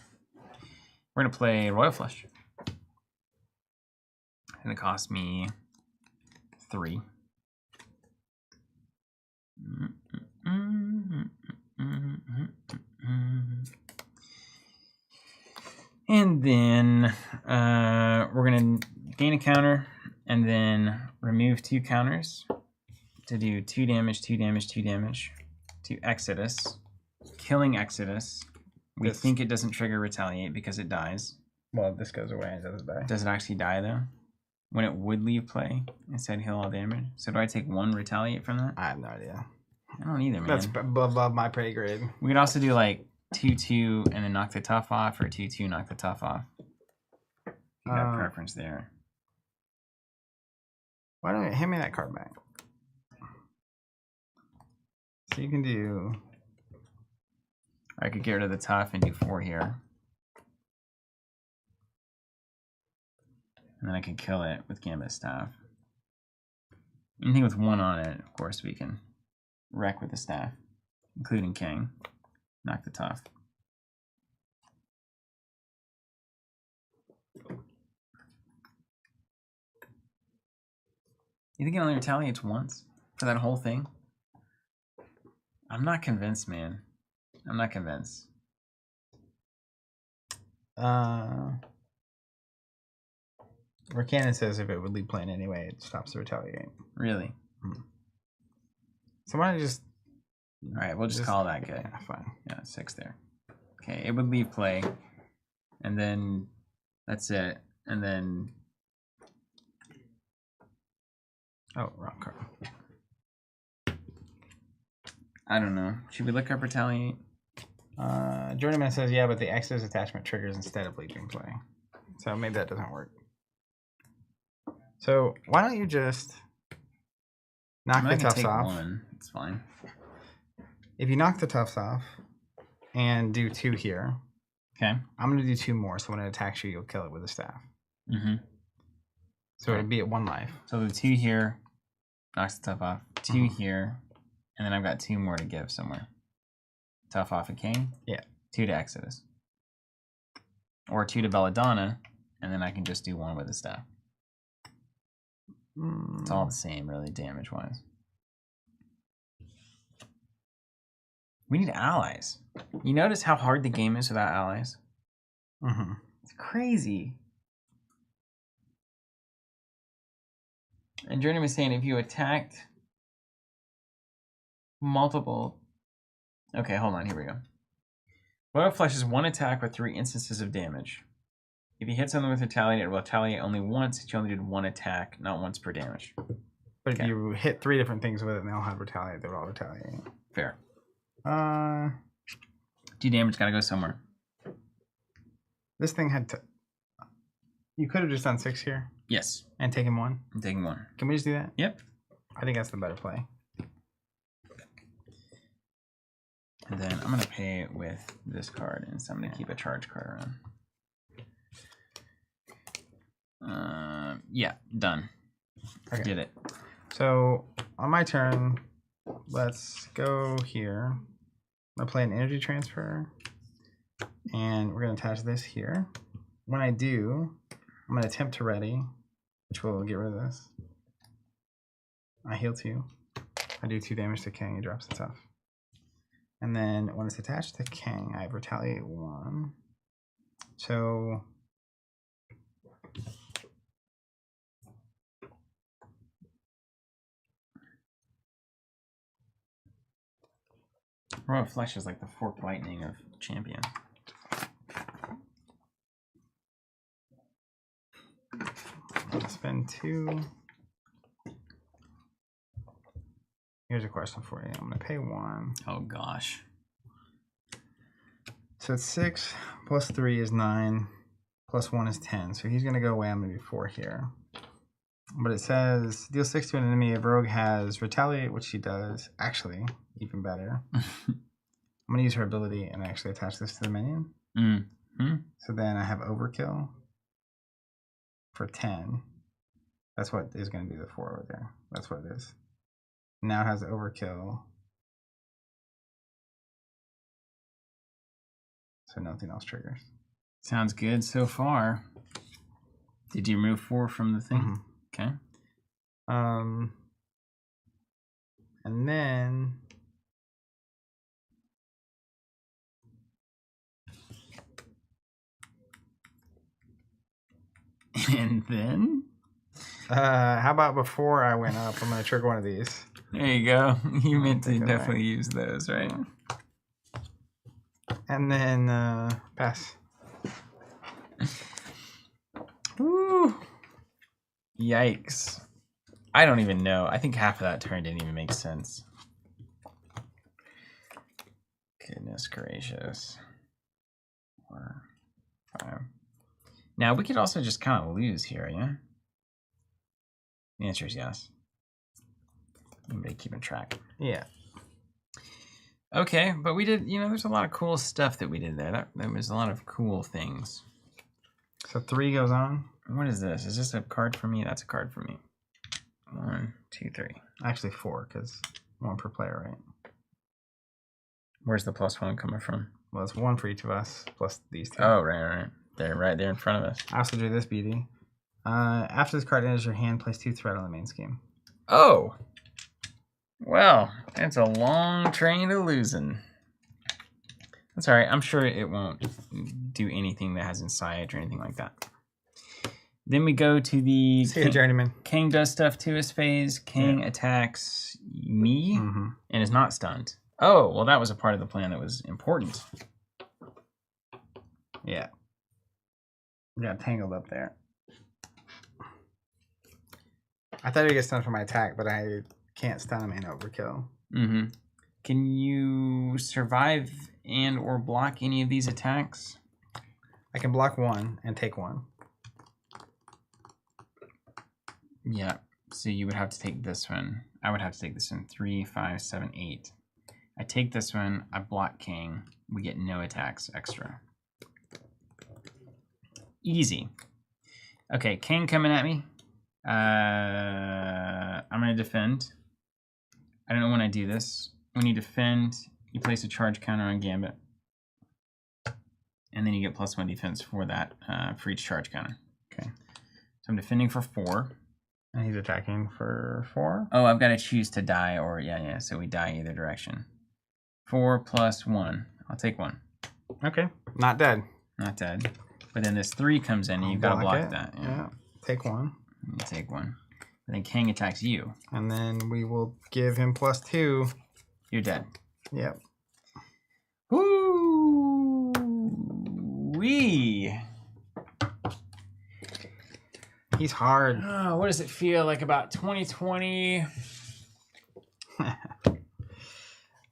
We're going to play Royal Flush. It's going to cost me 3. And then we're going to gain a counter and then remove 2 counters to do 2 damage, 2 damage, 2 damage to Exodus. Killing Exodus. We think it doesn't trigger retaliate because it dies. Well, this goes away and doesn't die. Does it actually die though? When it would leave play, it said heal all damage. So do I take 1 retaliate from that? I have no idea. I don't either, man. That's above my pay grade. We could also do like 2/2 and then knock the tough off, or 2/2 knock the tough off. You got a preference there. Why don't you hand me that card back? So you can do. I could get rid of the tough and do 4 here. And then I can kill it with Gambit Staff. Anything with 1 on it, of course, we can wreck with the staff, including Kang. Knock the tough. You think it only retaliates once for that whole thing? I'm not convinced, man. I'm not convinced. Cannon says if it would leave playing anyway, it stops the retaliate. Really? So why don't you just... Alright, we'll just call that good. Yeah, fine. Yeah, 6 there. Okay, it would leave play. And then that's it. And then... Oh, wrong card. I don't know. Should we look up retaliate? Journeyman says, yeah, but the Exodus attachment triggers instead of leaving play. So maybe that doesn't work. So why don't you just knock the tufts off? 1. It's fine. If you knock the tufts off and do 2 here, okay, I'm going to do 2 more. So when it attacks you, you'll kill it with a staff. Mm-hmm. So it'll be at 1 life. So the 2 here knocks the tough off. 2 here, and then I've got 2 more to give somewhere. Tough off a King. Yeah. 2 to Exodus. Or 2 to Belladonna, and then I can just do 1 with the staff. It's all the same, really, damage-wise. We need allies. You notice how hard the game is without allies? Mm-hmm. It's crazy. And Journey was saying if you attacked multiple... Okay, hold on, here we go. Royal Flush is 1 attack with 3 instances of damage. If you hit something with retaliate, it will retaliate only once. You only did 1 attack, not once per damage. But if you hit 3 different things with it and they all have retaliate, they would all retaliate. Fair. 2 damage, gotta go somewhere. This thing had to... You could have just done 6 here. Yes. And taken 1. I'm taking 1. Can we just do that? Yep. I think that's the better play. And then I'm gonna pay with this card, and so I'm gonna keep a charge card around. Yeah, done. Okay. Did it. So on my turn, let's go here. I'm gonna play an energy transfer. And we're going to attach this here. When I do, I'm going to attempt to ready, which will get rid of this. I heal 2. I do 2 damage to Kang. He drops the tough. And then when it's attached to Kang, I have retaliate 1. So Royal Flesh is like the forked lightning of champion. I'll spend 2. Here's a question for you. I'm going to pay 1. Oh gosh. So it's 6 plus 3 is 9 plus 1 is 10. So he's going to go away. I'm going to do 4 here. But it says deal 6 to an enemy. If Rogue has retaliate, which she does. Actually, even better. I'm going to use her ability and actually attach this to the minion. So then I have overkill for 10. That's what is going to do the 4 over there. That's what it is. Now it has overkill. So nothing else triggers. Sounds good so far. Did you remove 4 from the thing? Okay. And then how about before I went up, I'm going to trigger one of these. There you go. You meant to definitely use those, right? And then pass. Woo. Yikes. I don't even know. I think half of that turn didn't even make sense. Goodness gracious. 4, 5. Now, we could also just kind of lose here, yeah? The answer is yes. Anybody keeping track? Yeah. Okay, but we did, there's a lot of cool stuff that we did there. There was a lot of cool things. So 3 goes on. What is this? Is this a card for me? That's a card for me. 1, 2, 3. Actually 4, because 1 per player, right? Where's the +1 coming from? Well, it's 1 for each of us, plus these 2. Oh, right. They're right there in front of us. I also do this BD. After this card enters your hand, place 2 threat on the main scheme. Oh! Well, it's a long train to losing. That's alright. I'm sure it won't do anything that has insight or anything like that. Then we go to the See you, Journeyman. Kang does stuff to his phase. Kang attacks me and is not stunned. Oh, well, that was a part of the plan that was important. Yeah. We got tangled up there. I thought he'd get stunned for my attack, but I can't stun him in overkill. Can you survive and or block any of these attacks? I can block 1 and take 1. Yeah, so you would have to take this one. I would have to take this one. 3, 5, 7, 8. I take this one. I block Kang. We get no attacks extra. Easy. Okay, Kang coming at me. I'm going to defend. I don't know when I do this. When you defend, you place a charge counter on Gambit. And then you get +1 defense for that, for each charge counter. Okay. So I'm defending for 4. And he's attacking for 4. Oh, I've got to choose to die or, yeah, so we die either direction. 4 + 1. I'll take 1. Okay. Not dead. Not dead. But then this 3 comes in and you've got to block that. Yeah. Take 1. You take 1. And then Kang attacks you. And then we will give him +2. You're dead. Yep. Woo! Wee! He's hard. Oh, what does it feel like about 2020?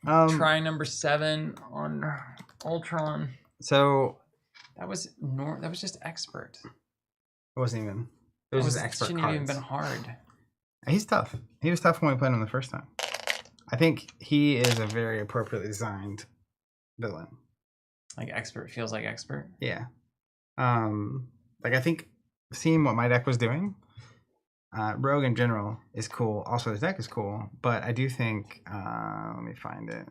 Try number 7 on Ultron. So that was just expert. It wasn't even. It was just expert shouldn't cards. have even been hard. He's tough. He was tough when we played him the first time. I think he is a very appropriately designed villain. Like expert feels like expert. Yeah. Like I think seeing what my deck was doing, Rogue in general is cool. Also, his deck is cool, but I do think let me find it.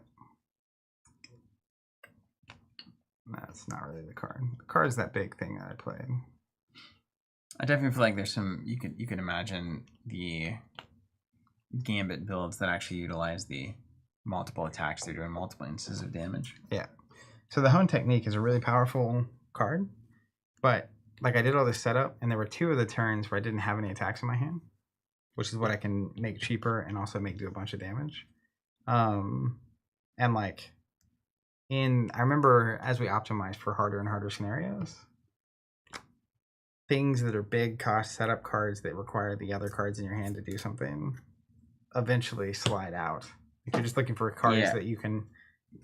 That's not really the card. The card is that big thing that I played. I definitely feel like there's some you could imagine the Gambit builds that actually utilize the multiple attacks. They're doing multiple instances of damage. Yeah. So the Hone Technique is a really powerful card, but like I did all this setup, and there were 2 of the turns where I didn't have any attacks in my hand, which is what I can make cheaper and also make do a bunch of damage. And like I remember as we optimized for harder and harder scenarios, things that are big cost setup cards that require the other cards in your hand to do something eventually slide out. If you're just looking for cards that you can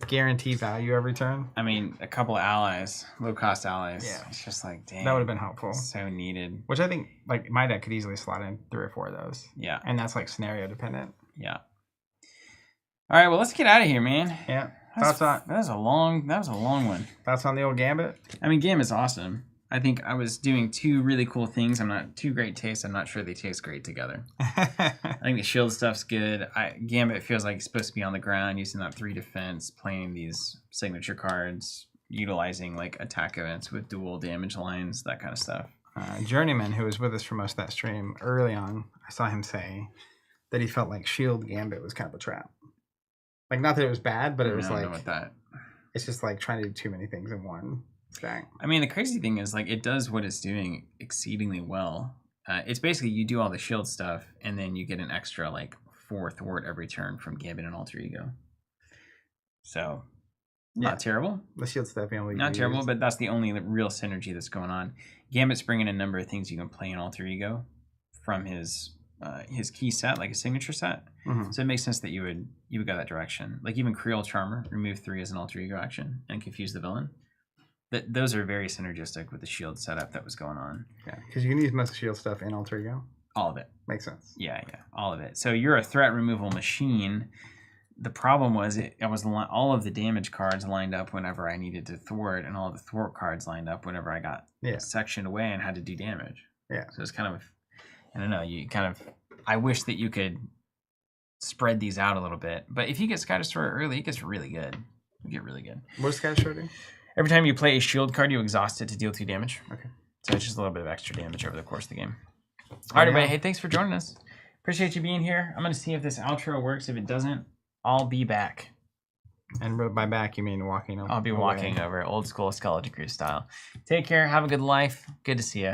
guarantee value every turn. I mean, a couple of allies, low cost allies. Yeah. It's just like, dang. That would have been helpful. So needed. Which I think like my deck could easily slot in 3 or 4 of those. Yeah. And that's like scenario dependent. Yeah. All right, well, let's get out of here, man. Yeah. That was a long one. Thoughts on the old Gambit? I mean, Gambit's awesome. I think I was doing 2 really cool things. I'm not 2 great tastes. I'm not sure they taste great together. I think the shield stuff's good. Gambit feels like it's supposed to be on the ground, using that 3 defense, playing these signature cards, utilizing like attack events with dual damage lines, that kind of stuff. Journeyman, who was with us for most of that stream early on, I saw him say that he felt like Shield Gambit was kind of a trap. Like, not that it was bad, but it was like, it's just like trying to do too many things in one stack. I mean, the crazy thing is, like, it does what it's doing exceedingly well. It's basically you do all the shield stuff, and then you get an extra, like, 4 thwart every turn from Gambit and Alter Ego. So, not terrible. The shield stuff, not terrible, but that's the only real synergy that's going on. Gambit's bringing a number of things you can play in Alter Ego from his key set, like a signature set. Mm-hmm. So it makes sense that you would go that direction. Like even Creole Charmer, remove 3 as an Alter Ego action and confuse the villain. Those are very synergistic with the shield setup that was going on. Yeah, because you can use most shield stuff in Alter Ego. All of it. Makes sense. Yeah, all of it. So you're a threat removal machine. The problem was all of the damage cards lined up whenever I needed to thwart, and all the thwart cards lined up whenever I got sectioned away and had to do damage. Yeah. So it's kind of, I don't know, I wish that you could spread these out a little bit. But if you get Sky Destroyer early, it gets really good. You get really good. What does Sky Destroyer do? Every time you play a shield card, you exhaust it to deal 2 damage. Okay. So it's just a little bit of extra damage over the course of the game. All right, everybody. Hey, thanks for joining us. Appreciate you being here. I'm going to see if this outro works. If it doesn't, I'll be back. And by back, you mean walking over? I'll be walking over, old school Skeleton Crew style. Take care. Have a good life. Good to see you.